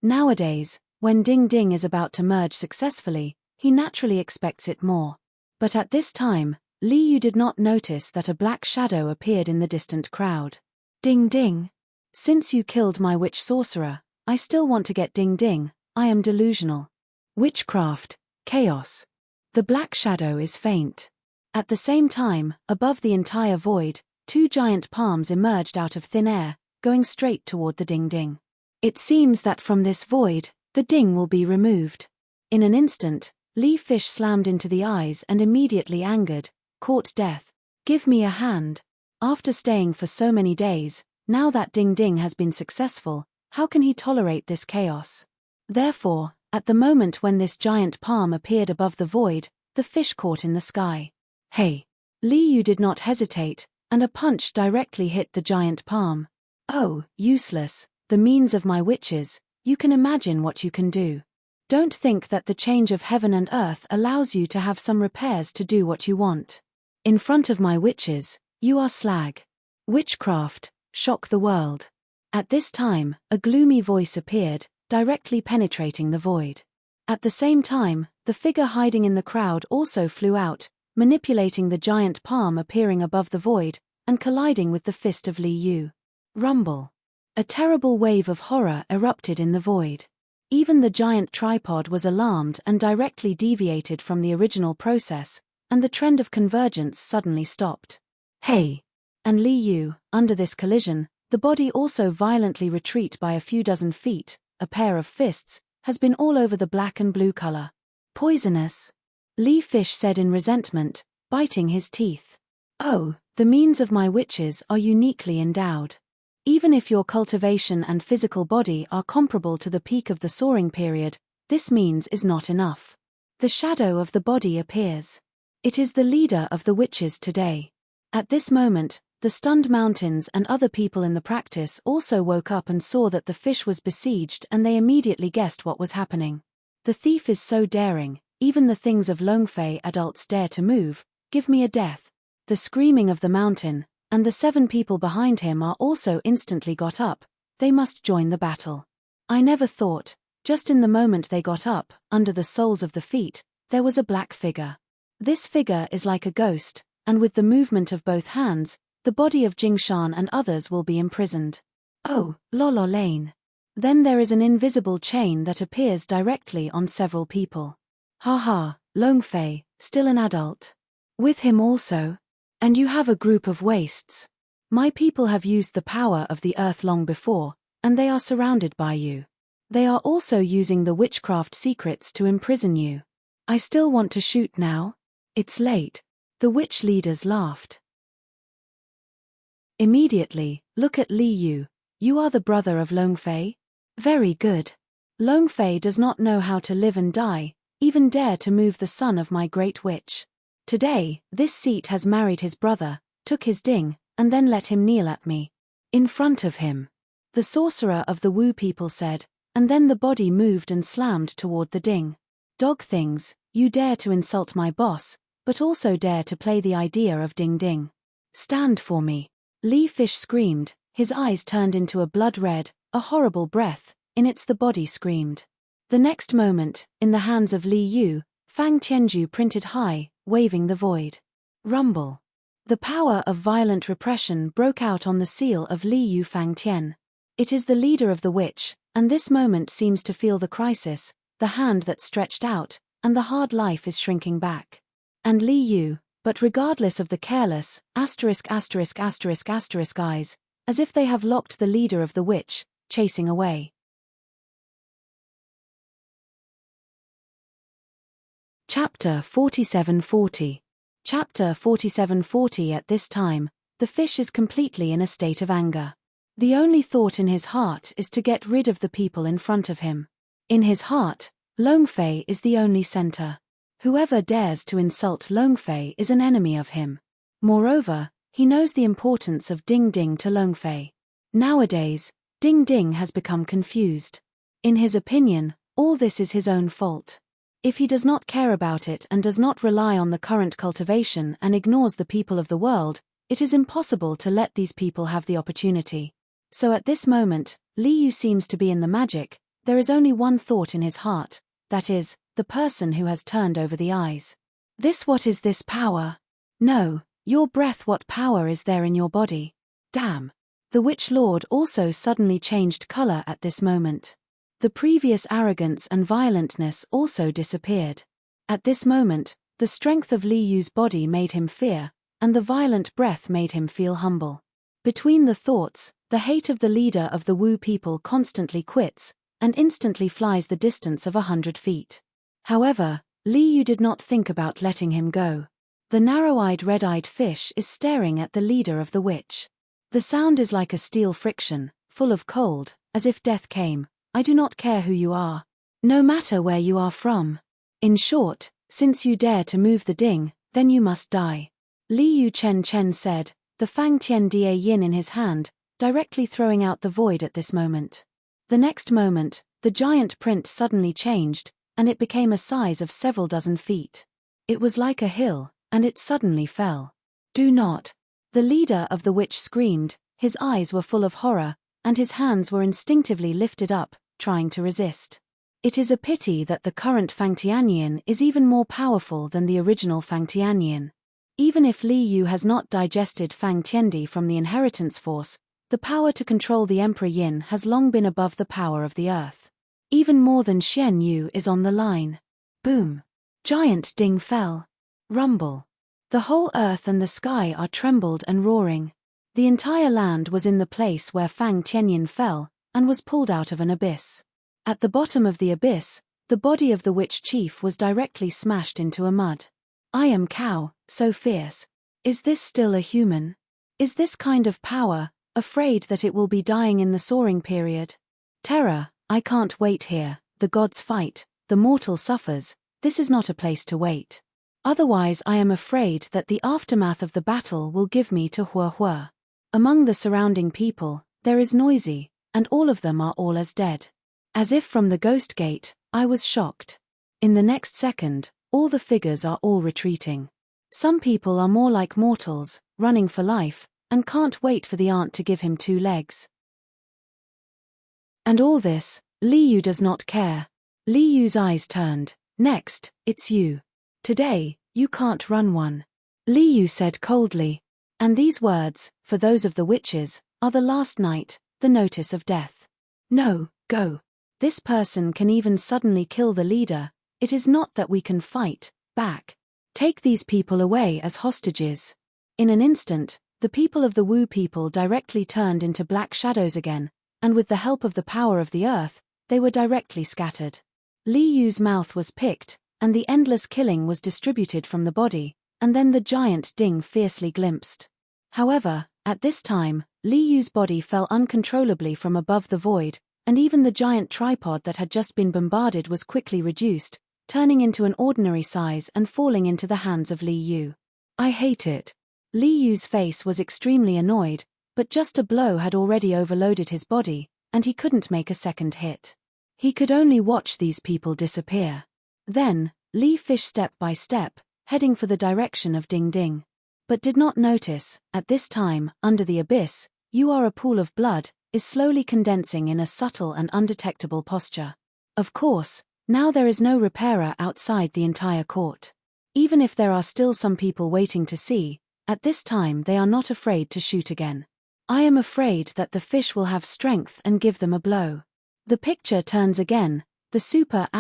Nowadays, when Ding Ding is about to merge successfully, he naturally expects it more. But at this time, Liu did not notice that a black shadow appeared in the distant crowd. "Ding Ding. Since you killed my witch sorcerer, I still want to get Ding Ding. I am delusional. Witchcraft, chaos. The black shadow is faint." At the same time, above the entire void, two giant palms emerged out of thin air, going straight toward the Ding Ding. It seems that from this void, the ding will be removed. In an instant, Li Fish slammed into the eyes and immediately angered, caught death. "Give me a hand." After staying for so many days, now that Ding Ding has been successful, how can he tolerate this chaos? Therefore, at the moment when this giant palm appeared above the void, the fish caught in the sky. "Hey!" Liu did not hesitate, and a punch directly hit the giant palm. "Oh, useless, the means of my witches, you can imagine what you can do. Don't think that the change of heaven and earth allows you to have some repairs to do what you want. In front of my witches, you are slag. Witchcraft, shock the world." At this time, a gloomy voice appeared, directly penetrating the void. At the same time, the figure hiding in the crowd also flew out, manipulating the giant palm appearing above the void, and colliding with the fist of Liu. Rumble. A terrible wave of horror erupted in the void. Even the giant tripod was alarmed and directly deviated from the original process, and the trend of convergence suddenly stopped. "Hey!" And Liu, under this collision, the body also violently retreat by a few dozen feet, a pair of fists, has been all over the black and blue color. "Poisonous," Li Fish said in resentment, biting his teeth. "Oh, the means of my witches are uniquely endowed. Even if your cultivation and physical body are comparable to the peak of the soaring period, this means is not enough." The shadow of the body appears. It is the leader of the witches today. At this moment, the stunned mountains and other people in the practice also woke up and saw that the fish was besieged, and they immediately guessed what was happening. The thief is so daring, even the things of Longfei adults dare to move. "Give me a death." The screaming of the mountain, and the 7 people behind him are also instantly got up. They must join the battle. I never thought, just in the moment they got up, under the soles of the feet, there was a black figure. This figure is like a ghost, and with the movement of both hands, the body of Jingshan and others will be imprisoned. Oh, Lolo Lane. Then there is an invisible chain that appears directly on several people. Haha, Longfei, still an adult. With him also. And you have a group of wastes. My people have used the power of the earth long before, and they are surrounded by you. They are also using the witchcraft secrets to imprison you. I still want to shoot now. It's late. The witch leaders laughed. Immediately, look at Liu. You are the brother of Longfei? Very good. Longfei does not know how to live and die, even dare to move the son of my great witch. Today, this seat has married his brother, took his ding, and then let him kneel at me. In front of him. The sorcerer of the Wu people said, and then the body moved and slammed toward the Ding. Dog things, you dare to insult my boss, but also dare to play the idea of Ding Ding. Stand for me. Li Fish screamed, his eyes turned into a blood red, a horrible breath, in its the body screamed. The next moment, in the hands of Li Yu, Fang Tianju printed high, waving the void. Rumble. The power of violent repression broke out on the seal of Li Yu Fang Tian. It is the leader of the witch, and this moment seems to feel the crisis, the hand that stretched out, and the hard life is shrinking back. And Li Yu, but regardless of the careless, eyes, as if they have locked the leader of the witch, chasing away. Chapter 4740. Chapter 4740. At this time, the fish is completely in a state of anger. The only thought in his heart is to get rid of the people in front of him. In his heart, Longfei is the only center. Whoever dares to insult Longfei is an enemy of him. Moreover, he knows the importance of Ding Ding to Longfei. Nowadays, Ding Ding has become confused. In his opinion, all this is his own fault. If he does not care about it and does not rely on the current cultivation and ignores the people of the world, it is impossible to let these people have the opportunity. So at this moment, Li Yu seems to be in the magic. There is only one thought in his heart, that is, the person who has turned over the eyes. What is this power? No, your breath, what power is there in your body? Damn. The Witch Lord also suddenly changed color at this moment. The previous arrogance and violentness also disappeared. At this moment, the strength of Li Yu's body made him fear, and the violent breath made him feel humble. Between the thoughts, the hate of the leader of the Wu people constantly quits, and instantly flies the distance of 100 feet. However, Li Yu did not think about letting him go. The narrow-eyed red-eyed fish is staring at the leader of the witch. The sound is like a steel friction, full of cold, as if death came. I do not care who you are. No matter where you are from. In short, since you dare to move the Ding, then you must die. Li Yu Chen said, the Fang Tian Da Yin in his hand, directly throwing out the void at this moment. The next moment, the giant print suddenly changed, and it became a size of several dozen feet. It was like a hill, and it suddenly fell. Do not. The leader of the witch screamed, his eyes were full of horror, and his hands were instinctively lifted up, trying to resist. It is a pity that the current Fang Tianyin is even more powerful than the original Fang Tianyin. Even if Li Yu has not digested Fang Tiandi from the inheritance force, the power to control the Emperor Yin has long been above the power of the earth. Even more than Xian Yu is on the line. Boom. Giant Ding fell. Rumble. The whole earth and the sky are trembled and roaring. The entire land was in the place where Fang Tianyin fell, and was pulled out of an abyss. At the bottom of the abyss, the body of the witch chief was directly smashed into a mud. I am cow, so fierce. Is this still a human? Is this kind of power, afraid that it will be dying in the soaring period? Terror, I can't wait here, the gods fight, the mortal suffers, this is not a place to wait. Otherwise I am afraid that the aftermath of the battle will give me to Hua Hua. Among the surrounding people, there is noisy, and all of them are all as dead. As if from the ghost gate, I was shocked. In the next second, all the figures are all retreating. Some people are more like mortals, running for life, and can't wait for the aunt to give him 2 legs. And all this, Li Yu does not care. Li Yu's eyes turned. Next, it's you. Today, you can't run one. Li Yu said coldly. And these words, for those of the witches, are the last night, the notice of death. No, go. This person can even suddenly kill the leader. It is not that we can fight back. Take these people away as hostages. In an instant, the people of the Wu people directly turned into black shadows again, and with the help of the power of the earth, they were directly scattered. Li Yu's mouth was picked, and the endless killing was distributed from the body, and then the giant Ding fiercely glimpsed. However, at this time, Li Yu's body fell uncontrollably from above the void, and even the giant tripod that had just been bombarded was quickly reduced, turning into an ordinary size and falling into the hands of Li Yu. I hate it. Li Yu's face was extremely annoyed, but just a blow had already overloaded his body, and he couldn't make a second hit. He could only watch these people disappear. Then, Li fished step by step, heading for the direction of Ding Ding. But did not notice, at this time, under the abyss, you are a pool of blood, is slowly condensing in a subtle and undetectable posture. Of course, now there is no repairer outside the entire court. Even if there are still some people waiting to see, at this time they are not afraid to shoot again. I am afraid that the fish will have strength and give them a blow. The picture turns again, the super ******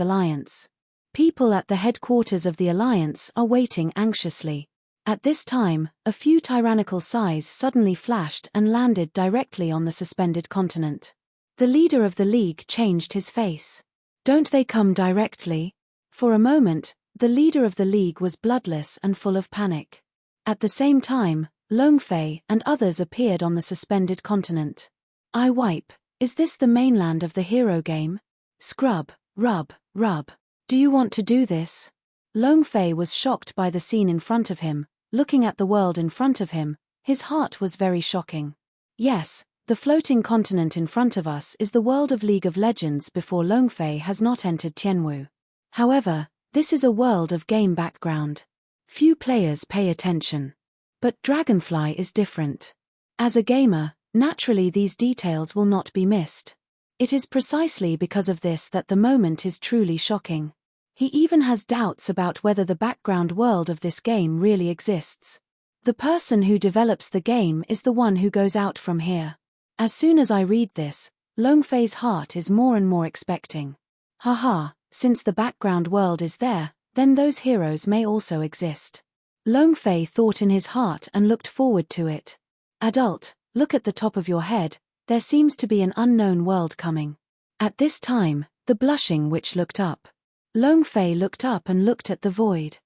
alliance. People at the headquarters of the alliance are waiting anxiously. At this time, a few tyrannical sighs suddenly flashed and landed directly on the suspended continent. The leader of the league changed his face. Don't they come directly? For a moment, the leader of the league was bloodless and full of panic. At the same time, Longfei and others appeared on the suspended continent. I wipe, is this the mainland of the hero game? Scrub, rub, rub. Do you want to do this? Longfei was shocked by the scene in front of him, looking at the world in front of him, his heart was very shocking. Yes, the floating continent in front of us is the world of League of Legends before Longfei has not entered Tianwu. However, this is a world of game background. Few players pay attention. But Dragonfly is different. As a gamer, naturally these details will not be missed. It is precisely because of this that the moment is truly shocking. He even has doubts about whether the background world of this game really exists. The person who develops the game is the one who goes out from here. As soon as I read this, Longfei's heart is more and more expecting. Haha, since the background world is there, then those heroes may also exist. Longfei thought in his heart and looked forward to it. Adult, look at the top of your head, there seems to be an unknown world coming. At this time, the blushing witch looked up. Longfei looked up and looked at the void.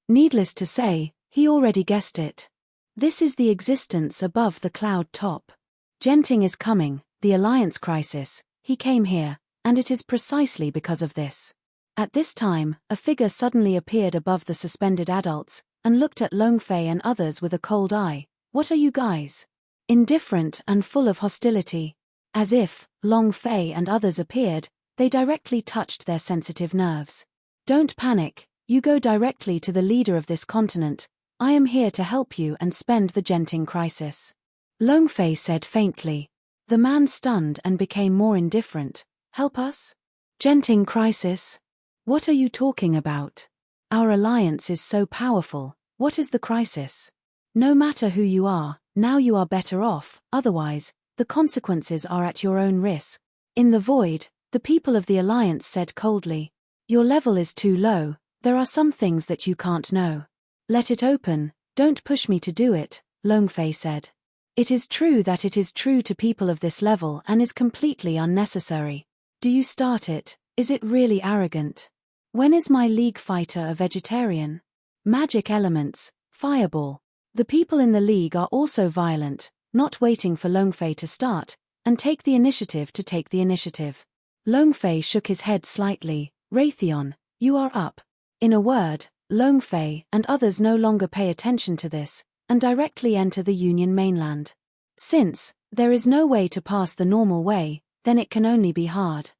Needless to say, he already guessed it. This is the existence above the cloud top. Genting is coming, the alliance crisis, he came here, and it is precisely because of this. At this time, a figure suddenly appeared above the suspended adults, and looked at Longfei and others with a cold eye. What are you guys? Indifferent and full of hostility. As if, Longfei and others appeared, they directly touched their sensitive nerves. Don't panic, you go directly to the leader of this continent, I am here to help you and spend the Genting crisis. Longfei said faintly. The man stunned and became more indifferent. Help us? Genting crisis? What are you talking about? Our alliance is so powerful, what is the crisis? No matter who you are, now you are better off, otherwise, the consequences are at your own risk. In the void, the people of the alliance said coldly. Your level is too low, there are some things that you can't know. Let it open, don't push me to do it, Longfei said. It is true that it is true to people of this level and is completely unnecessary. Do you start it? Is it really arrogant? When is my league fighter a vegetarian? Magic elements, fireball. The people in the league are also violent, not waiting for Longfei to start, and take the initiative to take the initiative. Longfei shook his head slightly. Raytheon, you are up. In a word, Longfei and others no longer pay attention to this, and directly enter the Union mainland. Since there is no way to pass the normal way, then it can only be hard.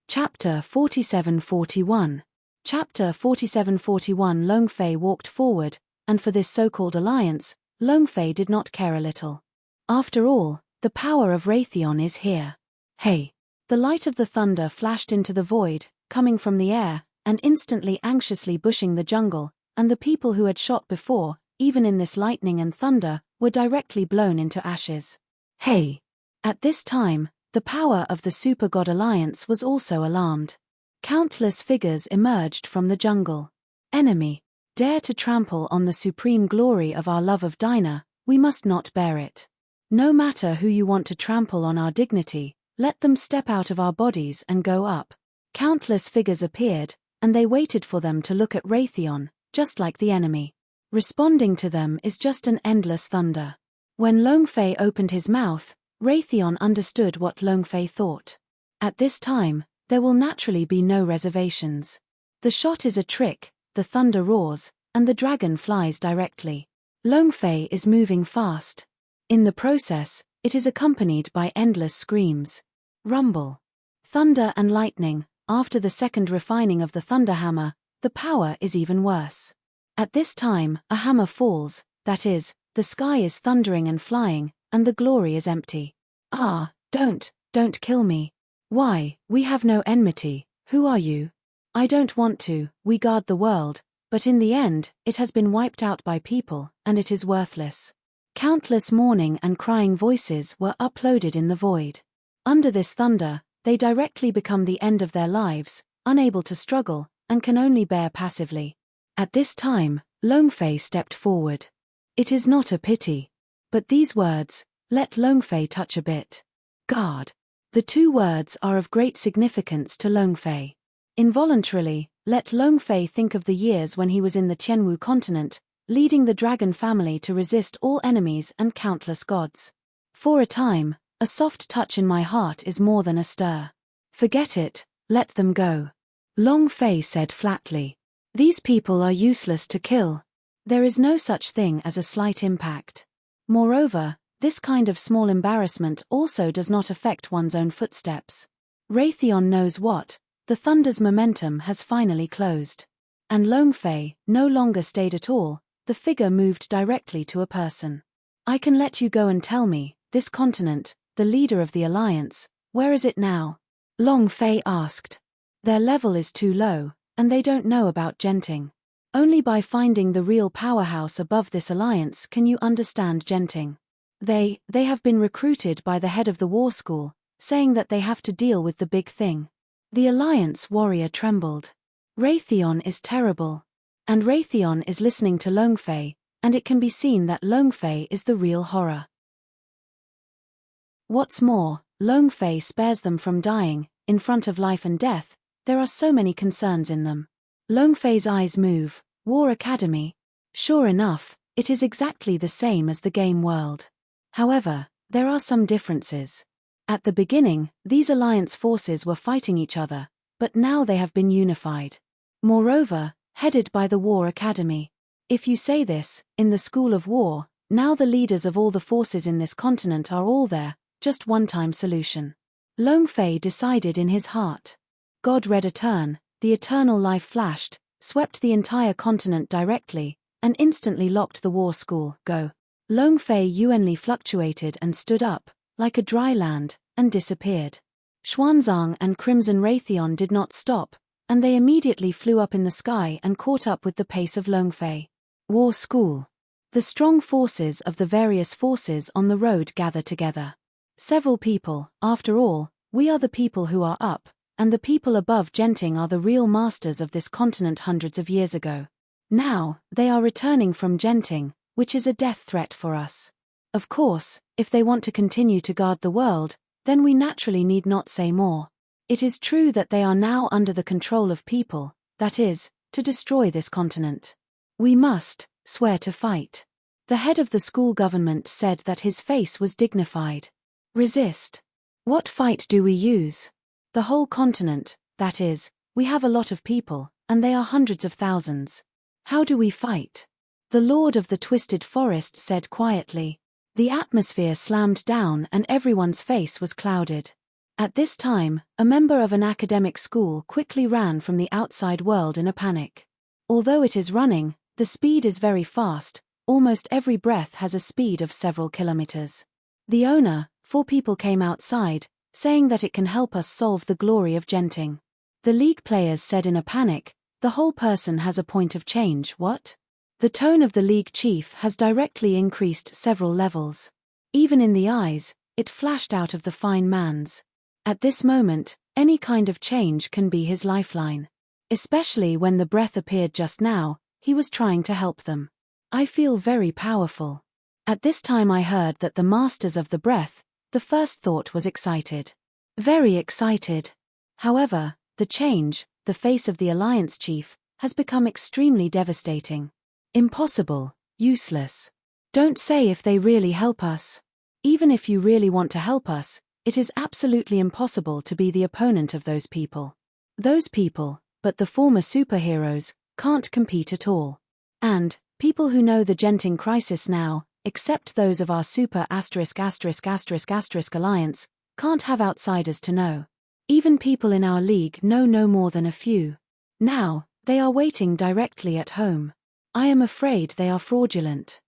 Chapter 47-41. Chapter 47-41. Longfei walked forward, and for this so-called alliance, Longfei did not care a little. After all, the power of Raytheon is here. Hey! The light of the thunder flashed into the void, coming from the air, and instantly anxiously bushing the jungle, and the people who had shot before, even in this lightning and thunder, were directly blown into ashes. Hey! At this time, the power of the Super God Alliance was also alarmed. Countless figures emerged from the jungle. Enemy! Dare to trample on the supreme glory of our love of Dinah, we must not bear it. No matter who you want to trample on our dignity, let them step out of our bodies and go up. Countless figures appeared, and they waited for them to look at Raytheon, just like the enemy. Responding to them is just an endless thunder. When Longfei opened his mouth, Raytheon understood what Longfei thought. At this time, there will naturally be no reservations. The shot is a trick, the thunder roars, and the dragon flies directly. Long Fei is moving fast. In the process, it is accompanied by endless screams. Rumble. Thunder and lightning. After the second refining of the thunder hammer, the power is even worse. At this time, a hammer falls, that is, the sky is thundering and flying, and the glory is empty. Ah, don't kill me. Why, we have no enmity, who are you? I don't want to, we guard the world, but in the end, it has been wiped out by people, and it is worthless. Countless mourning and crying voices were uploaded in the void. Under this thunder, they directly become the end of their lives, unable to struggle, and can only bear passively. At this time, Long Fei stepped forward. It is not a pity. But these words, let Long Fei touch a bit. Guard. The two words are of great significance to Long Fei. Involuntarily, let Long Fei think of the years when he was in the Tianwu continent, leading the dragon family to resist all enemies and countless gods. For a time, a soft touch in my heart is more than a stir. Forget it, let them go. Long Fei said flatly. These people are useless to kill. There is no such thing as a slight impact. Moreover, this kind of small embarrassment also does not affect one's own footsteps. Raytheon knows what, the thunder's momentum has finally closed. And Long Fei no longer stayed at all, the figure moved directly to a person. I can let you go and tell me, this continent, the leader of the alliance, where is it now? Long Fei asked. Their level is too low, and they don't know about Genting. Only by finding the real powerhouse above this alliance can you understand Genting. They have been recruited by the head of the war school, saying that they have to deal with the big thing. The alliance warrior trembled. Raytheon is terrible. And Raytheon is listening to Long Fei, and it can be seen that Long Fei is the real horror. What's more, Long Fei spares them from dying, in front of life and death, there are so many concerns in them. Long Fei's eyes move. War Academy. Sure enough, it is exactly the same as the game world. However, there are some differences. At the beginning, these alliance forces were fighting each other, but now they have been unified. Moreover, headed by the War Academy. If you say this, in the School of War, now the leaders of all the forces in this continent are all there, just one-time solution. Long Fei decided in his heart. God read a turn, the eternal life flashed, swept the entire continent directly, and instantly locked the war school. Go. Long Fei yuanly fluctuated and stood up, like a dry land, and disappeared. Xuanzang and Crimson Raytheon did not stop, and they immediately flew up in the sky and caught up with the pace of Long Fei. War school. The strong forces of the various forces on the road gather together. Several people, after all, we are the people who are up, and the people above Genting are the real masters of this continent hundreds of years ago. Now, they are returning from Genting, which is a death threat for us. Of course, if they want to continue to guard the world, then we naturally need not say more. It is true that they are now under the control of people, that is, to destroy this continent. We must swear to fight. The head of the school government said that his face was dignified. Resist. What fight do we use? The whole continent, that is, we have a lot of people, and they are hundreds of thousands. How do we fight? The Lord of the Twisted Forest said quietly. The atmosphere slammed down and everyone's face was clouded. At this time, a member of an academic school quickly ran from the outside world in a panic. Although it is running, the speed is very fast, almost every breath has a speed of several kilometers. The owner, 4 people came outside, saying that it can help us solve the glory of Genting. The league players said in a panic, the whole person has a point of change, what? The tone of the league chief has directly increased several levels. Even in the eyes, it flashed out of the fine man's. At this moment, any kind of change can be his lifeline. Especially when the breath appeared just now, he was trying to help them. I feel very powerful. At this time I heard that the masters of the breath, the first thought was excited. Very excited. However, the change, the face of the alliance chief, has become extremely devastating. Impossible, useless. Don't say if they really help us. Even if you really want to help us, it is absolutely impossible to be the opponent of those people. Those people, but the former superheroes, can't compete at all. And, people who know the Genting crisis now, except those of our super alliance, can't have outsiders to know. Even people in our league know no more than a few. Now, they are waiting directly at home. I am afraid they are fraudulent.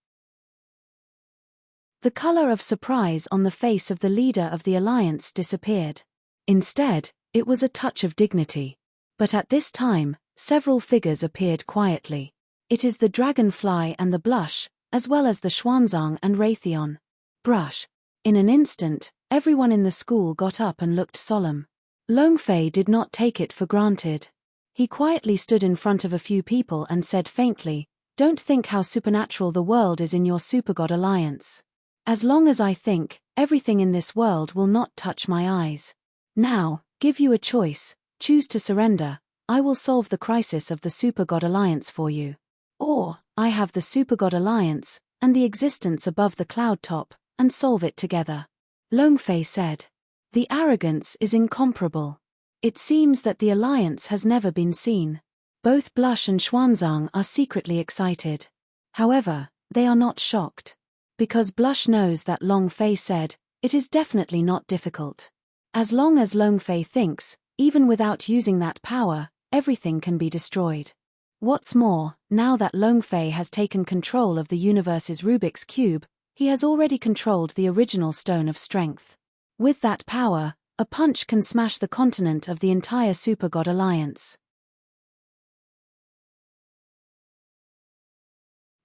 The color of surprise on the face of the leader of the alliance disappeared. Instead, it was a touch of dignity. But at this time, several figures appeared quietly. It is the dragonfly and the blush, as well as the Xuanzang and Raytheon. Brush. In an instant, everyone in the school got up and looked solemn. Longfei did not take it for granted. He quietly stood in front of a few people and said faintly, "Don't think how supernatural the world is in your supergod alliance. As long as I think, everything in this world will not touch my eyes. Now, give you a choice, choose to surrender, I will solve the crisis of the supergod alliance for you. Or, I have the supergod alliance, and the existence above the cloud top, and solve it together." Longfei said. The arrogance is incomparable. It seems that the alliance has never been seen. Both Blush and Xuanzang are secretly excited. However, they are not shocked. Because Blush knows that Longfei said, it is definitely not difficult. As long as Longfei thinks, even without using that power, everything can be destroyed. What's more, now that Longfei has taken control of the universe's Rubik's Cube, he has already controlled the original Stone of Strength. With that power, a punch can smash the continent of the entire Supergod Alliance.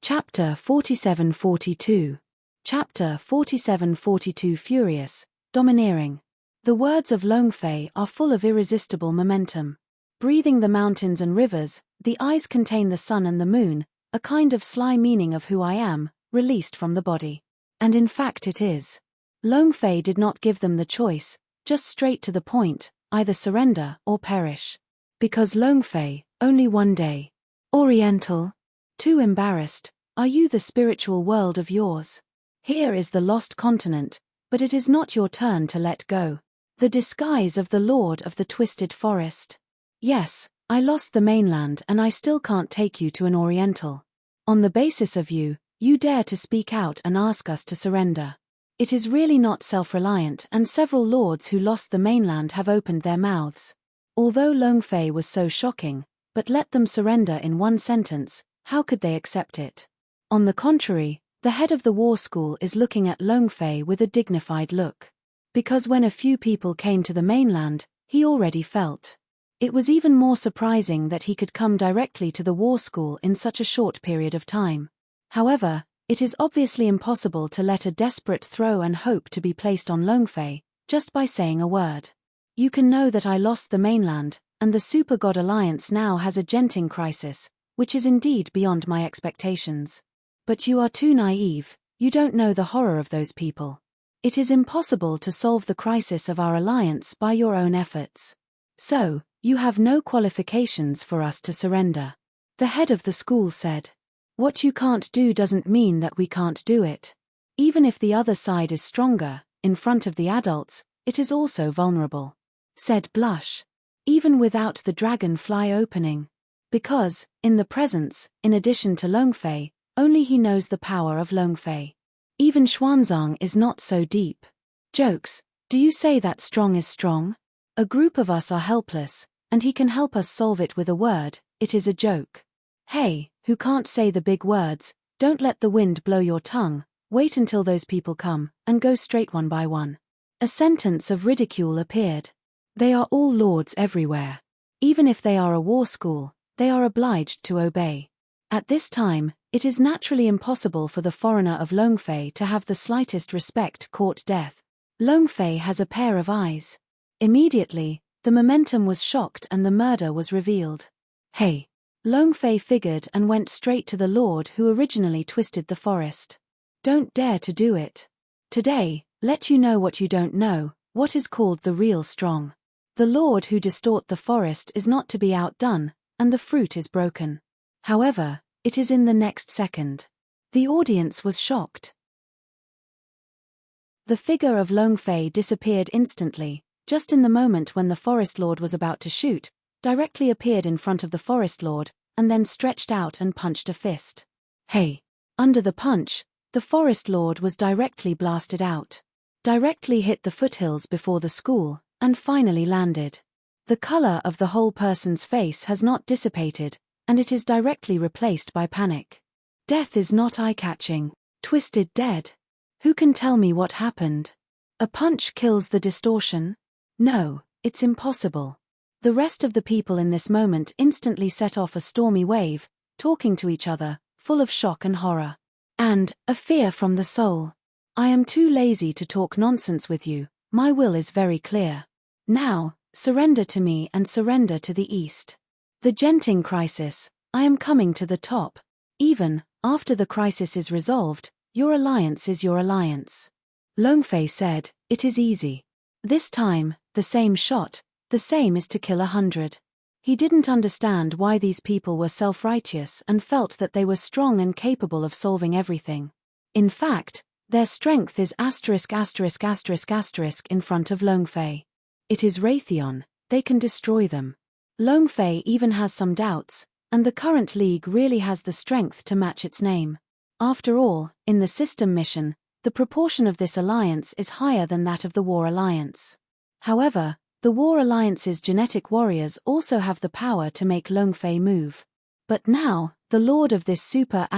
Chapter 47-42. Chapter 47-42 Furious, Domineering. The words of Longfei are full of irresistible momentum. Breathing the mountains and rivers, the eyes contain the sun and the moon, a kind of sly meaning of who I am, released from the body. And in fact it is. Longfei did not give them the choice, just straight to the point, either surrender or perish. Because Longfei, only one day. Oriental. Too embarrassed, are you the spiritual world of yours? Here is the lost continent, but it is not your turn to let go. The disguise of the Lord of the Twisted Forest. Yes, I lost the mainland and I still can't take you to an Oriental. On the basis of you, you dare to speak out and ask us to surrender. It is really not self-reliant, and several lords who lost the mainland have opened their mouths. Although Longfei was so shocking, but let them surrender in one sentence, how could they accept it? On the contrary, the head of the war school is looking at Longfei with a dignified look. Because when a few people came to the mainland, he already felt. It was even more surprising that he could come directly to the war school in such a short period of time. However, it is obviously impossible to let a desperate throw and hope to be placed on Longfei, just by saying a word. You can know that I lost the mainland, and the Supergod Alliance now has a Genting crisis, which is indeed beyond my expectations. But you are too naive, you don't know the horror of those people. It is impossible to solve the crisis of our alliance by your own efforts. So, you have no qualifications for us to surrender. The head of the school said. What you can't do doesn't mean that we can't do it. Even if the other side is stronger, in front of the adults, it is also vulnerable. Said Blush. Even without the dragonfly opening. Because, in the presence, in addition to Longfei, only he knows the power of Longfei. Even Xuanzang is not so deep. Jokes, do you say that strong is strong? A group of us are helpless, and he can help us solve it with a word, it is a joke. Hey, who can't say the big words, don't let the wind blow your tongue, wait until those people come, and go straight one by one. A sentence of ridicule appeared. They are all lords everywhere. Even if they are a war school, they are obliged to obey. At this time, it is naturally impossible for the foreigner of Longfei to have the slightest respect court death. Longfei has a pair of eyes. Immediately, the momentum was shocked and the murder was revealed. Hey! Longfei figured and went straight to the lord who originally twisted the forest. Don't dare to do it. Today, let you know what you don't know, what is called the real strong. The lord who distort the forest is not to be outdone, and the fruit is broken. However, it is in the next second. The audience was shocked. The figure of Long Fei disappeared instantly, just in the moment when the Forest Lord was about to shoot, directly appeared in front of the Forest Lord, and then stretched out and punched a fist. Hey! Under the punch, the Forest Lord was directly blasted out. Directly hit the foothills before the school, and finally landed. The color of the whole person's face has not dissipated, and it is directly replaced by panic. Death is not eye-catching. Twisted dead. Who can tell me what happened? A punch kills the distortion? No, it's impossible. The rest of the people in this moment instantly set off a stormy wave, talking to each other, full of shock and horror. And a fear from the soul. I am too lazy to talk nonsense with you, my will is very clear. Now, surrender to me and surrender to the East. The Genting crisis, I am coming to the top. Even after the crisis is resolved, your alliance is your alliance. Long Fei said, it is easy. This time, the same shot, the same is to kill 100. He didn't understand why these people were self-righteous and felt that they were strong and capable of solving everything. In fact, their strength is ***** in front of Long Fei. It is Raytheon, they can destroy them. Long Fei even has some doubts, and the current league really has the strength to match its name. After all, in the system mission, the proportion of this alliance is higher than that of the War Alliance. However, the War Alliance's genetic warriors also have the power to make Long Fei move. But now, the lord of this super *****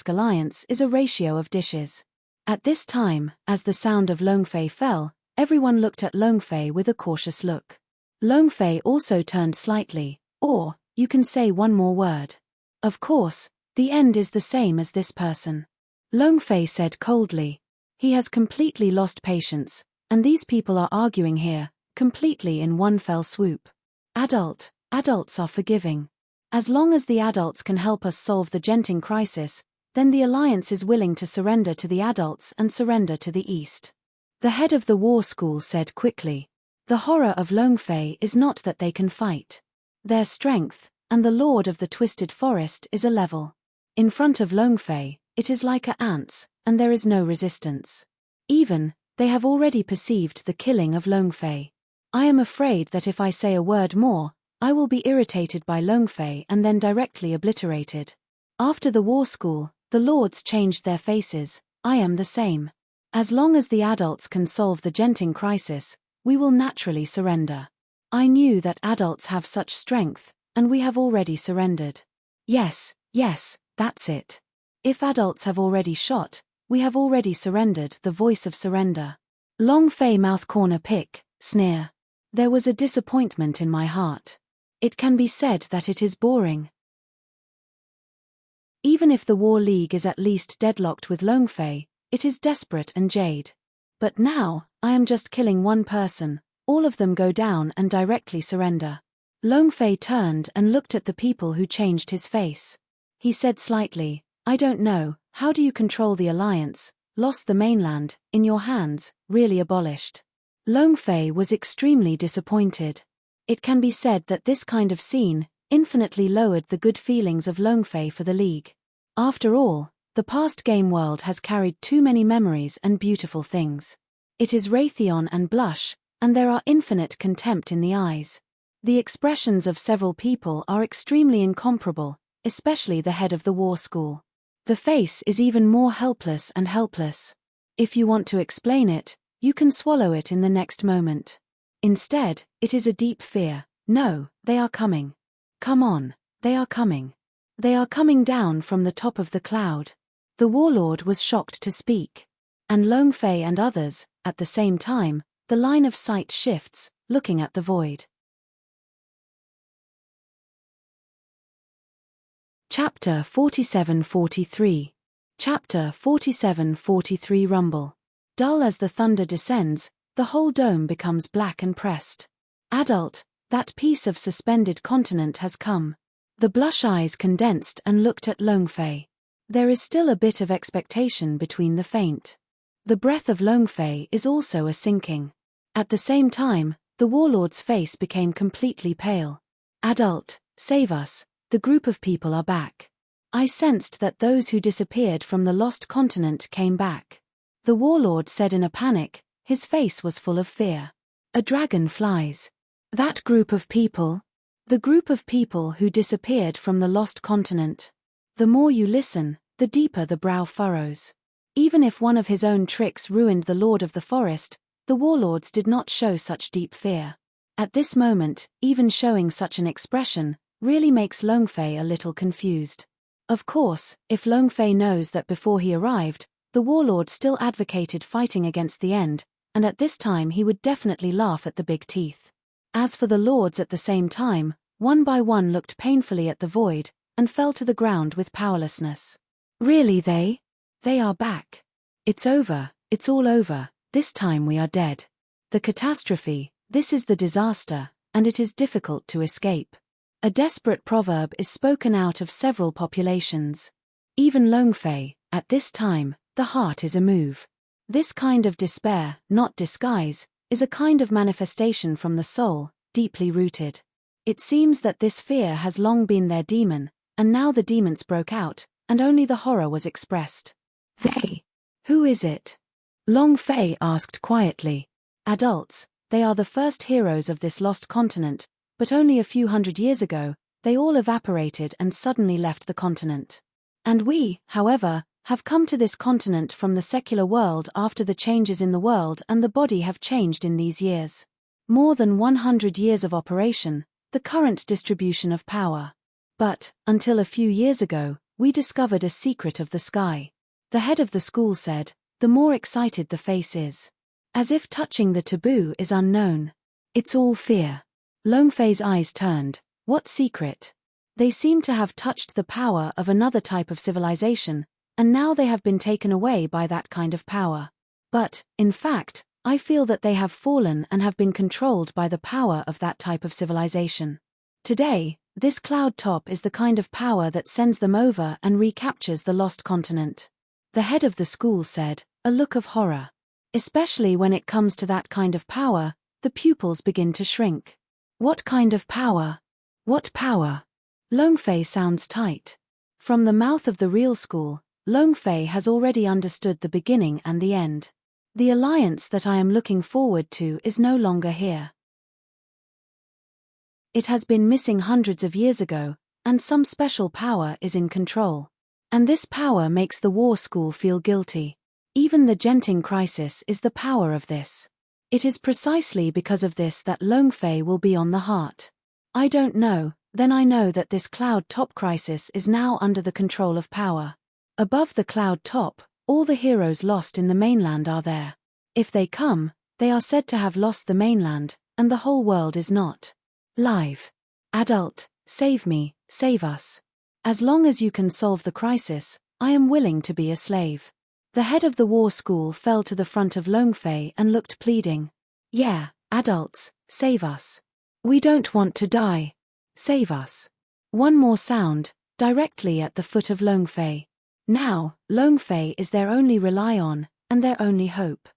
alliance is a ratio of dishes. At this time, as the sound of Long Fei fell, everyone looked at Long Fei with a cautious look. Long Fei also turned slightly, or, you can say one more word. Of course, the end is the same as this person. Long Fei said coldly. He has completely lost patience, and these people are arguing here, completely in one fell swoop. Adults are forgiving. As long as the adults can help us solve the Genting crisis, then the Alliance is willing to surrender to the adults and surrender to the East. The head of the war school said quickly. The horror of Long Fei is not that they can fight. Their strength, and the Lord of the Twisted Forest is a level. In front of Long Fei, it is like ants, and there is no resistance. Even, they have already perceived the killing of Long Fei. I am afraid that if I say a word more, I will be irritated by Long Fei and then directly obliterated. After the war school, the lords changed their faces. I am the same. As long as the adults can solve the Genting crisis, we will naturally surrender. I knew that adults have such strength, and we have already surrendered. Yes, that's it. If adults have already shot, we have already surrendered. The voice of surrender. Long Fei mouth corner pick, sneer. There was a disappointment in my heart. It can be said that it is boring. Even if the War League is at least deadlocked with Long Fei, it is desperate and jade. But now, I am just killing one person, all of them go down and directly surrender. Long Fei turned and looked at the people who changed his face. He said slightly, I don't know, how do you control the alliance, lost the mainland, in your hands, really abolished? Long Fei was extremely disappointed. It can be said that this kind of scene infinitely lowered the good feelings of Long Fei for the League. After all, the past game world has carried too many memories and beautiful things. It is Raytheon and blush, and there are infinite contempt in the eyes. The expressions of several people are extremely incomparable, especially the head of the war school. The face is even more helpless and helpless. If you want to explain it, you can swallow it in the next moment. Instead, it is a deep fear. No, they are coming. Come on, they are coming. They are coming down from the top of the cloud. The warlord was shocked to speak. And Long Fei and others, at the same time, the line of sight shifts, looking at the void. Chapter 47-43. Chapter 47-43 Rumble. Dull as the thunder descends, the whole dome becomes black and pressed. Adult, that piece of suspended continent has come. The blush eyes condensed and looked at Long Fei. There is still a bit of expectation between the faint. The breath of Long Fei is also a sinking. At the same time, the warlord's face became completely pale. Adult, save us. The group of people are back. I sensed that those who disappeared from the lost continent came back. the warlord said in a panic. His face was full of fear. A dragon flies. That group of people? The group of people who disappeared from the lost continent. The more you listen, the deeper the brow furrows. Even if one of his own tricks ruined the Lord of the Forest, the warlords did not show such deep fear. At this moment, even showing such an expression really makes Longfei a little confused. Of course, if Longfei knows that before he arrived, the warlord still advocated fighting against the end, and at this time he would definitely laugh at the big teeth. As for the lords at the same time, one by one looked painfully at the void, and fell to the ground with powerlessness. Really They are back. It's over, it's all over, this time we are dead. The catastrophe, this is the disaster, and it is difficult to escape. A desperate proverb is spoken out of several populations. Even Longfei, at this time, the heart is amove. This kind of despair, not disguise, is a kind of manifestation from the soul, deeply rooted. It seems that this fear has long been their demon, and now the demons broke out, and only the horror was expressed. They. Who is it? Longfei asked quietly. Adults, they are the first heroes of this lost continent, but only a few hundred years ago, they all evaporated and suddenly left the continent. And we, however, have come to this continent from the secular world after the changes in the world and the body have changed in these years. More than 100 years of operation, the current distribution of power. But, until a few years ago, we discovered a secret of the sky. The head of the school said, the more excited the face is. As if touching the taboo is unknown. It's all fear. Longfei's eyes turned. What secret? They seem to have touched the power of another type of civilization, and now they have been taken away by that kind of power. But, in fact, I feel that they have fallen and have been controlled by the power of that type of civilization. Today, this cloud top is the kind of power that sends them over and recaptures the lost continent. The head of the school said, a look of horror. Especially when it comes to that kind of power, the pupils begin to shrink. What kind of power? What power? Longfei sounds tight. From the mouth of the real school, Longfei has already understood the beginning and the end. The alliance that I am looking forward to is no longer here. It has been missing hundreds of years ago, and some special power is in control. And this power makes the war school feel guilty. Even the Genting crisis is the power of this. It is precisely because of this that Longfei will be on the heart. I don't know, then I know that this cloud top crisis is now under the control of power. Above the cloud top, all the heroes lost in the mainland are there. If they come, they are said to have lost the mainland, and the whole world is not live. Adult, save me, save us. As long as you can solve the crisis, I am willing to be a slave. The head of the war school fell to the front of Longfei and looked pleading. Yeah, adults, save us. We don't want to die. Save us. One more sound, directly at the foot of Longfei. Now, Longfei is their only rely on, and their only hope.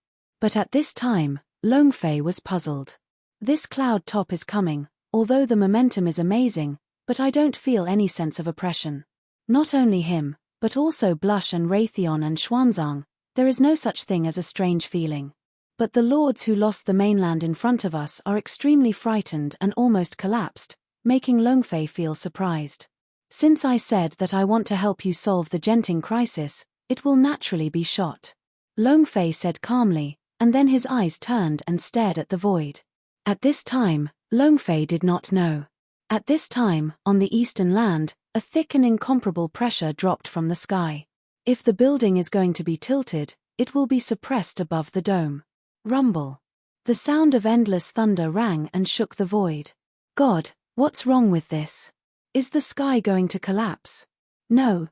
But at this time, Longfei was puzzled. This cloud top is coming, although the momentum is amazing, but I don't feel any sense of oppression. Not only him, but also Blush and Raytheon and Xuanzang, there is no such thing as a strange feeling. But the lords who lost the mainland in front of us are extremely frightened and almost collapsed, making Longfei feel surprised. Since I said that I want to help you solve the Genting crisis, it will naturally be shot. Longfei said calmly, and then his eyes turned and stared at the void. At this time, Longfei did not know. At this time, on the eastern land, a thick and incomparable pressure dropped from the sky. If the building is going to be tilted, it will be suppressed above the dome. Rumble. The sound of endless thunder rang and shook the void. God, what's wrong with this? Is the sky going to collapse? No,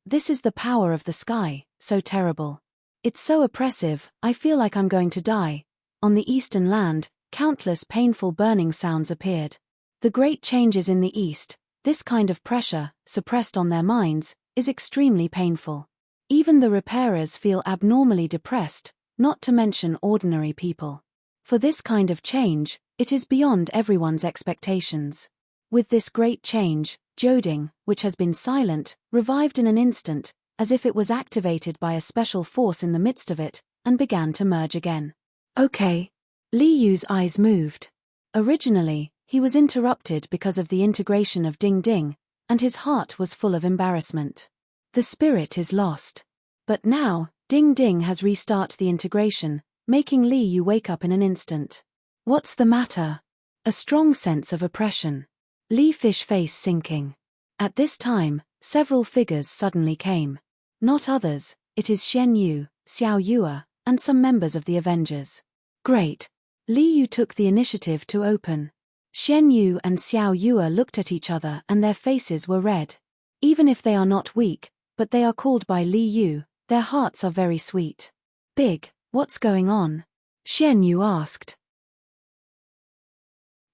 this is the power of the sky, so terrible. It's so oppressive, I feel like I'm going to die. On the eastern land, countless painful burning sounds appeared. The great changes in the east, this kind of pressure, suppressed on their minds, is extremely painful. Even the repairers feel abnormally depressed, not to mention ordinary people. For this kind of change, it is beyond everyone's expectations. With this great change, Joding, which has been silent, revived in an instant, as if it was activated by a special force in the midst of it, and began to merge again. Okay. Li Yu's eyes moved. Originally, he was interrupted because of the integration of Ding Ding, and his heart was full of embarrassment. The spirit is lost. But now, Ding Ding has restarted the integration, making Li Yu wake up in an instant. What's the matter? A strong sense of oppression. Li Fish face sinking. At this time, several figures suddenly came. Not others, it is Shen Yu, Xiao Yue, and some members of the Avengers. Great. Li Yu took the initiative to open. Shen Yu and Xiao Yue looked at each other and their faces were red. Even if they are not weak, but they are called by Li Yu, their hearts are very sweet. Big, what's going on? Shen Yu asked.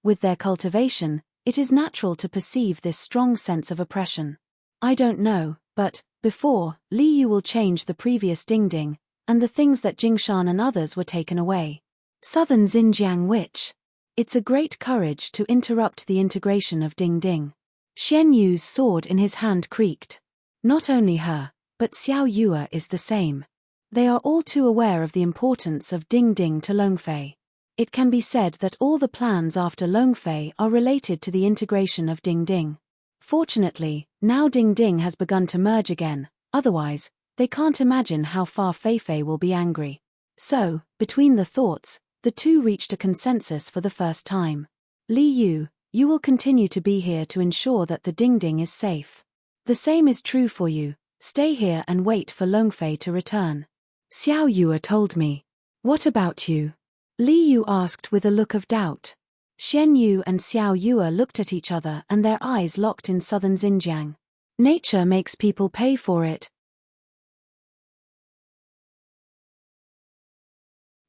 With their cultivation, it is natural to perceive this strong sense of oppression. I don't know, but, before, Li Yu will change the previous Ding Ding, and the things that Jingshan and others were taken away. Southern Xinjiang Witch. It's a great courage to interrupt the integration of Ding Ding. Shen Yu's sword in his hand creaked. Not only her, but Xiao Yue is the same. They are all too aware of the importance of Ding Ding to Longfei. It can be said that all the plans after Longfei are related to the integration of Ding Ding. Fortunately, now Ding Ding has begun to merge again, otherwise, they can't imagine how far Feifei will be angry. So, between the thoughts, the two reached a consensus for the first time. Li Yu, you will continue to be here to ensure that the Ding Ding is safe. The same is true for you, stay here and wait for Longfei to return. Xiao Yue told me. What about you? Li Yu asked with a look of doubt. Shen Yu and Xiao Yue looked at each other and their eyes locked in southern Xinjiang. Nature makes people pay for it.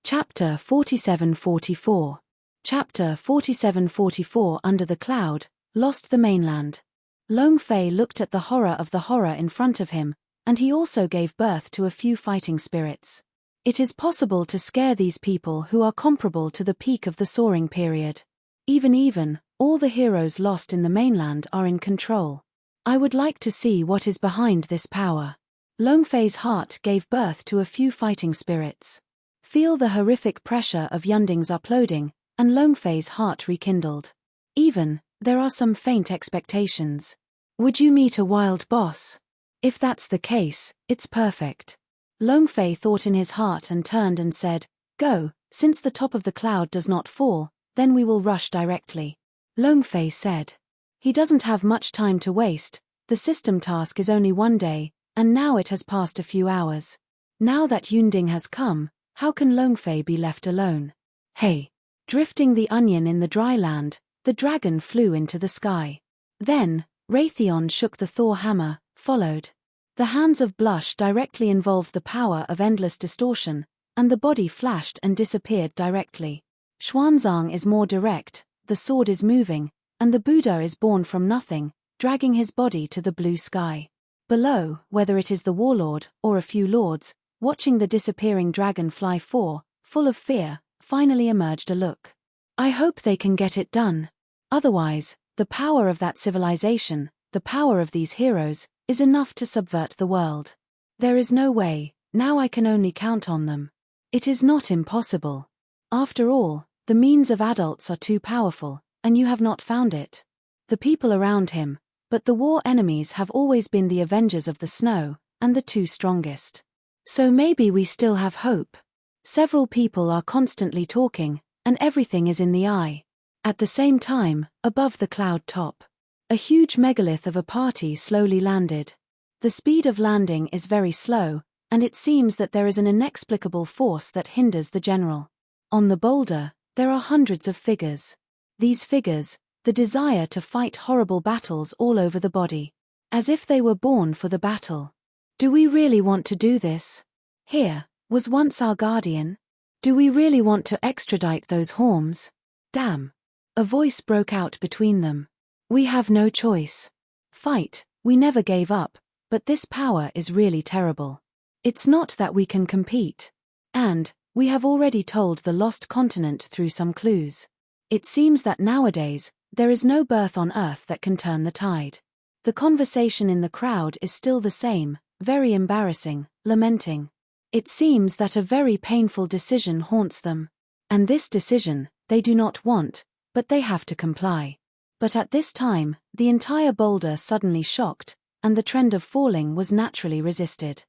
Chapter 47-44. Chapter 47-44 Under the Cloud, Lost the Mainland. Longfei looked at the horror in front of him, and he also gave birth to a few fighting spirits. It is possible to scare these people who are comparable to the peak of the soaring period. Even, all the heroes lost in the mainland are in control. I would like to see what is behind this power. Longfei's heart gave birth to a few fighting spirits. Feel the horrific pressure of Yunding's uploading, and Longfei's heart rekindled. There are some faint expectations. Would you meet a wild boss? If that's the case, it's perfect. Longfei thought in his heart and turned and said, Go, since the top of the cloud does not fall, then we will rush directly. Longfei said. He doesn't have much time to waste, the system task is only 1 day, and now it has passed a few hours. Now that Yunding has come, how can Longfei be left alone? Hey! Drifting the onion in the dry land, the dragon flew into the sky. Then, Raytheon shook the Thor hammer, followed. The hands of Blush directly involved the power of endless distortion, and the body flashed and disappeared directly. Xuanzang is more direct, the sword is moving, and the Buddha is born from nothing, dragging his body to the blue sky. Below, whether it is the warlord, or a few lords, watching the disappearing dragon fly full of fear, finally emerged a look. I hope they can get it done. Otherwise, the power of that civilization, the power of these heroes, is enough to subvert the world. There is no way, now I can only count on them. It is not impossible. After all, the means of adults are too powerful, and you have not found it. The people around him, but the war enemies have always been the avengers of the snow, and the two strongest. So maybe we still have hope. Several people are constantly talking, and everything is in the eye. At the same time, above the cloud top, a huge megalith of a party slowly landed. The speed of landing is very slow, and it seems that there is an inexplicable force that hinders the general. On the boulder, there are hundreds of figures. These figures, the desire to fight horrible battles all over the body. As if they were born for the battle. Do we really want to do this? Here, was once our guardian. Do we really want to extradite those Horms? Damn. A voice broke out between them. We have no choice. Fight, we never gave up, but this power is really terrible. It's not that we can compete. And, we have already told the lost continent through some clues. It seems that nowadays, there is no birth on Earth that can turn the tide. The conversation in the crowd is still the same, very embarrassing, lamenting. It seems that a very painful decision haunts them. And this decision, they do not want, but they have to comply. But at this time, the entire boulder suddenly shocked, and the trend of falling was naturally resisted.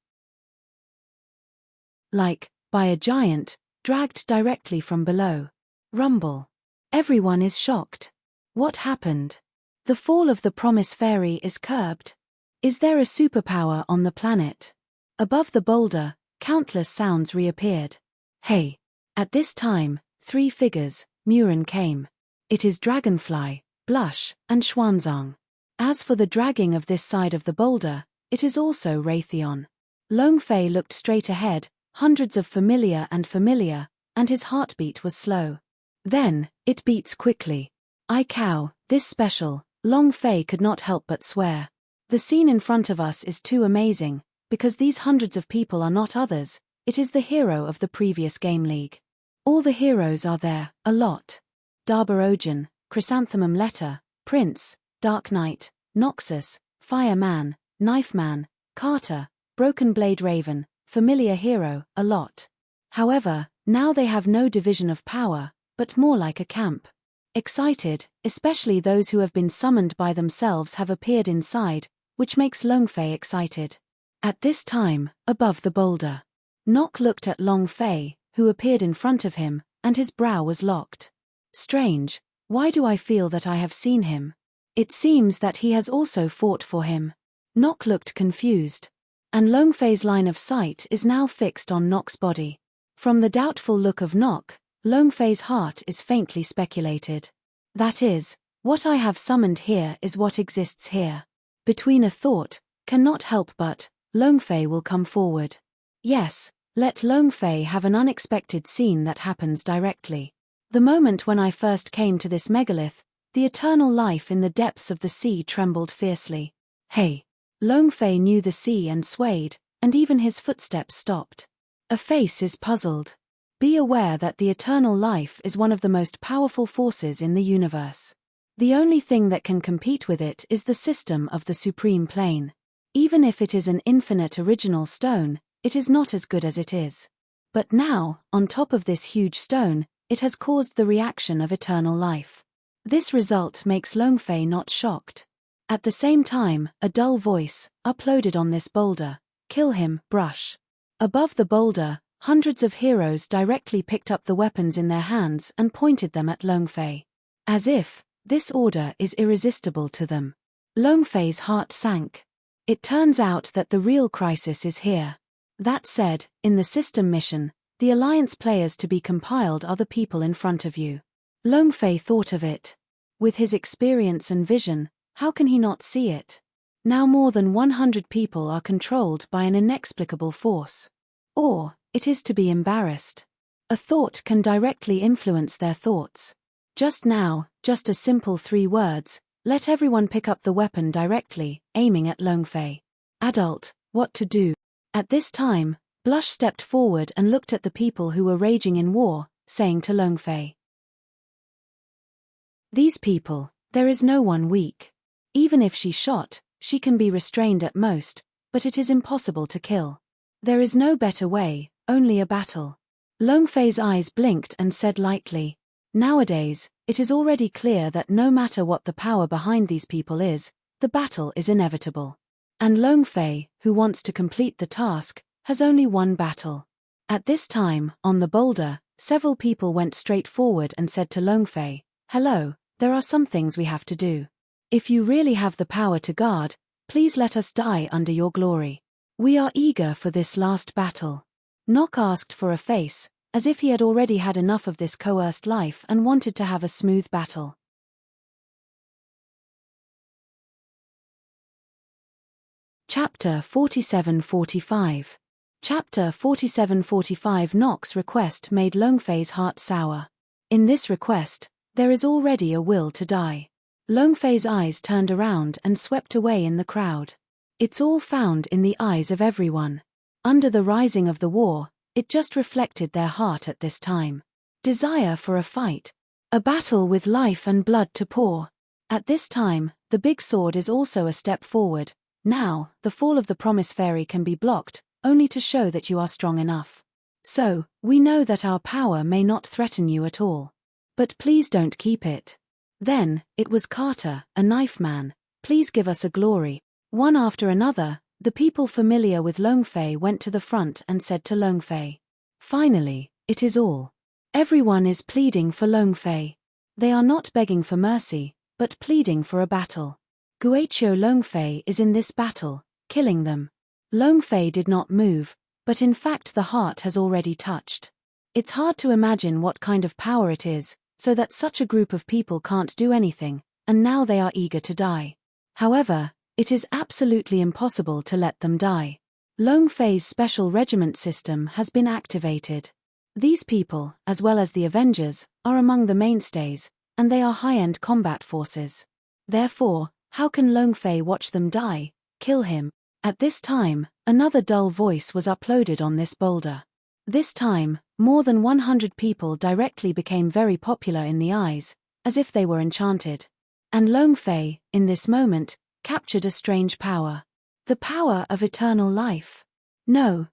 Like, by a giant, dragged directly from below. Rumble. Everyone is shocked. What happened? The fall of the Promise Fairy is curbed. Is there a superpower on the planet? Above the boulder, countless sounds reappeared. Hey! At this time, 3 figures, Murin came. It is Dragonfly, Blush, and Xuanzang. As for the dragging of this side of the boulder, it is also Raytheon. Longfei looked straight ahead, hundreds of familiar, and his heartbeat was slow. Then, it beats quickly. I cow, this special, Longfei could not help but swear. The scene in front of us is too amazing, because these hundreds of people are not others, it is the hero of the previous Game League. All the heroes are there, a lot. Darbarogen, Chrysanthemum Letter, Prince, Dark Knight, Noxus, Fireman, Knife Man, Carter, Broken Blade Raven, Familiar Hero, a lot. However, now they have no division of power, but more like a camp. Excited, especially those who have been summoned by themselves have appeared inside, which makes Longfei excited. At this time, above the boulder, Nock looked at Longfei, who appeared in front of him, and his brow was locked. Strange, why do I feel that I have seen him? It seems that he has also fought for him. Nock looked confused. And Longfei's line of sight is now fixed on Nock's body. From the doubtful look of Nock, Longfei's heart is faintly speculated. That is, what I have summoned here is what exists here. Between a thought, cannot help but, Longfei will come forward. Yes, let Longfei have an unexpected scene that happens directly. The moment when I first came to this megalith, the eternal life in the depths of the sea trembled fiercely. Hey! Longfei knew the sea and swayed, and even his footsteps stopped. A face is puzzled. Be aware that the eternal life is one of the most powerful forces in the universe. The only thing that can compete with it is the system of the Supreme Plane. Even if it is an infinite original stone, it is not as good as it is. But now, on top of this huge stone, it has caused the reaction of eternal life. This result makes Longfei not shocked. At the same time, a dull voice, uploaded on this boulder, kill him, brush. Above the boulder, hundreds of heroes directly picked up the weapons in their hands and pointed them at Longfei. As if, this order is irresistible to them. Longfei's heart sank. It turns out that the real crisis is here. That said, in the system mission, the Alliance players to be compiled are the people in front of you. Longfei thought of it. With his experience and vision, how can he not see it? Now more than 100 people are controlled by an inexplicable force. Or, it is to be embarrassed. A thought can directly influence their thoughts. Just now, just a simple 3 words, let everyone pick up the weapon directly, aiming at Longfei. Adult, what to do? At this time, Blush stepped forward and looked at the people who were raging in war, saying to Longfei. These people, there is no one weak. Even if she shot, she can be restrained at most, but it is impossible to kill. There is no better way, only a battle. Longfei's eyes blinked and said lightly, nowadays, it is already clear that no matter what the power behind these people is, the battle is inevitable. And Longfei, who wants to complete the task, has only one battle. At this time, on the boulder, several people went straight forward and said to Longfei, hello, there are some things we have to do. If you really have the power to guard, please let us die under your glory. We are eager for this last battle. Nock asked for a face, as if he had already had enough of this coerced life and wanted to have a smooth battle. Chapter 47-45. Chapter 47-45. Nock's request made Longfei's heart sour. In this request, there is already a will to die. Longfei's eyes turned around and swept away in the crowd. It's all found in the eyes of everyone. Under the rising of the war, it just reflected their heart at this time. Desire for a fight. A battle with life and blood to pour. At this time, the big sword is also a step forward. Now, the fall of the Promise Fairy can be blocked, only to show that you are strong enough. So, we know that our power may not threaten you at all. But please don't keep it. Then, it was Carter, a knife man. Please give us a glory. One after another, the people familiar with Longfei went to the front and said to Longfei, "Finally, it is all." Everyone is pleading for Longfei. They are not begging for mercy, but pleading for a battle. Guichou Longfei is in this battle, killing them. Longfei did not move, but in fact the heart has already touched. It's hard to imagine what kind of power it is, so that such a group of people can't do anything, and now they are eager to die. However, it is absolutely impossible to let them die. Longfei's special regiment system has been activated. These people, as well as the Avengers, are among the mainstays, and they are high-end combat forces. Therefore, how can Longfei watch them die, kill him? At this time, another dull voice was uploaded on this boulder. This time, more than 100 people directly became very popular in the eyes, as if they were enchanted. And Longfei, in this moment, captured a strange power. The power of eternal life. No,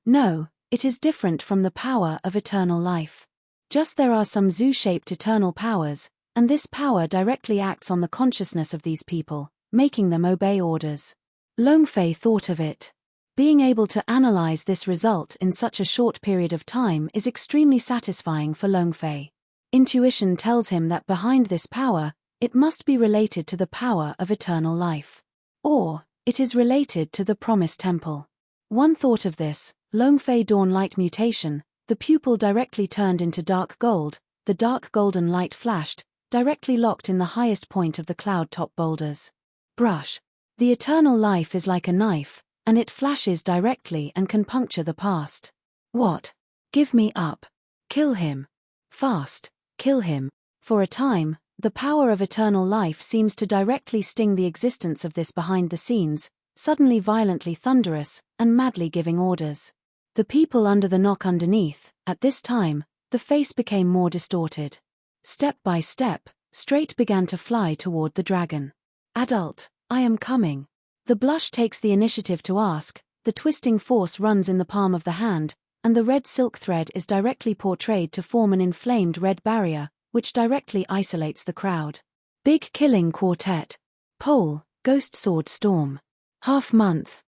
it is different from the power of eternal life. Just there are some zoo-shaped eternal powers, and this power directly acts on the consciousness of these people, making them obey orders. Longfei thought of it. Being able to analyze this result in such a short period of time is extremely satisfying for Longfei. Intuition tells him that behind this power, it must be related to the power of eternal life. Or, it is related to the Promised Temple. One thought of this, Longfei Dawn Light Mutation, the pupil directly turned into dark gold, the dark golden light flashed, directly locked in the highest point of the cloud-top boulders. Brush. The eternal life is like a knife, and it flashes directly and can puncture the past. What? Give me up. Kill him. Fast. Kill him. For a time, the power of eternal life seems to directly sting the existence of this behind the scenes, suddenly violently thunderous, and madly giving orders. The people under the knock underneath, at this time, the face became more distorted. Step by step, Straight began to fly toward the dragon. Adult, I am coming. The blush takes the initiative to ask, the twisting force runs in the palm of the hand, and the red silk thread is directly portrayed to form an inflamed red barrier, which directly isolates the crowd. Big Killing Quartet. Pole, Ghost Sword Storm. Half-month.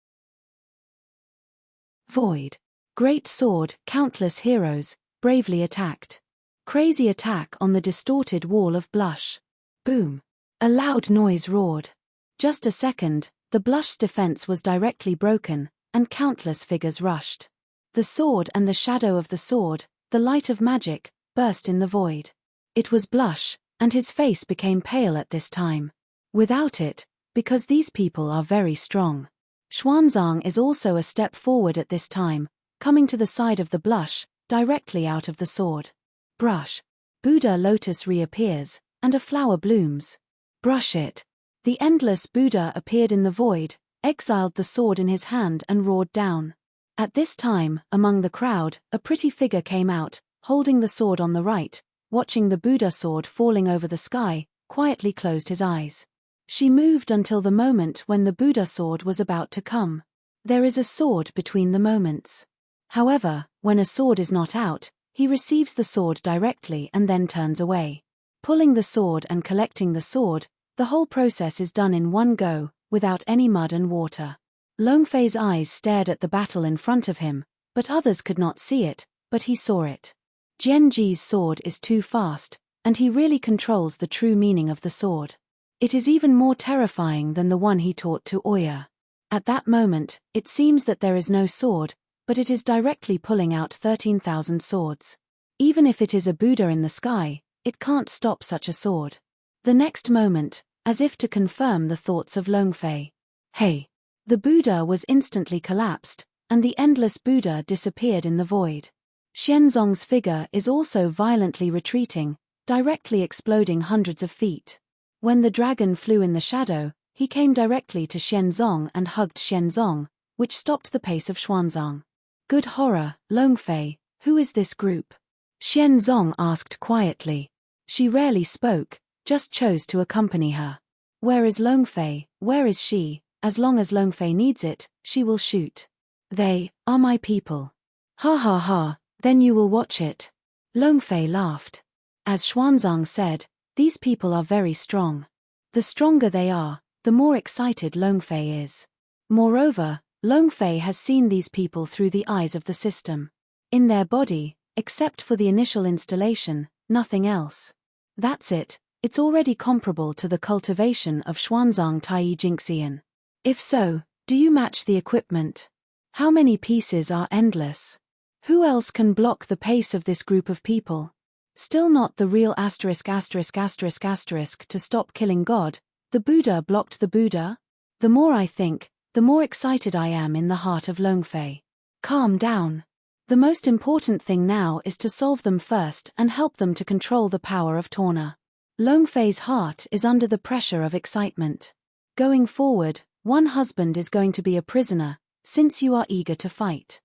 Void. Great Sword, Countless Heroes, bravely attacked. Crazy attack on the distorted wall of blush. Boom. A loud noise roared. Just a second, the blush's defense was directly broken, and countless figures rushed. The sword and the shadow of the sword, the light of magic, burst in the void. It was Blush, and his face became pale at this time. Without it, because these people are very strong. Xuanzang is also a step forward at this time, coming to the side of the Blush, directly out of the sword. Brush. Buddha Lotus reappears, and a flower blooms. Brush it. The endless Buddha appeared in the void, exiled the sword in his hand and roared down. At this time, among the crowd, a pretty figure came out, holding the sword on the right, watching the Buddha sword falling over the sky, quietly closed his eyes. She moved until the moment when the Buddha sword was about to come. There is a sword between the moments. However, when a sword is not out, he receives the sword directly and then turns away. Pulling the sword and collecting the sword, the whole process is done in one go, without any mud and water. Longfei's eyes stared at the battle in front of him, but others could not see it, but he saw it. Jianji's sword is too fast, and he really controls the true meaning of the sword. It is even more terrifying than the one he taught to Oya. At that moment, it seems that there is no sword, but it is directly pulling out 13,000 swords. Even if it is a Buddha in the sky, it can't stop such a sword. The next moment, as if to confirm the thoughts of Longfei. Hey! The Buddha was instantly collapsed, and the endless Buddha disappeared in the void. Xianzong's figure is also violently retreating, directly exploding hundreds of feet. When the dragon flew in the shadow, he came directly to Xianzong and hugged Xianzong, which stopped the pace of Xuanzang. Good horror, Longfei, who is this group? Xianzong asked quietly. She rarely spoke, just chose to accompany her. Where is Longfei, where is she? As long as Longfei needs it, she will shoot. They are my people. Ha ha ha, then you will watch it. Longfei laughed. As Xuanzang said, these people are very strong. The stronger they are, the more excited Longfei is. Moreover, Longfei has seen these people through the eyes of the system. In their body, except for the initial installation, nothing else. That's it, it's already comparable to the cultivation of Xuanzang Taiyi Jinxian. If so, do you match the equipment? How many pieces are endless? Who else can block the pace of this group of people? Still not the real ***** to stop killing God. The Buddha blocked the Buddha? The more I think, the more excited I am in the heart of Longfei. Calm down. The most important thing now is to solve them first and help them to control the power of Torna. Longfei's heart is under the pressure of excitement. Going forward, one husband is going to be a prisoner, since you are eager to fight.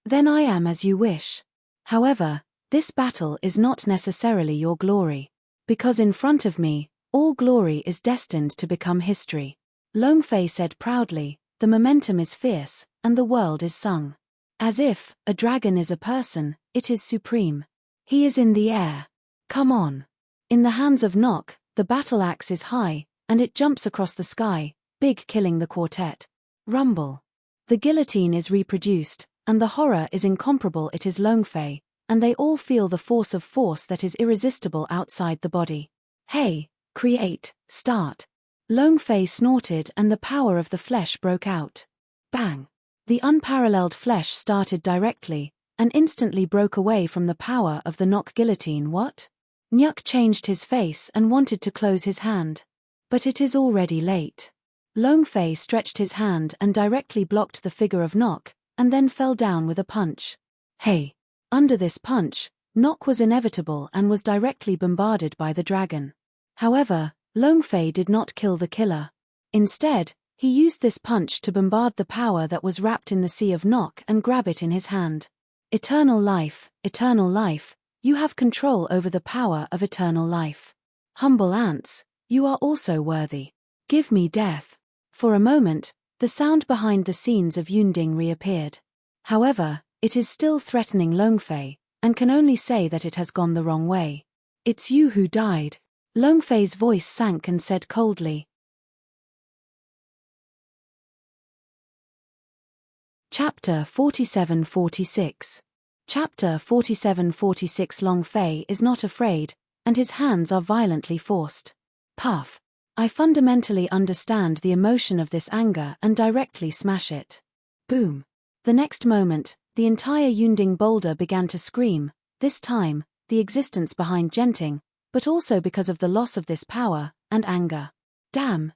Then I am as you wish. However, this battle is not necessarily your glory. Because in front of me, all glory is destined to become history. Longfei said proudly, the momentum is fierce, and the world is sung. As if a dragon is a person, it is supreme. He is in the air. Come on. In the hands of Nock, the battle axe is high, and it jumps across the sky, big killing the quartet. Rumble. The guillotine is reproduced, and the horror is incomparable. It is Longfei, and they all feel the force of force that is irresistible outside the body. Hey, create, start. Longfei snorted and the power of the flesh broke out. Bang! The unparalleled flesh started directly, and instantly broke away from the power of the Nock guillotine. What? Nyuk changed his face and wanted to close his hand. But it is already late. Longfei stretched his hand and directly blocked the figure of Nock, and then fell down with a punch. Hey! Under this punch, Nock was inevitable and was directly bombarded by the dragon. However, Longfei did not kill the killer. Instead, he used this punch to bombard the power that was wrapped in the sea of Nock and grab it in his hand. Eternal life, you have control over the power of eternal life. Humble ants, you are also worthy. Give me death. For a moment, the sound behind the scenes of Yunding reappeared. However, it is still threatening Longfei, and can only say that it has gone the wrong way. It's you who died. Longfei's voice sank and said coldly. Chapter 47-46. Chapter 47-46. Longfei is not afraid, and his hands are violently forced. Puff. I fundamentally understand the emotion of this anger and directly smash it. Boom. The next moment, the entire Yunding boulder began to scream, this time, the existence behind Genting, but also because of the loss of this power, and anger. Damn.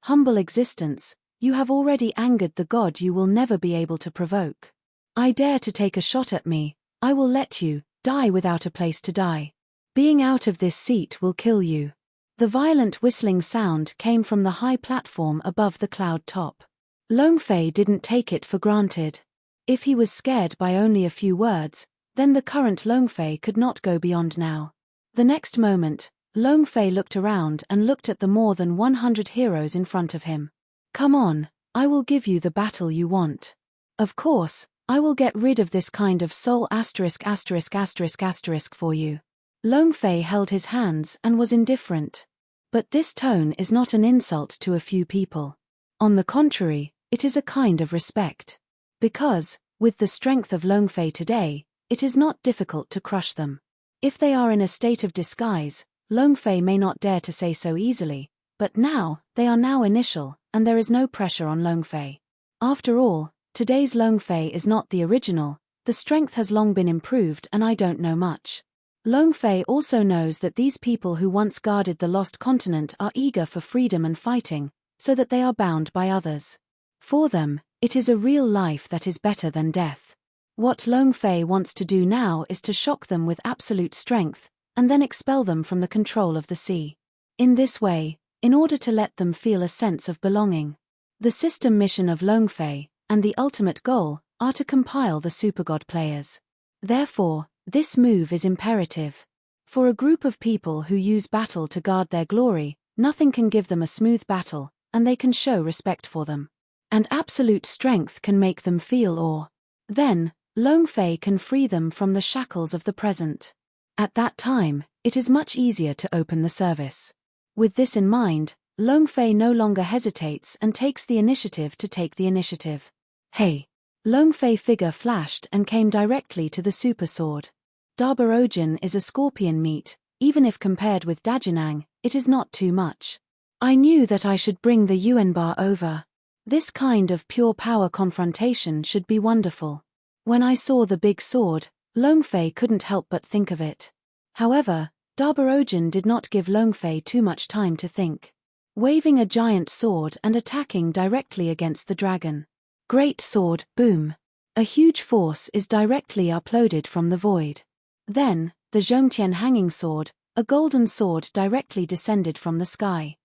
Humble existence, you have already angered the god you will never be able to provoke. I dare to take a shot at me, I will let you die without a place to die. Being out of this seat will kill you. The violent whistling sound came from the high platform above the cloud top. Longfei didn't take it for granted. If he was scared by only a few words, then the current Longfei could not go beyond now. The next moment, Longfei looked around and looked at the more than 100 heroes in front of him. Come on, I will give you the battle you want. Of course, I will get rid of this kind of soul **** for you. Longfei held his hands and was indifferent. But this tone is not an insult to a few people. On the contrary, it is a kind of respect. Because, with the strength of Longfei today, it is not difficult to crush them. If they are in a state of disguise, Longfei may not dare to say so easily, but now, they are now initial, and there is no pressure on Longfei. After all, today's Longfei is not the original, the strength has long been improved and I don't know much. Longfei also knows that these people who once guarded the lost continent are eager for freedom and fighting, so that they are bound by others. For them, it is a real life that is better than death. What Longfei wants to do now is to shock them with absolute strength, and then expel them from the control of the sea. In this way, in order to let them feel a sense of belonging. The system mission of Longfei, and the ultimate goal, are to compile the supergod players. Therefore, this move is imperative. For a group of people who use battle to guard their glory, nothing can give them a smooth battle, and they can show respect for them. And absolute strength can make them feel awe. Then, Long Fei can free them from the shackles of the present. At that time, it is much easier to open the service. With this in mind, Long Fei no longer hesitates and takes the initiative to take the initiative. Hey! Long Fei figure flashed and came directly to the super sword. Darbarojin is a scorpion meat, even if compared with Dajinang, it is not too much. I knew that I should bring the Yuanbar over. This kind of pure power confrontation should be wonderful. When I saw the big sword, Long Fei couldn't help but think of it. However, Darbarojin did not give Long Fei too much time to think. Waving a giant sword and attacking directly against the dragon. Great sword, boom! A huge force is directly uploaded from the void. Then, the Zhongtian hanging sword, a golden sword directly descended from the sky.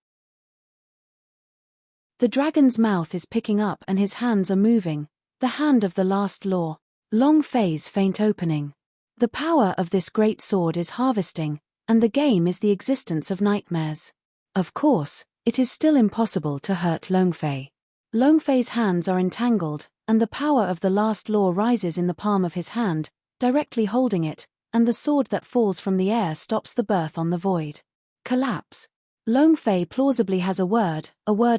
The dragon's mouth is picking up and his hands are moving, the hand of the last law. Long Fei's faint opening. The power of this great sword is harvesting, and the game is the existence of nightmares. Of course, it is still impossible to hurt Long Fei. Long Fei's hands are entangled, and the power of the last law rises in the palm of his hand, directly holding it, and the sword that falls from the air stops the birth on the void. Collapse. Long Fei plausibly has a word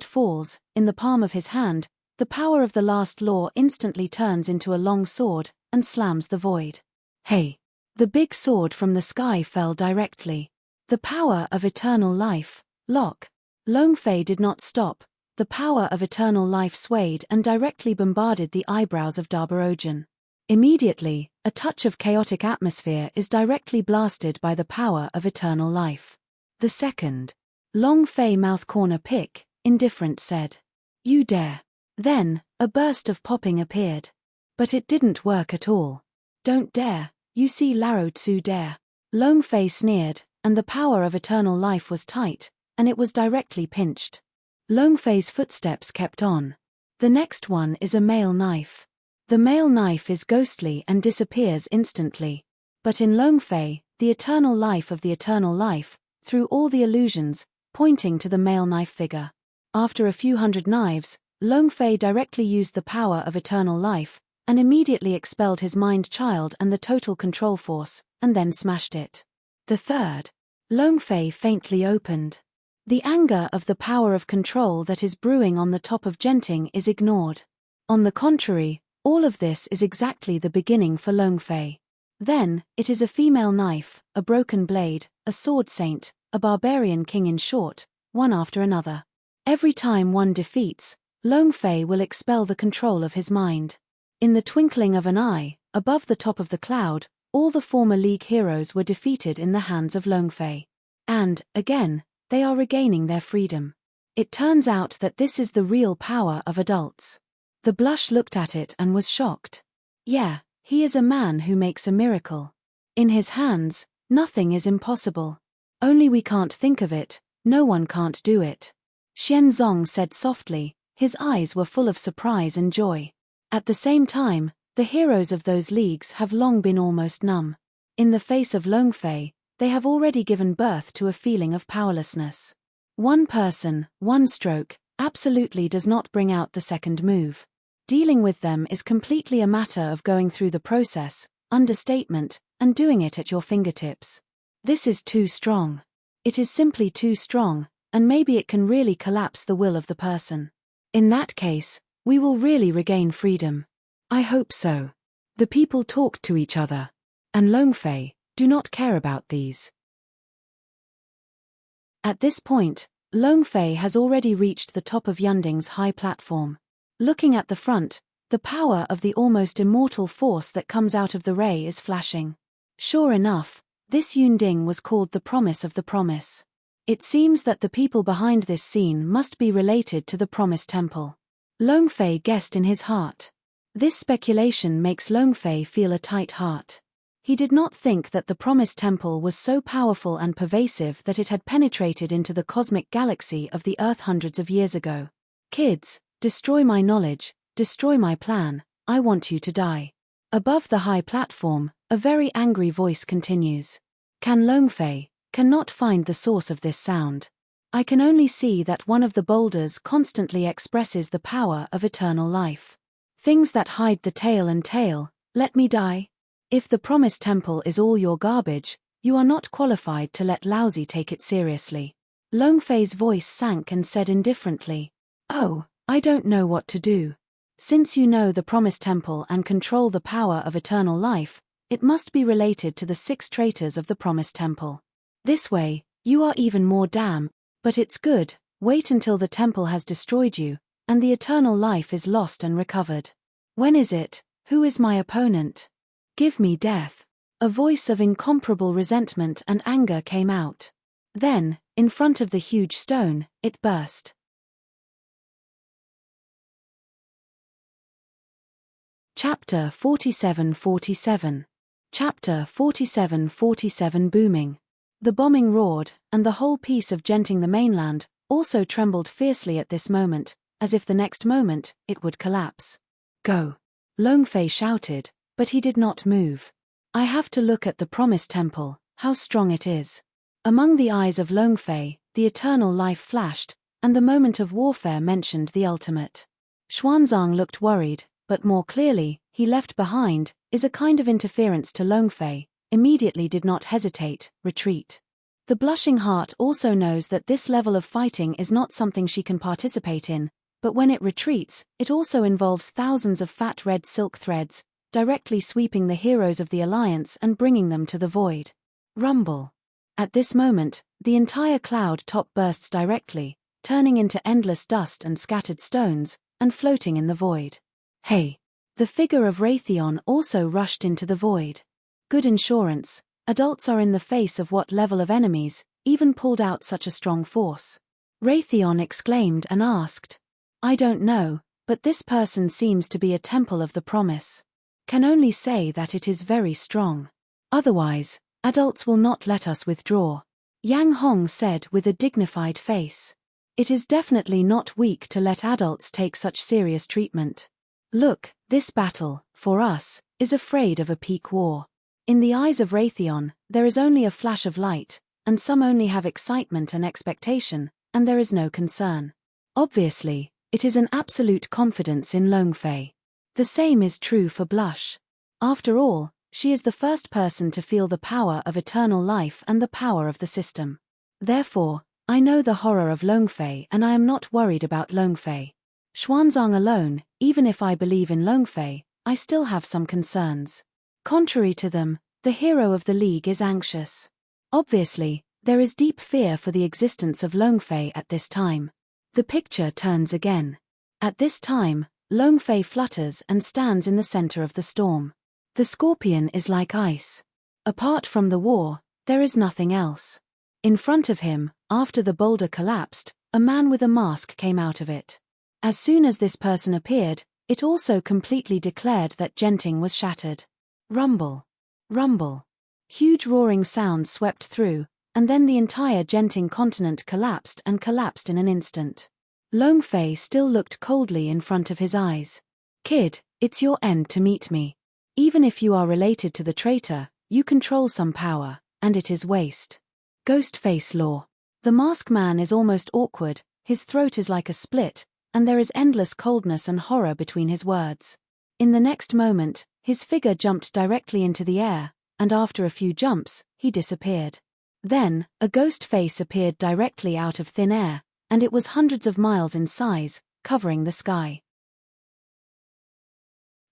falls, in the palm of his hand, the power of the last law instantly turns into a long sword, and slams the void. Hey! The big sword from the sky fell directly. The power of eternal life, lock. Long Fei did not stop, the power of eternal life swayed and directly bombarded the eyebrows of Darbarojin. Immediately, a touch of chaotic atmosphere is directly blasted by the power of eternal life. The second. Long Fei mouth corner pick, indifferent said. You dare. Then, a burst of popping appeared. But it didn't work at all. Don't dare, you see Laro Tsu dare. Long Fei sneered, and the power of eternal life was tight, and it was directly pinched. Long Fei's footsteps kept on. The next one is a mail knife. The mail knife is ghostly and disappears instantly. But in Long Fei, the eternal life of the eternal life, through all the illusions, pointing to the mail knife figure. After a few hundred knives, Long Fei directly used the power of eternal life, and immediately expelled his mind child and the total control force, and then smashed it. The third. Long Fei faintly opened. The anger of the power of control that is brewing on the top of Genting is ignored. On the contrary, all of this is exactly the beginning for Long Fei. Then, it is a female knife, a broken blade, a sword saint, a barbarian king in short, one after another. Every time one defeats, Long Fei will expel the control of his mind. In the twinkling of an eye, above the top of the cloud, all the former League heroes were defeated in the hands of Long Fei. And, again, they are regaining their freedom. It turns out that this is the real power of adults. The blush looked at it and was shocked. Yeah, he is a man who makes a miracle. In his hands, nothing is impossible. Only we can't think of it, no one can't do it. Xianzong said softly, his eyes were full of surprise and joy. At the same time, the heroes of those leagues have long been almost numb. In the face of Long Fei, they have already given birth to a feeling of powerlessness. One person, one stroke, absolutely does not bring out the second move. Dealing with them is completely a matter of going through the process, understatement, and doing it at your fingertips. This is too strong. It is simply too strong, and maybe it can really collapse the will of the person. In that case, we will really regain freedom. I hope so. The people talked to each other. And Long Fei, do not care about these. At this point, Long Fei has already reached the top of Yunding's high platform. Looking at the front, the power of the almost immortal force that comes out of the ray is flashing. Sure enough, this Yunding was called the Promise of the Promise. It seems that the people behind this scene must be related to the Promise Temple. Long Fei guessed in his heart. This speculation makes Long Fei feel a tight heart. He did not think that the Promise Temple was so powerful and pervasive that it had penetrated into the cosmic galaxy of the Earth hundreds of years ago. Kids, destroy my knowledge, destroy my plan, I want you to die. Above the high platform, a very angry voice continues. Can Long Fei cannot find the source of this sound. I can only see that one of the boulders constantly expresses the power of eternal life. Things that hide the tail and tail, let me die. If the promised temple is all your garbage, you are not qualified to let Lousy take it seriously. Longfei's voice sank and said indifferently, "Oh, I don't know what to do. Since you know the promised temple and control the power of eternal life, it must be related to the 6 traitors of the promised temple. This way, you are even more damn, but it's good, wait until the temple has destroyed you, and the eternal life is lost and recovered. When is it? Who is my opponent? Give me death." A voice of incomparable resentment and anger came out. Then, in front of the huge stone, it burst. Chapter 47:47. Chapter 47:47 Booming. The bombing roared, and the whole piece of Genting the mainland also trembled fiercely at this moment, as if the next moment it would collapse. "Go!" Longfei shouted, but he did not move. "I have to look at the promised temple, how strong it is." Among the eyes of Longfei, the eternal life flashed, and the moment of warfare mentioned the ultimate. Xuanzang looked worried, but more clearly, he left behind, is a kind of interference to Longfei, immediately did not hesitate, retreat. The blushing heart also knows that this level of fighting is not something she can participate in, but when it retreats, it also involves thousands of fat red silk threads, directly sweeping the heroes of the alliance and bringing them to the void. Rumble. At this moment, the entire cloud top bursts directly, turning into endless dust and scattered stones, and floating in the void. Hey! The figure of Raytheon also rushed into the void. Good insurance, adults are in the face of what level of enemies, even pulled out such a strong force. Raytheon exclaimed and asked. I don't know, but this person seems to be a temple of the promise. Can only say that it is very strong. Otherwise, adults will not let us withdraw. Yang Hong said with a dignified face. It is definitely not weak to let adults take such serious treatment. Look, this battle, for us, is afraid of a peak war. In the eyes of Raytheon, there is only a flash of light, and some only have excitement and expectation, and there is no concern. Obviously, it is an absolute confidence in Longfei. The same is true for Blush. After all, she is the first person to feel the power of eternal life and the power of the system. Therefore, I know the horror of Longfei and I am not worried about Longfei. Xuanzang alone, even if I believe in Longfei, I still have some concerns. Contrary to them, the hero of the league is anxious. Obviously, there is deep fear for the existence of Longfei at this time. The picture turns again. At this time, Longfei flutters and stands in the center of the storm. The scorpion is like ice. Apart from the war, there is nothing else. In front of him, after the boulder collapsed, a man with a mask came out of it. As soon as this person appeared, it also completely declared that Genting was shattered. Rumble. Rumble. Huge roaring sounds swept through, and then the entire Genting continent collapsed in an instant. Longfei still looked coldly in front of his eyes. Kid, it's your end to meet me. Even if you are related to the traitor, you control some power, and it is waste. Ghostface law. The mask man is almost awkward, his throat is like a split, and there is endless coldness and horror between his words. In the next moment, his figure jumped directly into the air, and after a few jumps, he disappeared. Then, a ghost face appeared directly out of thin air, and it was hundreds of miles in size, covering the sky.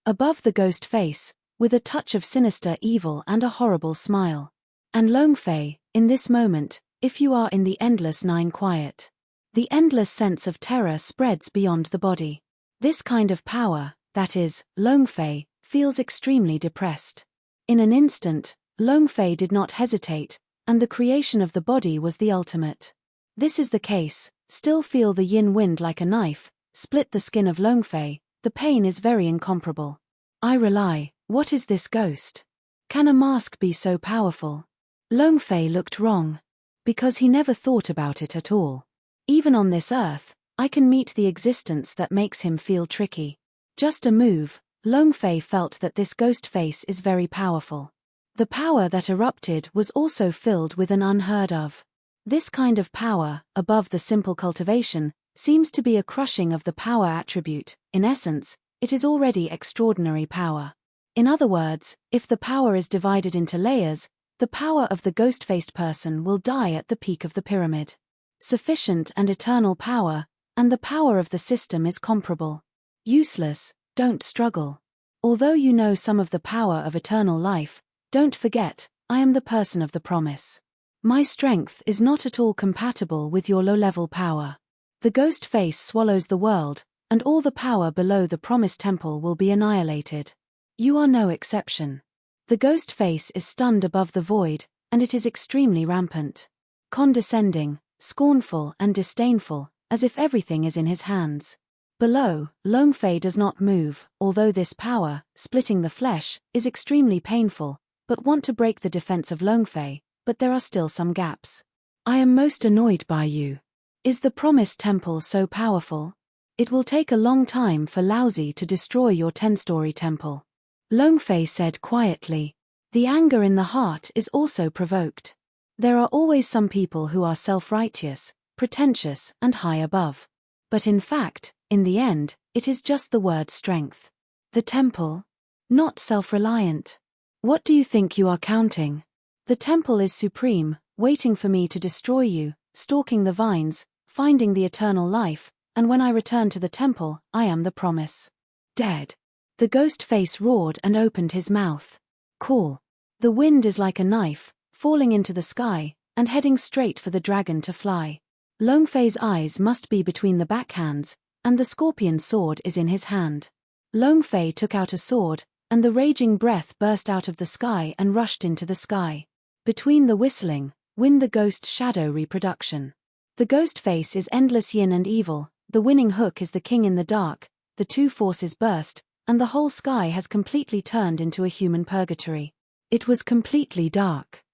Above the ghost face, with a touch of sinister evil and a horrible smile. And Longfei, in this moment, if you are in the endless nine quiet. The endless sense of terror spreads beyond the body. This kind of power, that is, Longfei, feels extremely depressed. In an instant, Longfei did not hesitate, and the creation of the body was the ultimate. This is the case, still feel the yin wind like a knife, split the skin of Longfei, the pain is very incomparable. I rely, what is this ghost? Can a mask be so powerful? Longfei looked wrong. Because he never thought about it at all. Even on this earth, I can meet the existence that makes him feel tricky. Just a move, Longfei felt that this ghost face is very powerful. The power that erupted was also filled with an unheard of. This kind of power, above the simple cultivation, seems to be a crushing of the power attribute. In essence, it is already extraordinary power. In other words, if the power is divided into layers, the power of the ghost-faced person will die at the peak of the pyramid. Sufficient and eternal power, and the power of the system is comparable. Useless, don't struggle. Although you know some of the power of eternal life, don't forget, I am the person of the promise. My strength is not at all compatible with your low-level power. The ghost face swallows the world, and all the power below the promised temple will be annihilated. You are no exception. The ghost face is stunned above the void, and it is extremely rampant. Condescending, scornful and disdainful, as if everything is in his hands. Below, Longfei does not move, although this power, splitting the flesh, is extremely painful, but want to break the defense of Longfei, but there are still some gaps. I am most annoyed by you. Is the promised temple so powerful? It will take a long time for Laozi to destroy your 10-story temple. Longfei said quietly. The anger in the heart is also provoked. There are always some people who are self-righteous, pretentious, and high above. But in fact, in the end, it is just the word strength. The temple? Not self-reliant. What do you think you are counting? The temple is supreme, waiting for me to destroy you, stalking the vines, finding the eternal life, and when I return to the temple, I am the promise. Dead. The ghost face roared and opened his mouth. Cool. The wind is like a knife, falling into the sky, and heading straight for the dragon to fly. Longfei's eyes must be between the backhands, and the scorpion sword is in his hand. Longfei took out a sword, and the raging breath burst out of the sky and rushed into the sky. Between the whistling, win the ghost shadow reproduction. The ghost face is endless yin and evil, the winning hook is the king in the dark, the two forces burst, and the whole sky has completely turned into a human purgatory. It was completely dark.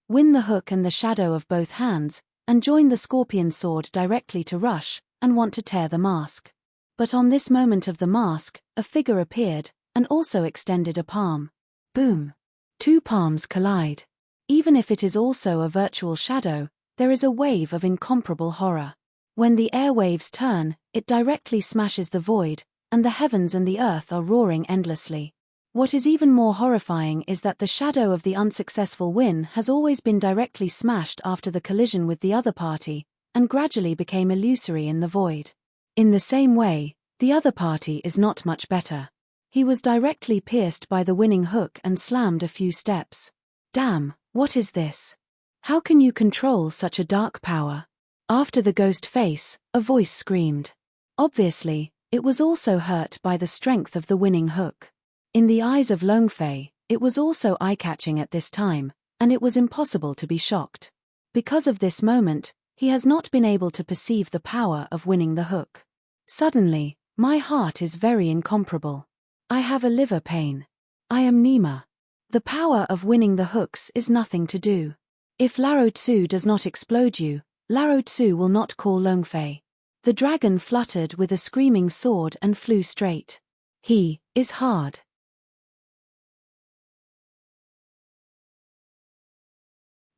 Win the hook and the shadow of both hands, and join the scorpion sword directly to rush, and want to tear the mask. But on this moment of the mask, a figure appeared, and also extended a palm. Boom! Two palms collide. Even if it is also a virtual shadow, there is a wave of incomparable horror. When the airwaves turn, it directly smashes the void, and the heavens and the earth are roaring endlessly. What is even more horrifying is that the shadow of the unsuccessful win has always been directly smashed after the collision with the other party, and gradually became illusory in the void. In the same way, the other party is not much better. He was directly pierced by the winning hook and slammed a few steps. Damn, what is this? How can you control such a dark power? After the ghost face, a voice screamed. Obviously, it was also hurt by the strength of the winning hook. In the eyes of Longfei, it was also eye-catching at this time, and it was impossible to be shocked. Because of this moment, he has not been able to perceive the power of winning the hook. Suddenly, my heart is very incomparable. I have a liver pain. I am Nima. The power of winning the hooks is nothing to do. If Lao Tzu does not explode you, Lao Tzu will not call Longfei. The dragon fluttered with a screaming sword and flew straight. He is hard.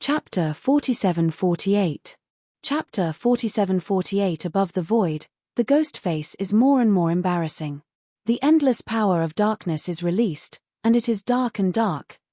Chapter 47-48. Chapter 47-48. Above the void, the ghost face is more and more embarrassing. The endless power of darkness is released, and it is dark,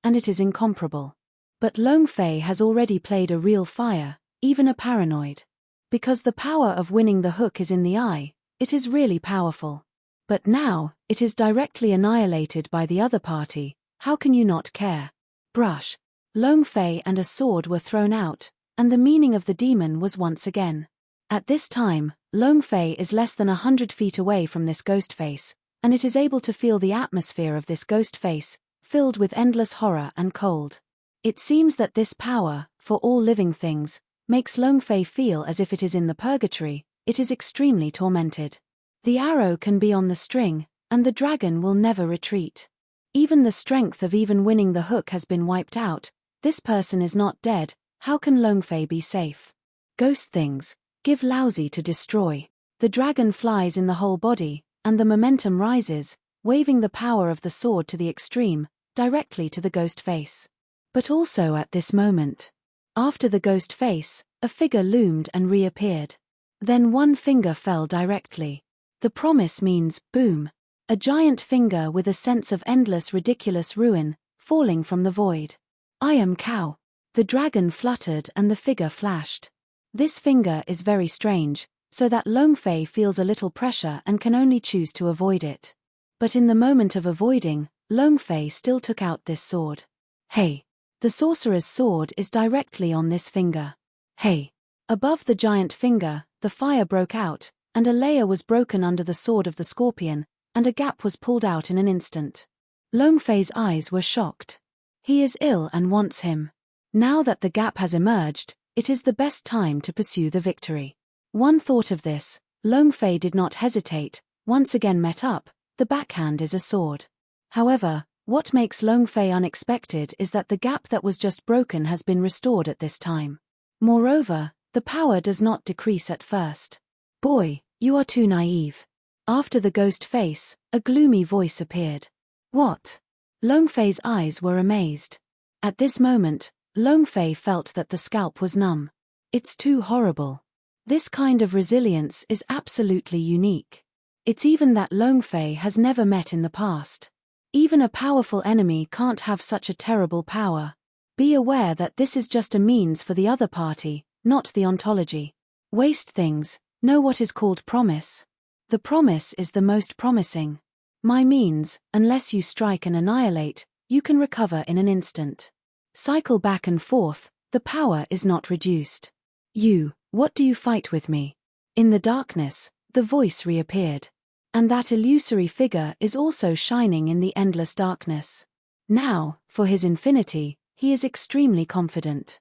and it is incomparable. But Longfei has already played a real fire, even a paranoid. Because the power of winning the hook is in the eye, it is really powerful. But now, it is directly annihilated by the other party. How can you not care? Brush. Longfei and a sword were thrown out, and the meaning of the demon was once again. At this time, Longfei is less than 100 feet away from this ghost face, and it is able to feel the atmosphere of this ghost face, filled with endless horror and cold. It seems that this power, for all living things, makes Longfei feel as if it is in the purgatory. It is extremely tormented. The arrow can be on the string, and the dragon will never retreat. Even the strength of even winning the hook has been wiped out. This person is not dead. How can Longfei be safe? Ghost things, give Laozi to destroy. The dragon flies in the whole body, and the momentum rises, waving the power of the sword to the extreme, directly to the ghost face. But also at this moment, After the ghost face, a figure loomed and reappeared. Then one finger fell directly. The promise means, boom. A giant finger with a sense of endless ridiculous ruin, falling from the void. I am cow. The dragon fluttered and the figure flashed. This finger is very strange, so that Longfei feels a little pressure and can only choose to avoid it. But in the moment of avoiding, Longfei still took out this sword. Hey! The sorcerer's sword is directly on this finger. Hey! Above the giant finger, the fire broke out, and a layer was broken under the sword of the scorpion, and a gap was pulled out in an instant. Longfei's eyes were shocked. He is ill and wants him. Now that the gap has emerged, it is the best time to pursue the victory. One thought of this, Longfei did not hesitate, once again met up, the backhand is a sword. However, what makes Longfei unexpected is that the gap that was just broken has been restored at this time. Moreover, the power does not decrease at first. Boy, you are too naive. After the ghost face, a gloomy voice appeared. What? Longfei's eyes were amazed. At this moment, Longfei felt that the scalp was numb. It's too horrible. This kind of resilience is absolutely unique. It's even that Longfei has never met in the past. Even a powerful enemy can't have such a terrible power. Be aware that this is just a means for the other party, not the ontology. Waste things, know what is called promise. The promise is the most promising. My means, unless you strike and annihilate, you can recover in an instant. Cycle back and forth, the power is not reduced. You, what do you fight with me? In the darkness, the voice reappeared. And that illusory figure is also shining in the endless darkness. Now, for his infinity, he is extremely confident.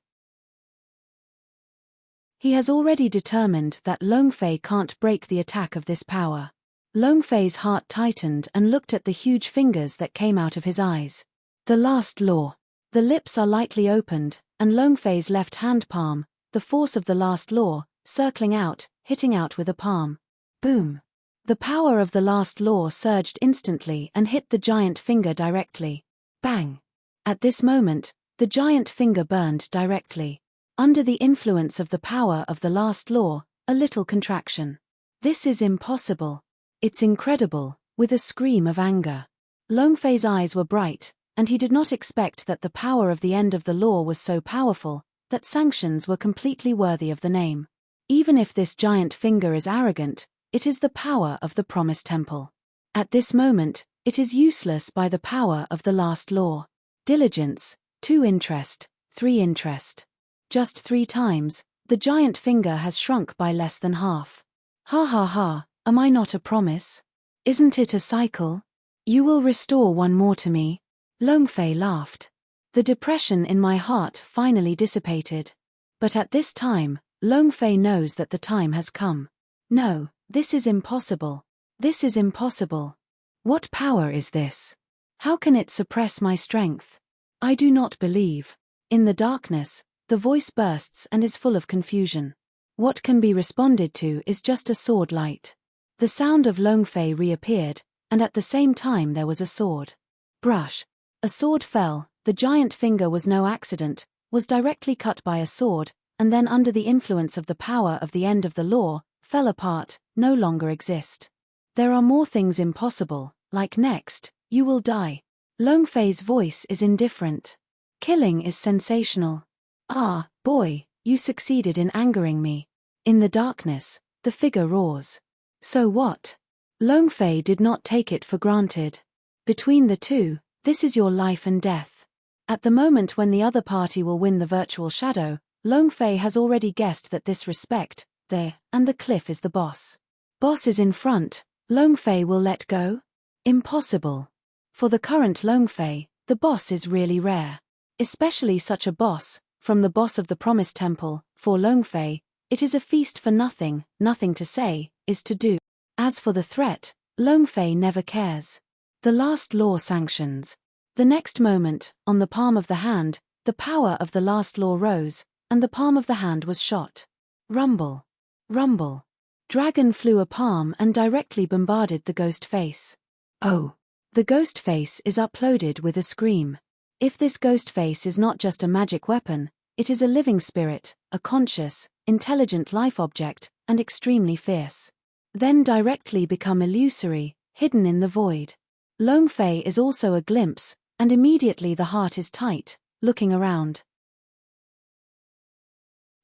He has already determined that Longfei can't break the attack of this power. Longfei's heart tightened and looked at the huge fingers that came out of his eyes. The last law. The lips are lightly opened, and Longfei's left hand palm, the force of the last law, circling out, hitting out with a palm. Boom. The power of the last law surged instantly and hit the giant finger directly. Bang. At this moment, the giant finger burned directly. Under the influence of the power of the last law, a little contraction. This is impossible. It's incredible, with a scream of anger. Longfei's eyes were bright, and he did not expect that the power of the end of the law was so powerful, that sanctions were completely worthy of the name. Even if this giant finger is arrogant, it is the power of the promised temple. At this moment, it is useless by the power of the last law. Diligence, 2 interest, 3 interest. Just 3 times, the giant finger has shrunk by less than half. Ha ha ha, am I not a promise? Isn't it a cycle? You will restore one more to me. Longfei laughed. The depression in my heart finally dissipated. But at this time, Longfei knows that the time has come. No, this is impossible. This is impossible. What power is this? How can it suppress my strength? I do not believe. In the darkness, the voice bursts and is full of confusion. What can be responded to is just a sword light. The sound of Longfei reappeared, and at the same time there was a sword. Brush. A sword fell, the giant finger was no accident, was directly cut by a sword, and then under the influence of the power of the end of the law, fell apart, no longer exist. There are more things impossible, like next, you will die. Longfei's voice is indifferent. Killing is sensational. Ah, boy, you succeeded in angering me. In the darkness, the figure roars. So what? Longfei did not take it for granted. Between the two, this is your life and death. At the moment when the other party will win the virtual shadow, Longfei has already guessed that this respect, and the cliff is the boss. Boss is in front, Longfei will let go? Impossible. For the current Longfei, the boss is really rare. Especially such a boss, from the boss of the Promised Temple, for Longfei, it is a feast for nothing, nothing to say, is to do. As for the threat, Longfei never cares. The last law sanctions. The next moment, on the palm of the hand, the power of the last law rose, and the palm of the hand was shot. Rumble. Rumble. Dragon flew a palm and directly bombarded the ghost face. Oh. The ghost face is uploaded with a scream. If this ghost face is not just a magic weapon, It is a living spirit, a conscious, intelligent life object, and extremely fierce. Then directly become illusory, hidden in the void. Long Fei is also a glimpse, and immediately the heart is tight, looking around.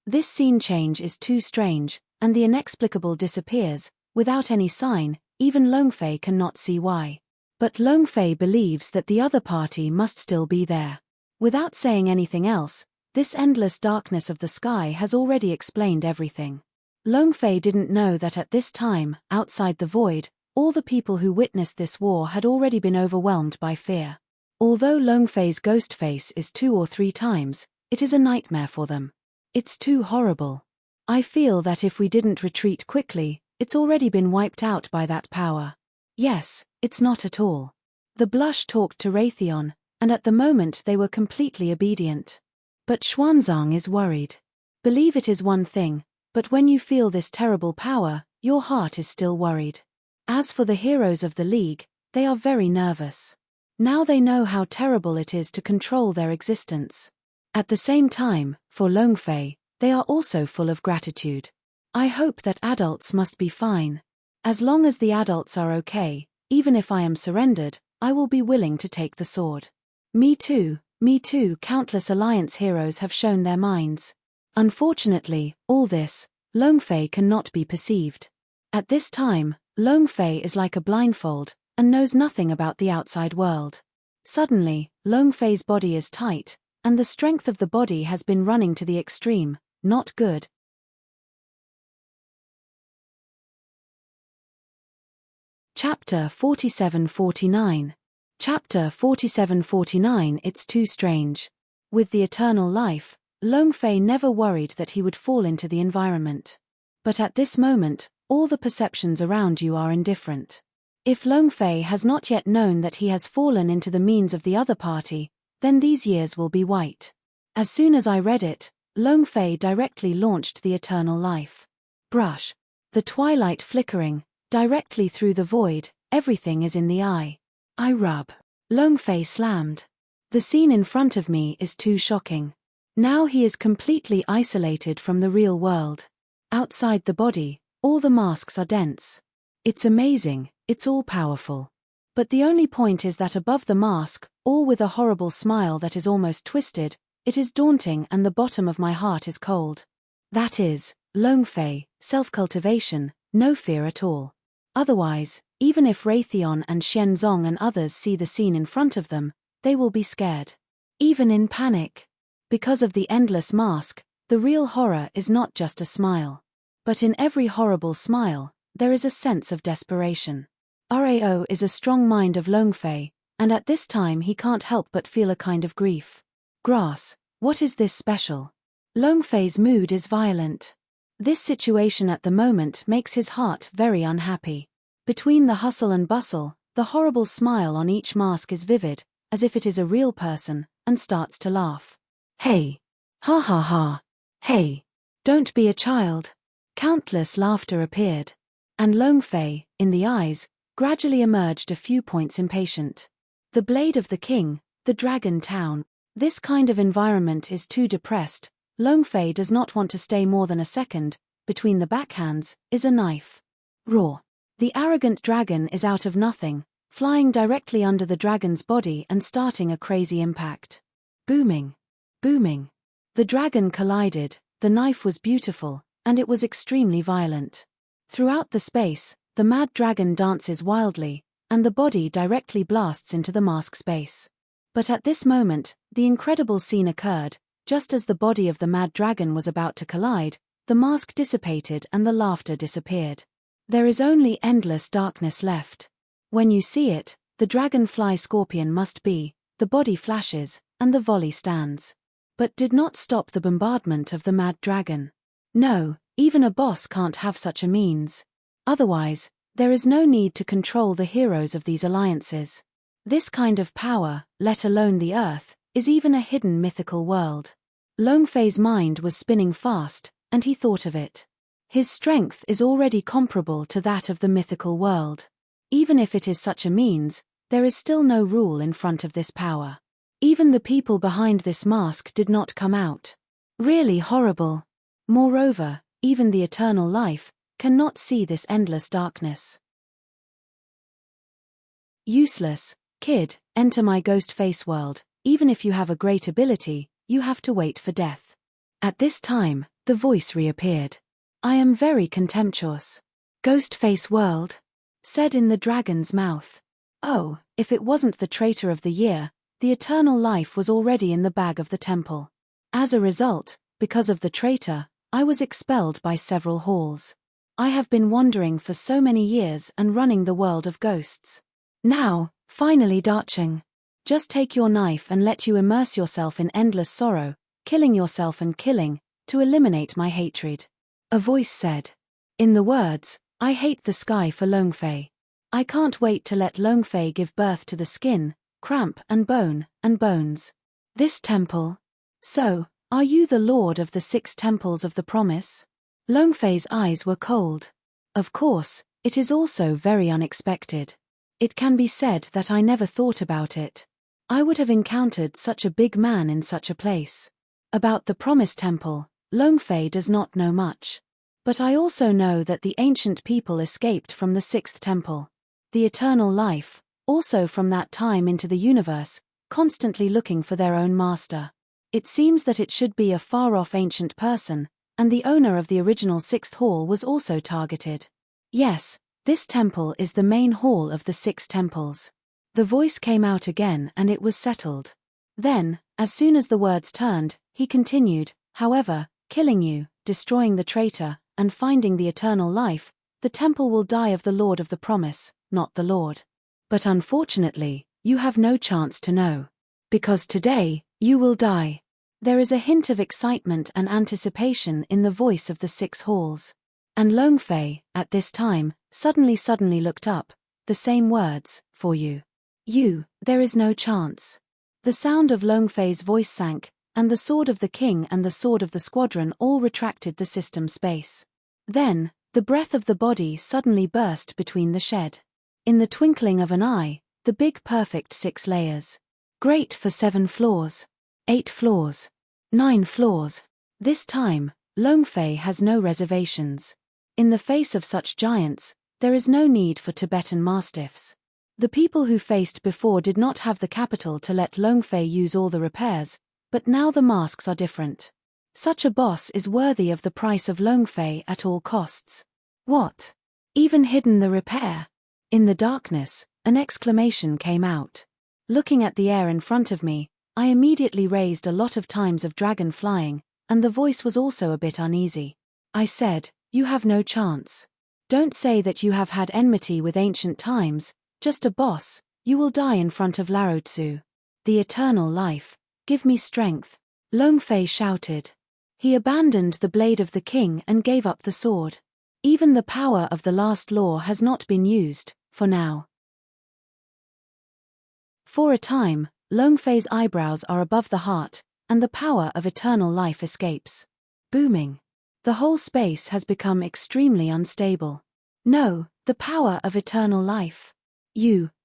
This scene change is too strange, and the inexplicable disappears, without any sign. Even Long Fei cannot see why. But Long Fei believes that the other party must still be there. Without saying anything else, this endless darkness of the sky has already explained everything. Long Fei didn't know that at this time, outside the void, all the people who witnessed this war had already been overwhelmed by fear. Although Long Fei's ghost face is 2 or 3 times, it is a nightmare for them. It's too horrible. I feel that if we didn't retreat quickly, it's already been wiped out by that power. Yes, it's not at all. The blush talked to Raytheon, and at the moment they were completely obedient. But Xuanzang is worried. Believe it is one thing, but when you feel this terrible power, your heart is still worried. As for the heroes of the League, they are very nervous. Now they know how terrible it is to control their existence. At the same time, for Long Fei, they are also full of gratitude. I hope that adults must be fine. As long as the adults are okay, even if I am surrendered, I will be willing to take the sword. Me too, countless Alliance heroes have shown their minds. Unfortunately, all this, Long Fei cannot be perceived. At this time, Long Fei is like a blindfold, and knows nothing about the outside world. Suddenly, Long Fei's body is tight, and the strength of the body has been running to the extreme. Not good. Chapter 47-49. Chapter 47-49. It's too strange. With the eternal life, Long Fei never worried that he would fall into the environment. But at this moment, all the perceptions around you are indifferent. If Long Fei has not yet known that he has fallen into the means of the other party, then these years will be white. As soon as I read it, Long Fei directly launched the eternal life. Brush. The twilight flickering, directly through the void, everything is in the eye. I rub. Long Fei slammed. The scene in front of me is too shocking. Now he is completely isolated from the real world. Outside the body, all the masks are dense. It's amazing, it's all powerful. But the only point is that above the mask, all with a horrible smile that is almost twisted, it is daunting and the bottom of my heart is cold. That is, Long Fei, self-cultivation, no fear at all. Otherwise, even if Raytheon and Xianzong and others see the scene in front of them, they will be scared. Even in panic. Because of the endless mask, the real horror is not just a smile. But in every horrible smile, there is a sense of desperation. Rao is a strong mind of Long Fei, and at this time he can't help but feel a kind of grief. Grass, what is this special? Long Fei's mood is violent. This situation at the moment makes his heart very unhappy. Between the hustle and bustle, the horrible smile on each mask is vivid, as if it is a real person, and starts to laugh. Hey! Ha ha ha! Hey! Don't be a child! Countless laughter appeared. And Long Fei, in the eyes, gradually emerged a few points impatient. The blade of the king, the dragon town. This kind of environment is too depressed. Long Fei does not want to stay more than a second. Between the backhands is a knife. Roar. The arrogant dragon is out of nothing, flying directly under the dragon's body and starting a crazy impact. Booming. Booming. The dragon collided, the knife was beautiful, and it was extremely violent. Throughout the space, the mad dragon dances wildly, and the body directly blasts into the mask space. But at this moment, the incredible scene occurred. Just as the body of the mad dragon was about to collide, the mask dissipated and the laughter disappeared. There is only endless darkness left. When you see it, the dragonfly scorpion must be, the body flashes, and the volley stands. But did not stop the bombardment of the mad dragon. No, even a boss can't have such a means. Otherwise, there is no need to control the heroes of these alliances. This kind of power, let alone the earth, is even a hidden mythical world. Long Fei's mind was spinning fast, and he thought of it. His strength is already comparable to that of the mythical world. Even if it is such a means, there is still no rule in front of this power. Even the people behind this mask did not come out. Really horrible. Moreover, even the eternal life cannot see this endless darkness. Useless, kid, enter my ghost face world. Even if you have a great ability, you have to wait for death. At this time, the voice reappeared. I am very contemptuous. Ghost face world? Said in the dragon's mouth. Oh, if it wasn't the traitor of the year, the eternal life was already in the bag of the temple. As a result, because of the traitor, I was expelled by several halls. I have been wandering for so many years and running the world of ghosts. Now, finally Darching. Just take your knife and let you immerse yourself in endless sorrow, killing yourself and killing, to eliminate my hatred. A voice said. In the words, I hate the sky for Longfei. I can't wait to let Longfei give birth to the skin, cramp and bones. This temple. So, are you the lord of the 6 temples of the promise? Longfei's eyes were cold. Of course, it is also very unexpected. It can be said that I never thought about it. I would have encountered such a big man in such a place. About the Promise Temple, Longfei does not know much. But I also know that the ancient people escaped from the 6th temple. The eternal life, also from that time into the universe, constantly looking for their own master. It seems that it should be a far-off ancient person, and the owner of the original 6th hall was also targeted. Yes, this temple is the main hall of the 6 temples. The voice came out again and it was settled. Then, as soon as the words turned, he continued, however, killing you, destroying the traitor, and finding the eternal life, the temple will die of the Lord of the Promise, not the Lord. But unfortunately, you have no chance to know. Because today, you will die. There is a hint of excitement and anticipation in the voice of the 6 halls. And Longfei, at this time, suddenly looked up, the same words, for you. You, there is no chance. The sound of Longfei's voice sank, and the sword of the king and the sword of the squadron all retracted the system space. Then, the breath of the body suddenly burst between the shed. In the twinkling of an eye, the big perfect 6 layers. Great for 7 floors. 8 floors. 9 floors. This time, Longfei has no reservations. In the face of such giants, there is no need for Tibetan mastiffs. The people who faced before did not have the capital to let Longfei use all the repairs, but now the masks are different. Such a boss is worthy of the price of Longfei at all costs. What? Even hidden the repair? In the darkness, an exclamation came out. Looking at the air in front of me, I immediately raised a lot of times of dragon flying, and the voice was also a bit uneasy. I said, you have no chance. Don't say that you have had enmity with ancient times, just a boss, you will die in front of Laotsu. The eternal life, give me strength. Longfei shouted. He abandoned the blade of the king and gave up the sword. Even the power of the last law has not been used, for now. For a time, Longfei's eyebrows are above the heart, and the power of eternal life escapes. Booming. The whole space has become extremely unstable. No, the power of eternal life.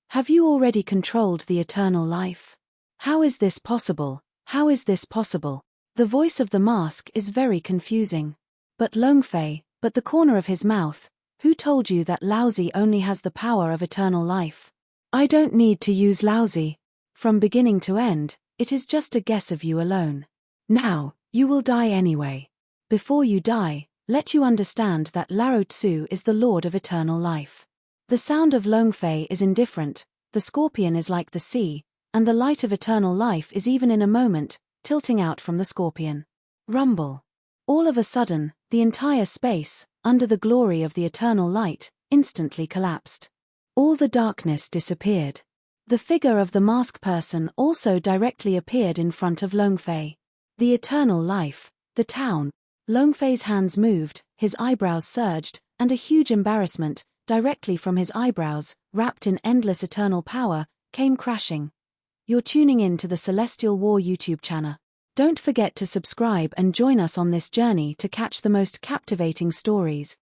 Have you already controlled the eternal life? How is this possible? How is this possible? The voice of the mask is very confusing. But Longfei, but the corner of his mouth, who told you that Laozi only has the power of eternal life? I don't need to use Laozi. From beginning to end, it is just a guess of you alone. Now, you will die anyway. Before you die, let you understand that Laotsu is the Lord of eternal life. The sound of Longfei is indifferent, the scorpion is like the sea, and the light of eternal life is even in a moment, tilting out from the scorpion. Rumble. All of a sudden, the entire space, under the glory of the eternal light, instantly collapsed. All the darkness disappeared. The figure of the mask person also directly appeared in front of Longfei. The eternal life, the town. Longfei's hands moved, his eyebrows surged, and a huge embarrassment, directly from his eyebrows, wrapped in endless eternal power, came crashing. You're tuning in to the Celestial War YouTube channel. Don't forget to subscribe and join us on this journey to catch the most captivating stories.